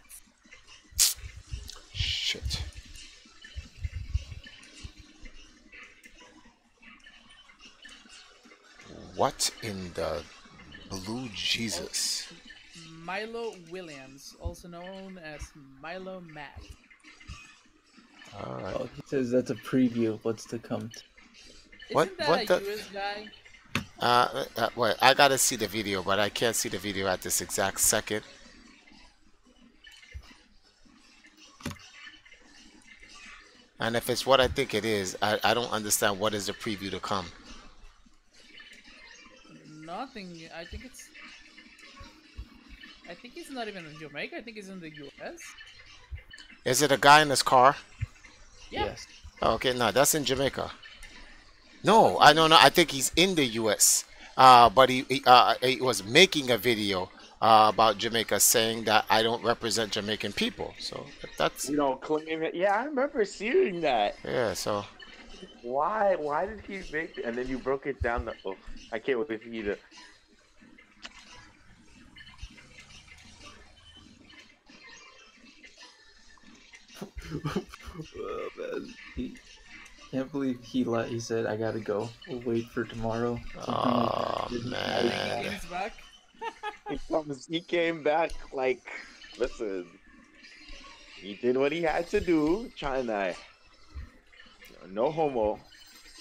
Shit. What in the blue Jesus? Milo Williams, also known as Milo Matt. Alright. Oh, he says that's a preview of what's to come. Isn't that a US guy? Wait, I gotta see the video, but I can't see the video at this exact second. And if it's what I think it is, I don't understand what is the preview to come. Nothing. I think it's not even in Jamaica. I think it's in the US. Is it a guy in his car? Yeah. Yes. Okay, no, that's in Jamaica. No, I don't know. I think he's in the US. But he was making a video about Jamaica, saying that I don't represent Jamaican people. So that's. You don't claim it. Yeah, I remember seeing that. Yeah. So. Why did he make it? And then you broke it down. Oh, I can't wait for you to. Oh, man. Can't believe he said I gotta go. We'll wait for tomorrow. Oh man. He's back. He came back like, listen, he did what he had to do, trying to, no homo.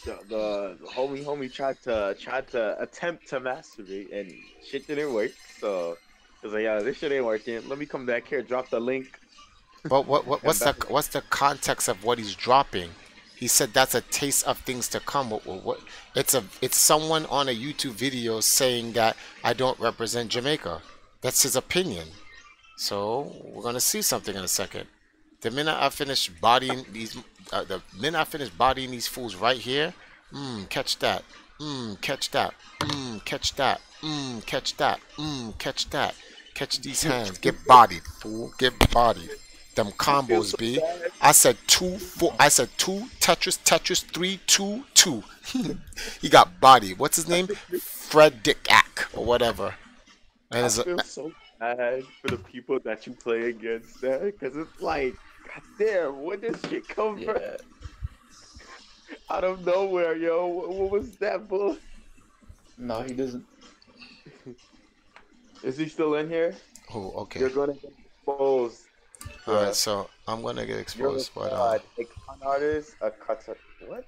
The homie tried to attempt to masturbate and shit didn't work. So he was like, yeah, this shit ain't working. Let me come back here, drop the link. But what's the context of what he's dropping? He said that's a taste of things to come. What? It's someone on a YouTube video saying that I don't represent Jamaica. That's his opinion. So we're gonna see something in a second. The minute I finish bodying these, fools right here, catch that, catch that, catch that, catch that, catch that, catch these hands, get bodied, fool, get bodied. Them combos, B. I said 2, 4. I said 2 Tetris 3, 2, 2. He got body. What's his name? Fred Dickack or whatever. And I feel so bad for the people that you play against, there, because it's like, God damn, where did shit come from? Out of nowhere, yo. What was that, bull? No, he doesn't. Is he still in here? Oh, okay. You're gonna get exposed. Alright, so I'm gonna get exposed, but a con artist, what?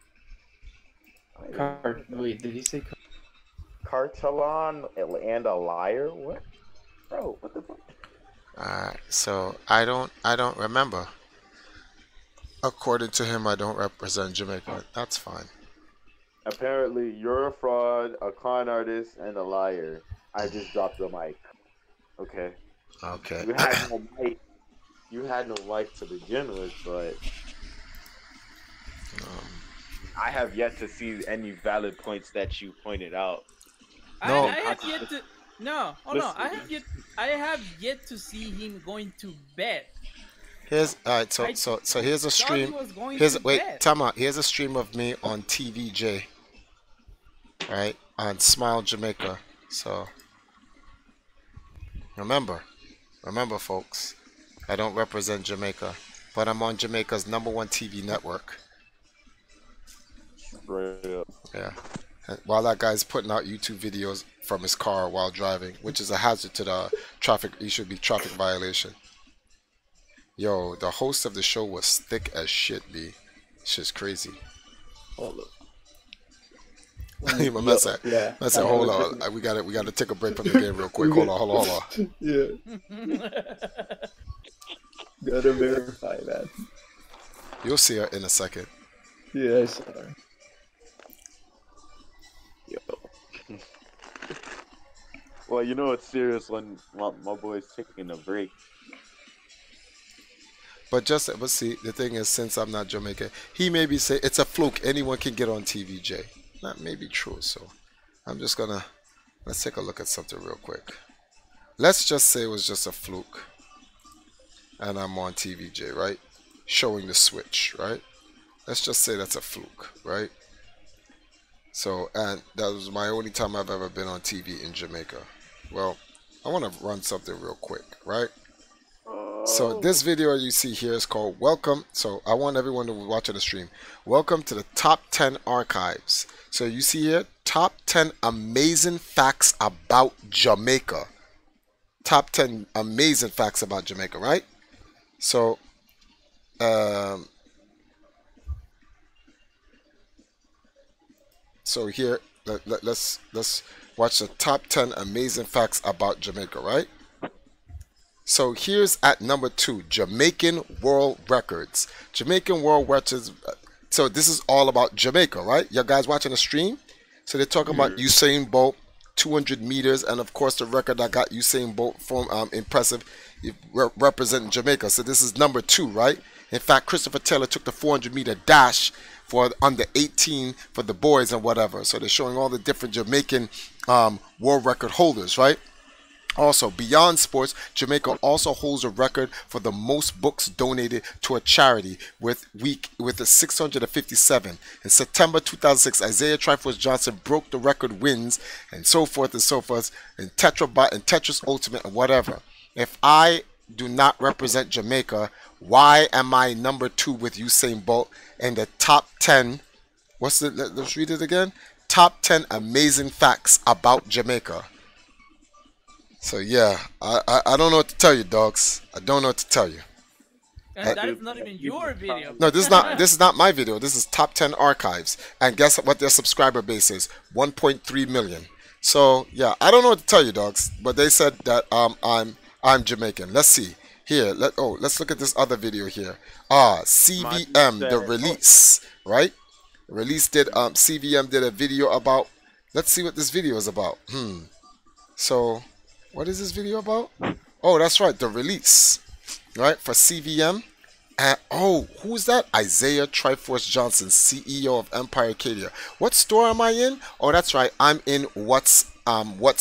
Wait, did he say Cartelon and a liar? What? Bro, what the fuck? Alright, so I don't remember. According to him, I don't represent Jamaica. That's fine. Apparently, you're a fraud, a con artist, and a liar. I just dropped the mic. Okay. Okay. You had no mic. You had no mic to begin with, but I have yet to see any valid points that you pointed out. No. I have yet to. No, hold on. I have yet to see him going to bed. Here's all right. So here's a stream. Time out. Here's a stream of me on TVJ. Right on Smile Jamaica. So remember, folks, I don't represent Jamaica, but I'm on Jamaica's #1 TV network. Right up. Yeah. And while that guy's putting out YouTube videos from his car while driving, which is a hazard to the traffic, it should be traffic violation. Yo, the host of the show was thick as shit, B. It's just crazy. Hold up. I said, hold on. We gotta take a break from the game real quick. Hold on. Yeah. Gotta verify that. You'll see her in a second. Yeah, I saw her. Yo. Well, you know it's serious when my boy's taking a break. But see, the thing is, since I'm not Jamaican, he maybe say it's a fluke. Anyone can get on TVJ. That may be true. So I'm just gonna let's take a look at something real quick. Let's just say it was just a fluke, and I'm on TVJ, right? Showing the switch, right? Let's just say that's a fluke, right? So, and that was my only time I've ever been on TV in Jamaica. Well, I want to run something real quick, right? So this video you see here is called Welcome. So I want everyone to watch the stream. Welcome to the top 10 archives. So you see here, top 10 amazing facts about Jamaica. Top 10 amazing facts about Jamaica, right? So, so here, let's watch the top 10 amazing facts about Jamaica, right? So here's at number 2, Jamaican World Records. Jamaican World Records. So this is all about Jamaica, right? You guys watching the stream? So they're talking about Usain Bolt, 200 meters, and of course the record that got Usain Bolt from impressive, representing Jamaica. So this is number 2, right? In fact, Christopher Taylor took the 400-meter dash for under 18 for the boys and whatever. So they're showing all the different Jamaican world record holders, right? Also, beyond sports, Jamaica also holds a record for the most books donated to a charity with a 657. In September 2006, Isaiah Triforce Johnson broke the record wins and so forth and so forth in Tetrabot and Tetris Ultimate and whatever. If I do not represent Jamaica, why am I number 2 with Usain Bolt in the top 10? Let's read it again. Top 10 amazing facts about Jamaica. So yeah, I don't know what to tell you, dogs. I don't know what to tell you. And that is not even your video. No, this is not my video. This is top 10 archives. And guess what their subscriber base is? 1.3 million. So yeah, I don't know what to tell you, dogs. But they said that I'm Jamaican. Let's see. Here, let's look at this other video here. CVM, the release, right? Release did CVM did a video about. Let's see what this video is about. So what is this video about? Oh, that's right, the release, right, for CVM. And oh, who's that? Isaiah Triforce Johnson, CEO of Empire Acadia. What store am I in? Oh, that's right, I'm in What's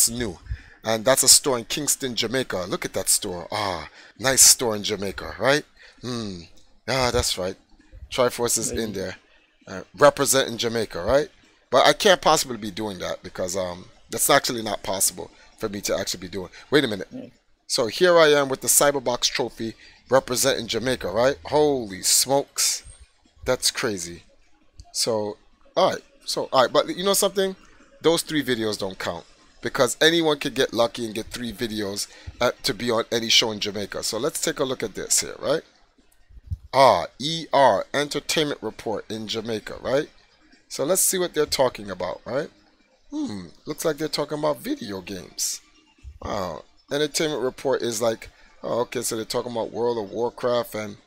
New, and that's a store in Kingston, Jamaica. Look at that store. Nice store in Jamaica, right? That's right. Triforce is in there, representing Jamaica, right? But I can't possibly be doing that because that's actually not possible for me to actually be doing. Wait a minute. So here I am with the Cyberbox trophy representing Jamaica, right? Holy smokes. That's crazy. So, all right. But you know something? Those 3 videos don't count because anyone can get lucky and get 3 videos to be on any show in Jamaica. So let's take a look at this here, right? ER, Entertainment Report in Jamaica, right? So let's see what they're talking about, right? Looks like they're talking about video games. Wow. Entertainment Report is like, okay, so they're talking about World of Warcraft, and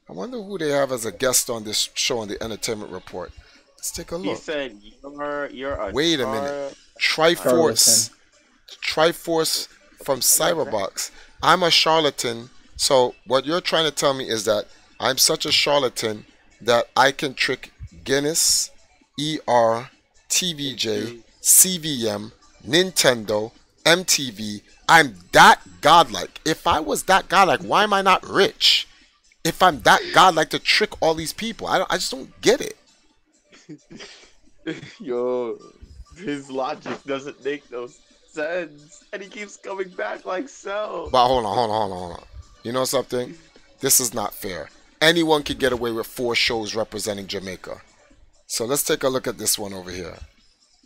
I wonder who they have as a guest on this show on the Entertainment Report. Let's take a look. He said you're a Wait a minute. Triforce from Cyberbox. I'm a charlatan. So what you're trying to tell me is that I'm such a charlatan that I can trick Guinness, ER, TVJ, CVM, Nintendo, MTV. I'm that godlike. If I was that godlike, why am I not rich? if I'm that god like to trick all these people? I just don't get it. Yo, his logic doesn't make no sense, and he keeps coming back like Cell. But hold on. You know something? This is not fair. Anyone could get away with 4 shows representing Jamaica. So let's take a look at this one over here.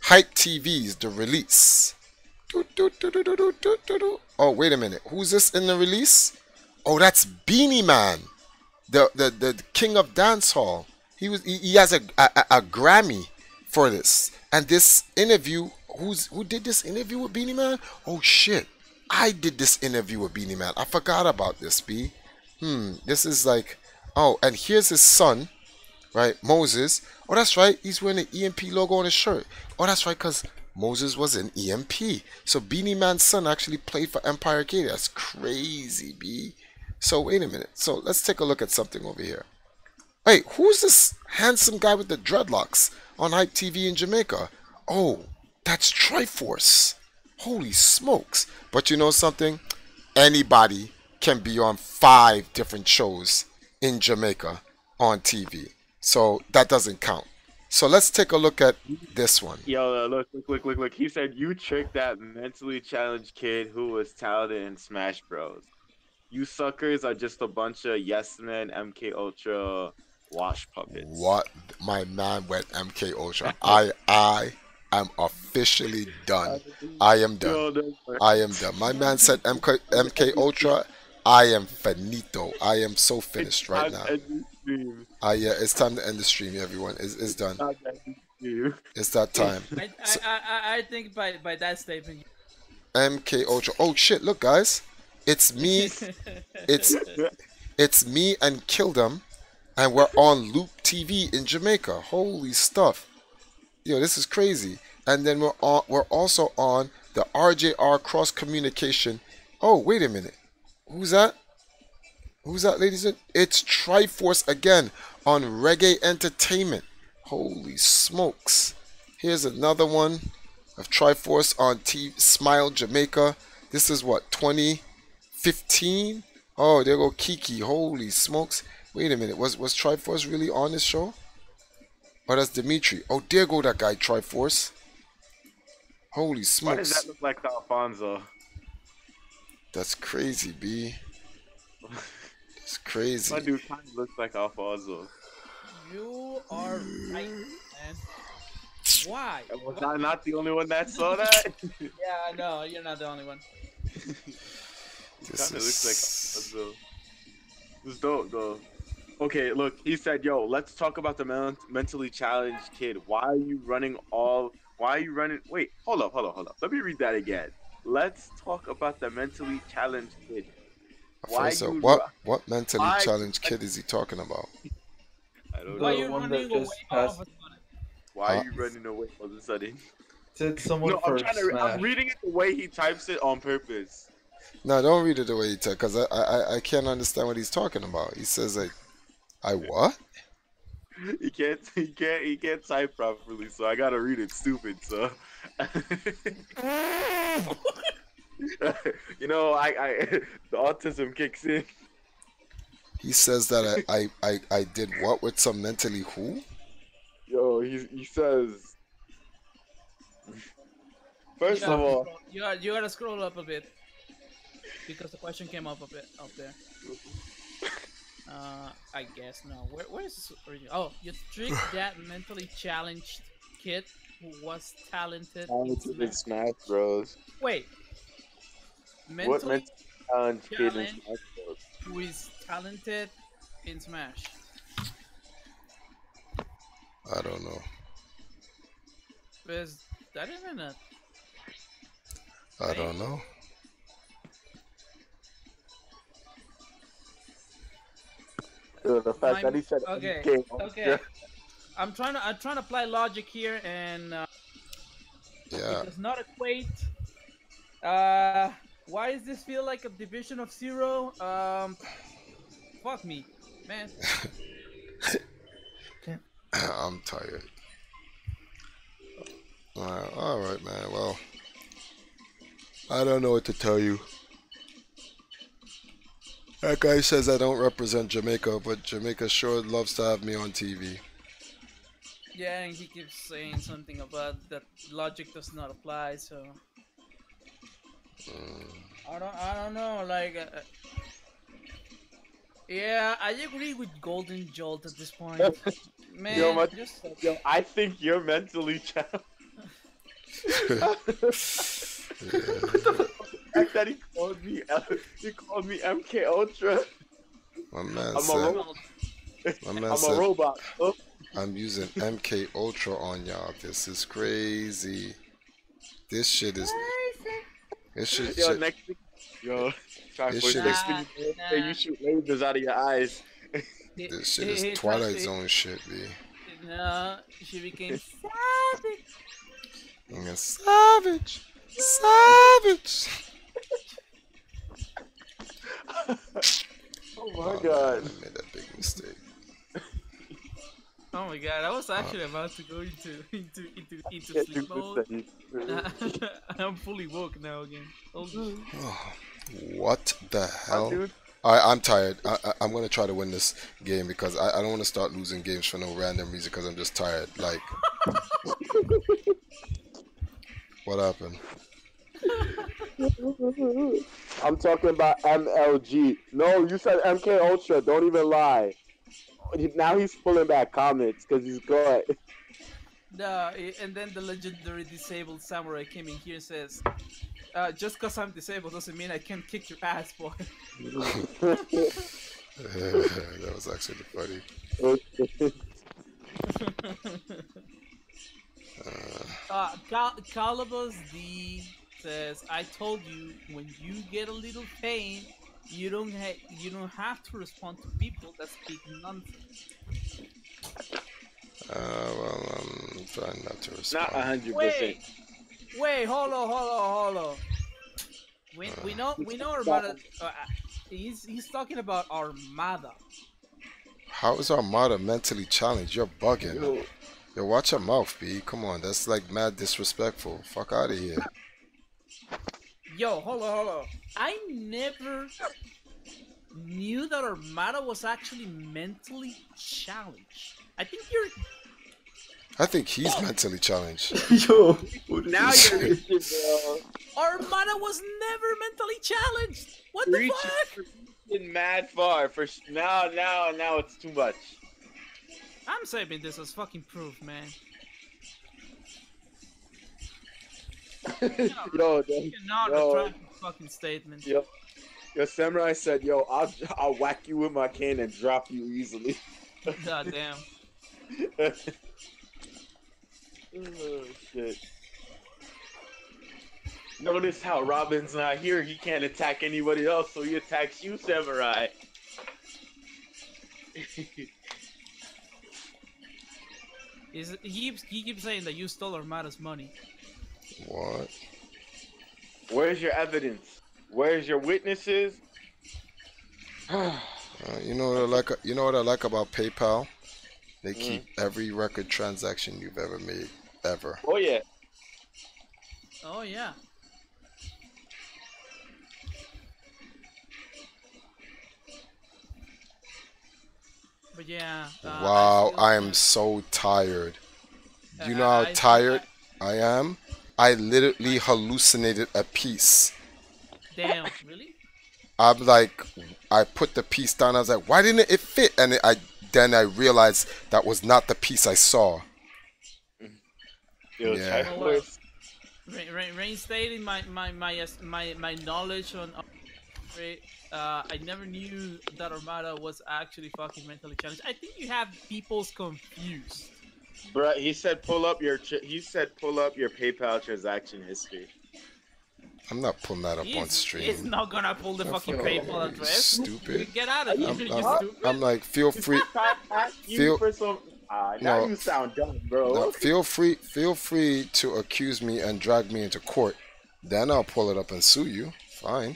Hype TV's The Release. Oh, wait a minute. Who's this in the release? Oh, that's Beanie Man, the king of dancehall. He has a Grammy for this. And this interview, who did this interview with Beanie Man? Oh shit, I did this interview with Beanie Man. I forgot about this, B. This is like, oh, and here's his son, right, Moses. Oh, that's right, he's wearing an EMP logo on his shirt. Oh, that's right, because Moses was in EMP. So Beanie Man's son actually played for Empire Arcade. That's crazy, B. So wait a minute. So let's take a look at something over here. Wait, who's this handsome guy with the dreadlocks on Hype TV in Jamaica? Oh, that's Triforce. Holy smokes. But you know something? Anybody can be on 5 different shows in Jamaica on TV. So that doesn't count. So let's take a look at this one. Yo, look. He said you tricked that mentally challenged kid who was talented in Smash Bros. You suckers are just a bunch of yes men, MK Ultra wash puppets. What? My man went MK Ultra. I am officially done. I am done. I am done. My man said MK Ultra. I am finito. I am so finished right now. Yeah, it's time to end the stream, everyone. It's done. It's that time. I think by that statement. MK Ultra. Oh shit! Look, guys, it's me. It's me and Kildum, and we're on Loop TV in Jamaica. Holy stuff! Yo, this is crazy. And then we're also on the RJR Cross Communication. Oh, wait a minute. Who's that? Who's that, ladies and it's Triforce again on Reggae Entertainment. Holy smokes. Here's another one of Triforce on Smile Jamaica. This is what, 2015? Oh, there go Kiki. Holy smokes. Wait a minute. Was Triforce really on this show? Oh, that's Dimitri. Oh, there go that guy, Triforce. Holy smokes. Why does that look like Alfonso? That's crazy, B. It's crazy. My dude kind of looks like Alfonso. You are right, man. Why? Was I not the only one that saw that? Yeah, no, you're not the only one. It kind of looks like Alfonso. This is dope, though. Okay, look, he said, yo, let's talk about the mentally challenged kid. Why are you running? Wait, hold up. Let me read that again. Let's talk about the mentally challenged kid. So what mentally challenged kid is he talking about? I don't know. Why are you running away all of a sudden? Why are you running away all of a sudden? Said someone first. I'm reading it the way he types it on purpose. No, don't read it the way he types, because I can't understand what he's talking about. He says like, I what? He can't type properly, so I gotta read it stupid. So, you know, the autism kicks in. He says that I did what with some mentally who? Yo, he says. First of all, you gotta scroll up a bit because the question came up a bit up there. I guess no. Where is this original? Oh, you tricked that mentally challenged kid who was talented in Smash Bros. Wait. What mentally challenged kid in Smash Bros? Who is talented in Smash? I don't know. Is that even a? I don't know. The fact that he said okay. I'm trying to apply logic here, and yeah, it does not equate. Why does this feel like a division of 0? Fuck me, man. I'm tired. All right, man. Well, I don't know what to tell you. That guy says I don't represent Jamaica, but Jamaica sure loves to have me on TV. Yeah, and he keeps saying something about that logic does not apply. So I don't know. Like, yeah, I agree with Golden Jolt at this point. Man, yo, I think you're mentally challenged. The fact that he called me MK Ultra. My man I'm said, a robot. my man I'm said, a robot. Oh. I'm using MK Ultra on y'all. This is crazy. This shit is. This shit. Yo, shit next week, yo, this shit is. you shoot lasers out of your eyes. This shit is Twilight Zone shit, B. No, she became savage. I'm a savage. Savage. Oh my god. I made that big mistake. Oh my god, I was actually about to go into sleep mode. I'm fully woke now again. What the hell? I'm tired. I'm gonna try to win this game because I don't want to start losing games for no random reason because I'm just tired. Like, what happened? I'm talking about MLG. No, you said MK Ultra. Don't even lie. Now he's pulling back comments because he's good. No, and then the legendary disabled samurai came in here and says, just because I'm disabled doesn't mean I can't kick your ass, boy. That was actually funny. Calibus D says, I told you when you get a little pain, you don't have to respond to people that speak nonsense. Well, I'm trying not to respond. Not 100%. Wait, hold on. We know Armada. He's talking about Armada. How is Armada mentally challenged? You're bugging. Yo, watch your mouth, B. Come on, that's like mad disrespectful. Fuck out of here. Yo, hold on. I never knew that Armada was actually mentally challenged. I think he's mentally challenged. Yo, now you're bro. Armada was never mentally challenged. What the fuck? Getting mad far for now it's too much. I'm saving this as fucking proof, man. You cannot retract the fucking statement. Yo, Samurai said, "Yo, I'll whack you with my cane and drop you easily." God damn. Oh shit. Notice how Robin's not here. He can't attack anybody else, so he attacks you, Samurai. He keeps saying that you stole Armada's money. What? Where's your evidence? Where's your witnesses? You know what I like? You know what I like about PayPal? They keep every record transaction you've ever made, ever. Oh yeah. Oh yeah. But yeah. Wow, I am so tired. You know how tired I am? I literally hallucinated a piece. Damn, really? I'm like, I put the piece down. I was like, why didn't it fit? And then I realized that was not the piece I saw. Yeah. Reinstating my knowledge on. I never knew that Armada was actually fucking mentally challenged. I think you have people's confused. Bruh, he said pull up your PayPal transaction history. I'm not pulling that up on stream. He's not gonna pull the fucking PayPal address. Stupid. Get out of here, you stupid. I'm like, feel free. Now you sound dumb, bro. No, feel free to accuse me and drag me into court. Then I'll pull it up and sue you. Fine.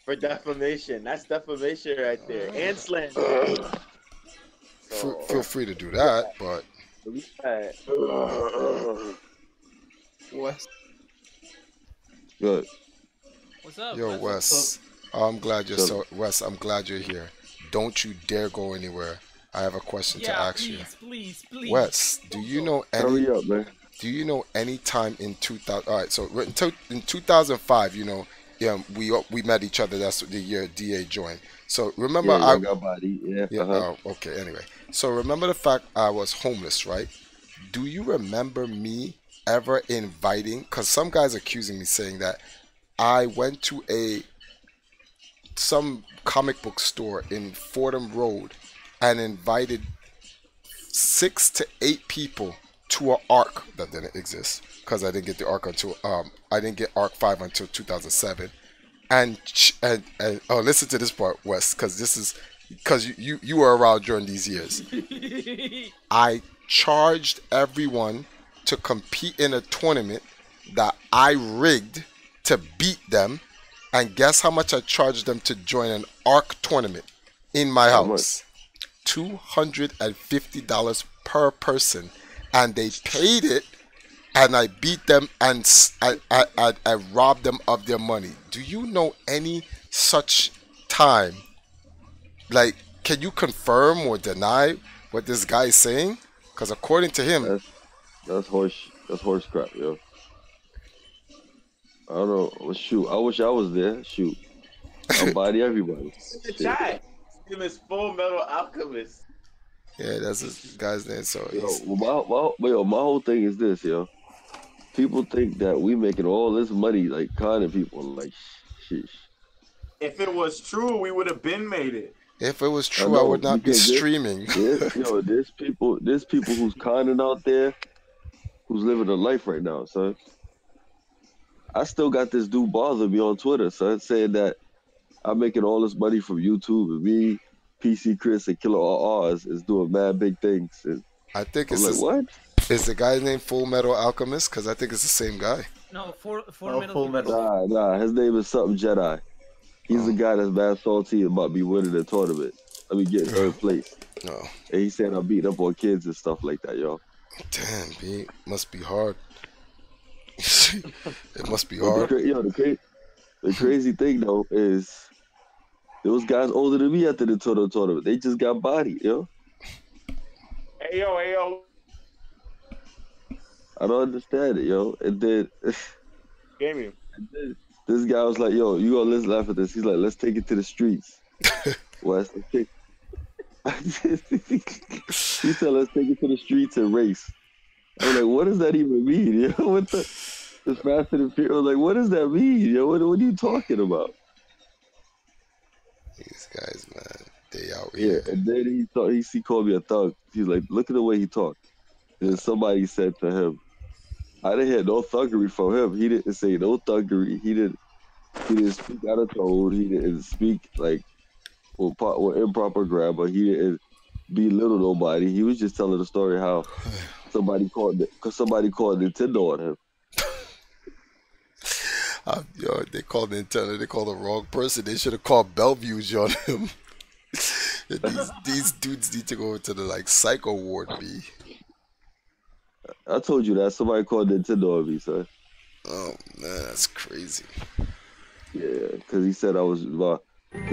For defamation. That's defamation right there. And slander. Feel free to do that, but... Wes. Good. What's up, Yo, Wes. I'm glad you're So, Wes. I'm glad you're here. Don't you dare go anywhere. I have a question to Yeah, ask you. please. Wes, Don't go. hurry up, man. do you know any time in 2000? All right, so in 2005, yeah, we met each other. That's the year DA joined. So remember, Yeah, y'all got body. Yeah, yeah. Okay. Anyway, so remember the fact I was homeless, right? Do you remember me ever inviting? Because some guys accusing me saying that I went to a some comic book store in Fordham Road and invited 6 to 8 people to an arc that didn't exist because I didn't get the arc until I didn't get arc 5 until 2007. And oh, listen to this part, Wes, because this is because you were around during these years. I charged everyone to compete in a tournament that I rigged to beat them, and guess how much I charged them to join an arc tournament in my how much? house? $250 per person, and they paid it, and I beat them, and I robbed them of their money. Do you know any such time? Like, can you confirm or deny what this guy is saying? Because according to him, That's that's horse crap, yo. I don't know. Well, shoot, I wish I was there. Shoot, I'll body everybody. In the Shit. chat. His name is Full Metal Alchemist. yeah, that's this guy's name. So Yo, he's my whole thing is this, yo. People think that we making all this money like conning people, like, sheesh. If it was true, we would have been made it. if it was I true, I know would not be because streaming. there's people who's conning out there, who's living a life right now, son. I still got this dude bother me on Twitter, son, saying that I'm making all this money from YouTube and me, PC Chris, and Killer RRs is doing mad big things. And I think I'm like, it's what? is the guy's name Full Metal Alchemist? Because I think it's the same guy. No, four Oh, Metal Full Gear. Metal. Nah, his name is something Jedi. He's the guy that's bad salty about me winning the tournament. I mean, getting third place. No, And he said I'm beating up on kids and stuff like that, yo. damn, B, must be hard. It must be But the, hard. the crazy thing, though, is those guys older than me after the tournament. They just got bodied, yo. Hey yo. I don't understand it, yo. And then Gaming. this guy was like, yo, you gonna laugh at this. He's like, let's take it to the streets. West, let's take... he said, let's take it to the streets and race. I'm like, what does that even mean? Yo, what the Fast and Furious? Like, what does that mean? Yo, what are you talking about? These guys, man, they out Yeah, here. and then he called me a thug. He's like, look at the way he talked. And then somebody said to him, I didn't hear no thuggery from him. He didn't say no thuggery. He didn't speak out of tone. He didn't speak like with improper grammar. He didn't belittle nobody. He was just telling the story how somebody called Nintendo on him. Yo, they called Nintendo. They called the wrong person. They should have called Bellevue's on him. these dudes need to go into the like psycho ward. B. I told you that somebody called Nintendo on me, son. Oh man, that's crazy. Yeah, because he said the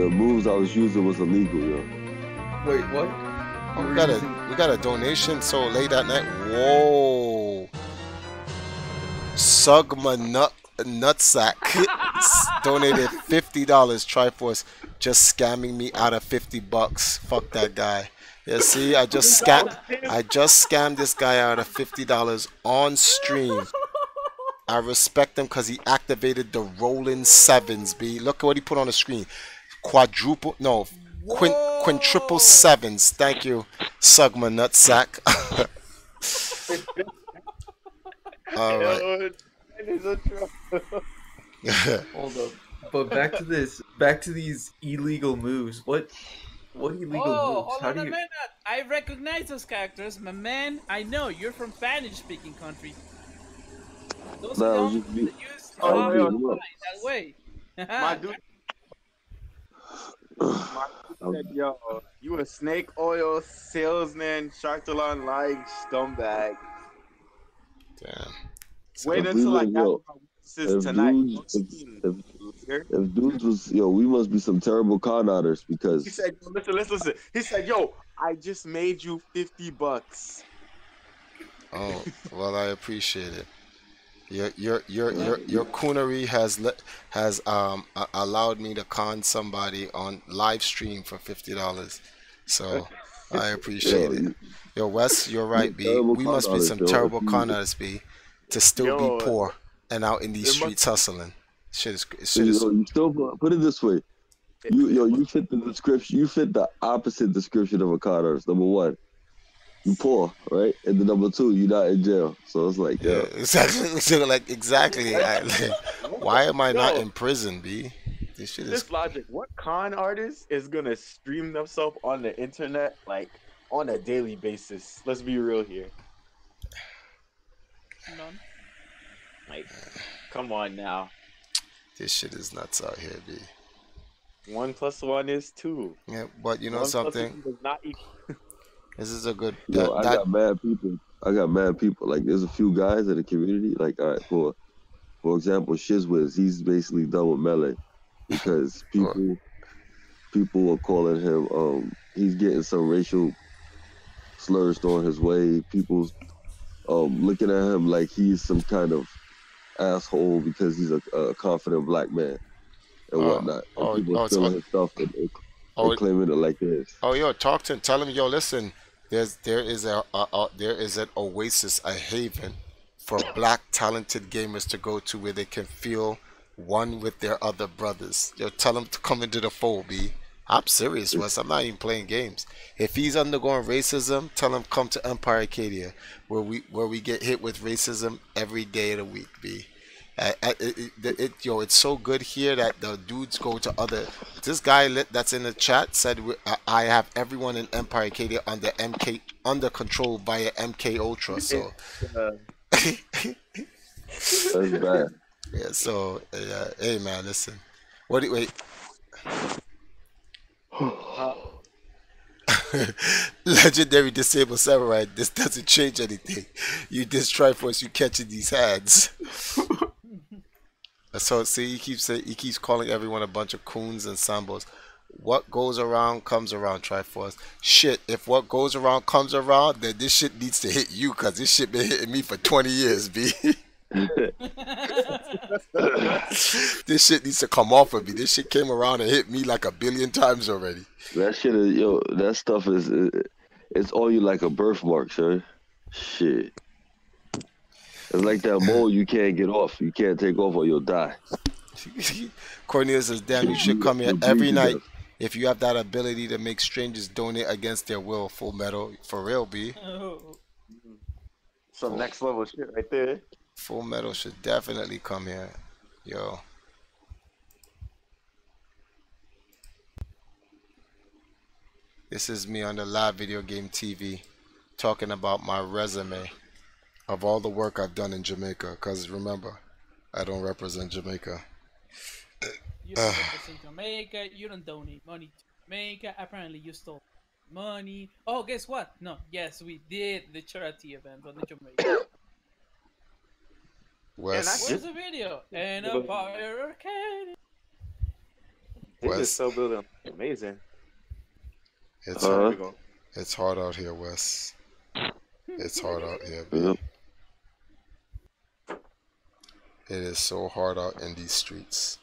moves I was using was illegal, yo. Wait, what? Oh, we got a donation so late at night. Whoa, Sugma Nutsack donated $50. Triforce just scamming me out of $50. Fuck that guy. Yeah, see, I just scammed this guy out of $50 on stream. I respect him because he activated the rolling sevens. B, look at what he put on the screen. Quintuple sevens. Thank you, Sugma Nutsack. All right. Hold up. But back to these illegal moves. What illegal moves? Hold How on do a you? minute. I recognize those characters, my man. I know you're from Spanish-speaking country. Those Nah, I are was the just ones be- that use I was beating him up. that way. My dude said, yo, you a snake oil salesman, Sharktalon like scumbag. Damn. Wait If until I we got look, my witnesses tonight. if dudes was we must be some terrible con artists because He said, listen. He said, yo, I just made you $50. Oh, well, I appreciate it. Your coonery has allowed me to con somebody on live stream for $50. So I appreciate it. Yo, Wes, you're right, B. We must be some terrible con artists, B, to still be poor and out in these streets hustling. Shit is. You still put it this way. You fit the description. You fit the opposite description of a con artist. Number one, you poor, right? And then number two, you're not in jail. So it's like, yeah, exactly. So like, exactly. Why am I not in prison, B? This shit is logic. What con artist is gonna stream themselves on the internet like on a daily basis? Let's be real here. None. Like, come on now. This shit is nuts out here, B. 1 + 1 is 2. Yeah, but you know something? Does not equal. This is a good. I got mad people. Like, there's a few guys in the community. Like, all right, for example, Shizwiz, he's basically done with Melee because people are calling him. He's getting some racial slurs thrown his way. People's looking at him like he's some kind of asshole because he's a confident black man and whatnot. And people are stealing his stuff and claiming it like this. Oh, yo, talk to him. Tell him, yo, listen. There is an oasis, a haven for black talented gamers to go to where they can feel one with their other brothers. Yo, tell him to come into the fold, B. I'm serious, Wes. I'm not even playing games. If he's undergoing racism, tell him come to Empire Arcadia, where we get hit with racism every day of the week, B. It's so good here that the dudes go to other. This guy that's in the chat said I have everyone in Empire Arcadia under control via MK Ultra. So that's bad. Yeah. So hey man, listen. Wait. Legendary disabled samurai. This doesn't change anything. You diss Triforce, you catching these hands. So see, he keeps calling everyone a bunch of coons and sambos. What goes around comes around, Triforce. Shit, if what goes around comes around, then this shit needs to hit you, cause this shit been hitting me for 20 years, B. This shit needs to come off of me. This shit came around and hit me like 1 billion times already. That shit is, that stuff is, it's on you like a birthmark, sir. Shit. It's like that mole you can't get off. You can't take off or you'll die. Cornelius says, damn, you should come here every night if you have that ability to make strangers donate against their will. Full Metal. For real, B. Some next level shit right there. Full Metal should definitely come here. Yo. This is me on the live video game TV talking about my resume of all the work I've done in Jamaica, because remember, I don't represent Jamaica. You don't represent Jamaica, you don't donate money to Jamaica, apparently you stole money. Oh, guess what? No, yes, we did the charity event on the Jamaica. Wes. Where's the video? And a fire arcade. This is so building amazing. It's hard out here, Wes. It's hard out here, B. It is so hard out in these streets.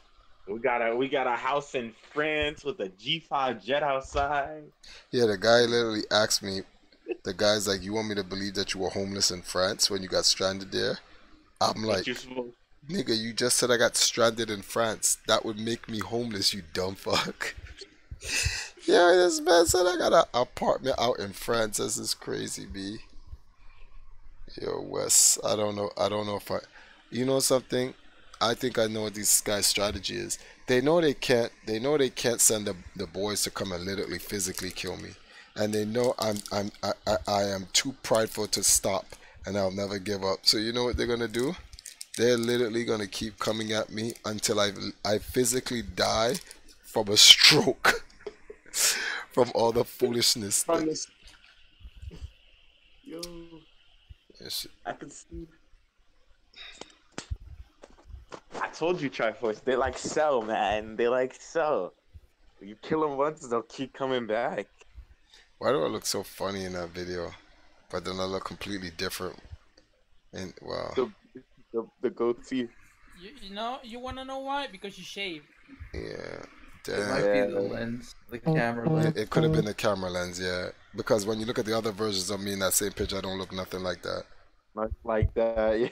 We got a house in France with a G5 jet outside. Yeah, the guy literally asked me, the guy's like, you want me to believe that you were homeless in France when you got stranded there? I'm like, nigga, you just said I got stranded in France. That would make me homeless, you dumb fuck. Yeah, this man said I got an apartment out in France. This is crazy, B. Yo, Wes, I don't know if you know something? I think I know what this guy's strategy is. They know they can't send the boys to come and literally physically kill me. And they know I am too prideful to stop, and I'll never give up. So you know what they're gonna do? They're literally gonna keep coming at me until I physically die from a stroke. From all the foolishness. Yo, yes. I can see. I told you, Triforce. They like Cell, man. They like Cell. You kill them once, they'll keep coming back. Why do I look so funny in that video? But then I look completely different. And wow. The goatee. You know, you want to know why? Because you shave. Yeah. It might be the lens, the camera lens. It could have been the camera lens, yeah. Because when you look at the other versions of me in that same picture, I don't look nothing like that. Not like that, yeah.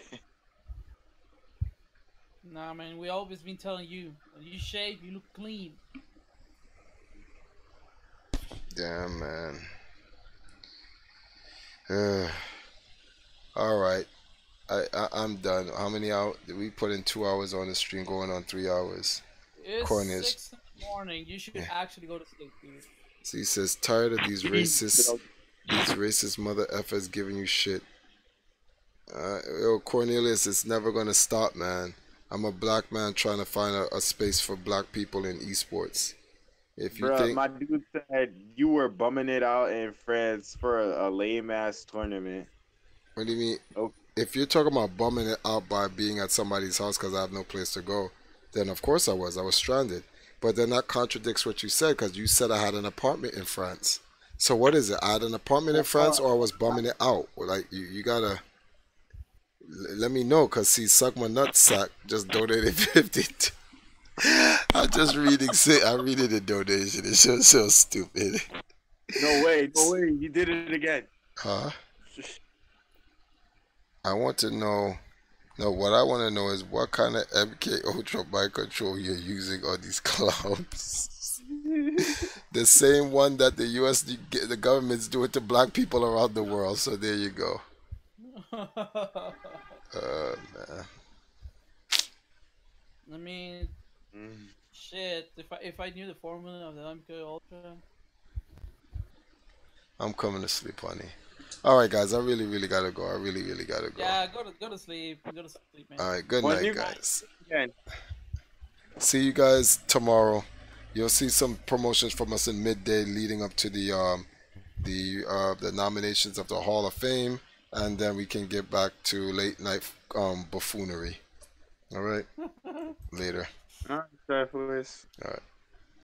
Nah, man, we always been telling you, when you shave, you look clean. Damn, man. All right. I'm done. How many hours? We put in 2 hours on the stream, going on 3 hours. It's Cornish. 6 in the morning. You should actually go to sleep, dude. So he says, tired of these racist mother effers giving you shit. Yo, Cornelius, it's never gonna stop, man. I'm a black man trying to find a space for black people in esports. If you think my dude said you were bumming it out in France for a lame ass tournament. What do you mean? Okay. If you're talking about bumming it out by being at somebody's house because I have no place to go, then of course I was stranded. But then that contradicts what you said, because you said I had an apartment in France. So what is it? I had an apartment in France, or I was bumming it out? Like you gotta let me know, because see, Suck My Nutsack just donated 50. I'm just reading. I'm reading the donation. It's just so stupid. No way! You did it again. Huh? I want to know. No, what I want to know is what kind of MK Ultra mind control you're using on these clowns. The same one that the government's doing to black people around the world. So there you go. Man. I mean, shit. If I knew the formula of the MK Ultra, I'm coming to sleep, honey. All right, guys. I really gotta go. I really gotta go. Yeah, go to sleep. Go to sleep, man. All right. Good night, guys. See you guys tomorrow. You'll see some promotions from us in midday, leading up to the nominations of the Hall of Fame, and then we can get back to late night buffoonery. All right. Later. All right, All right.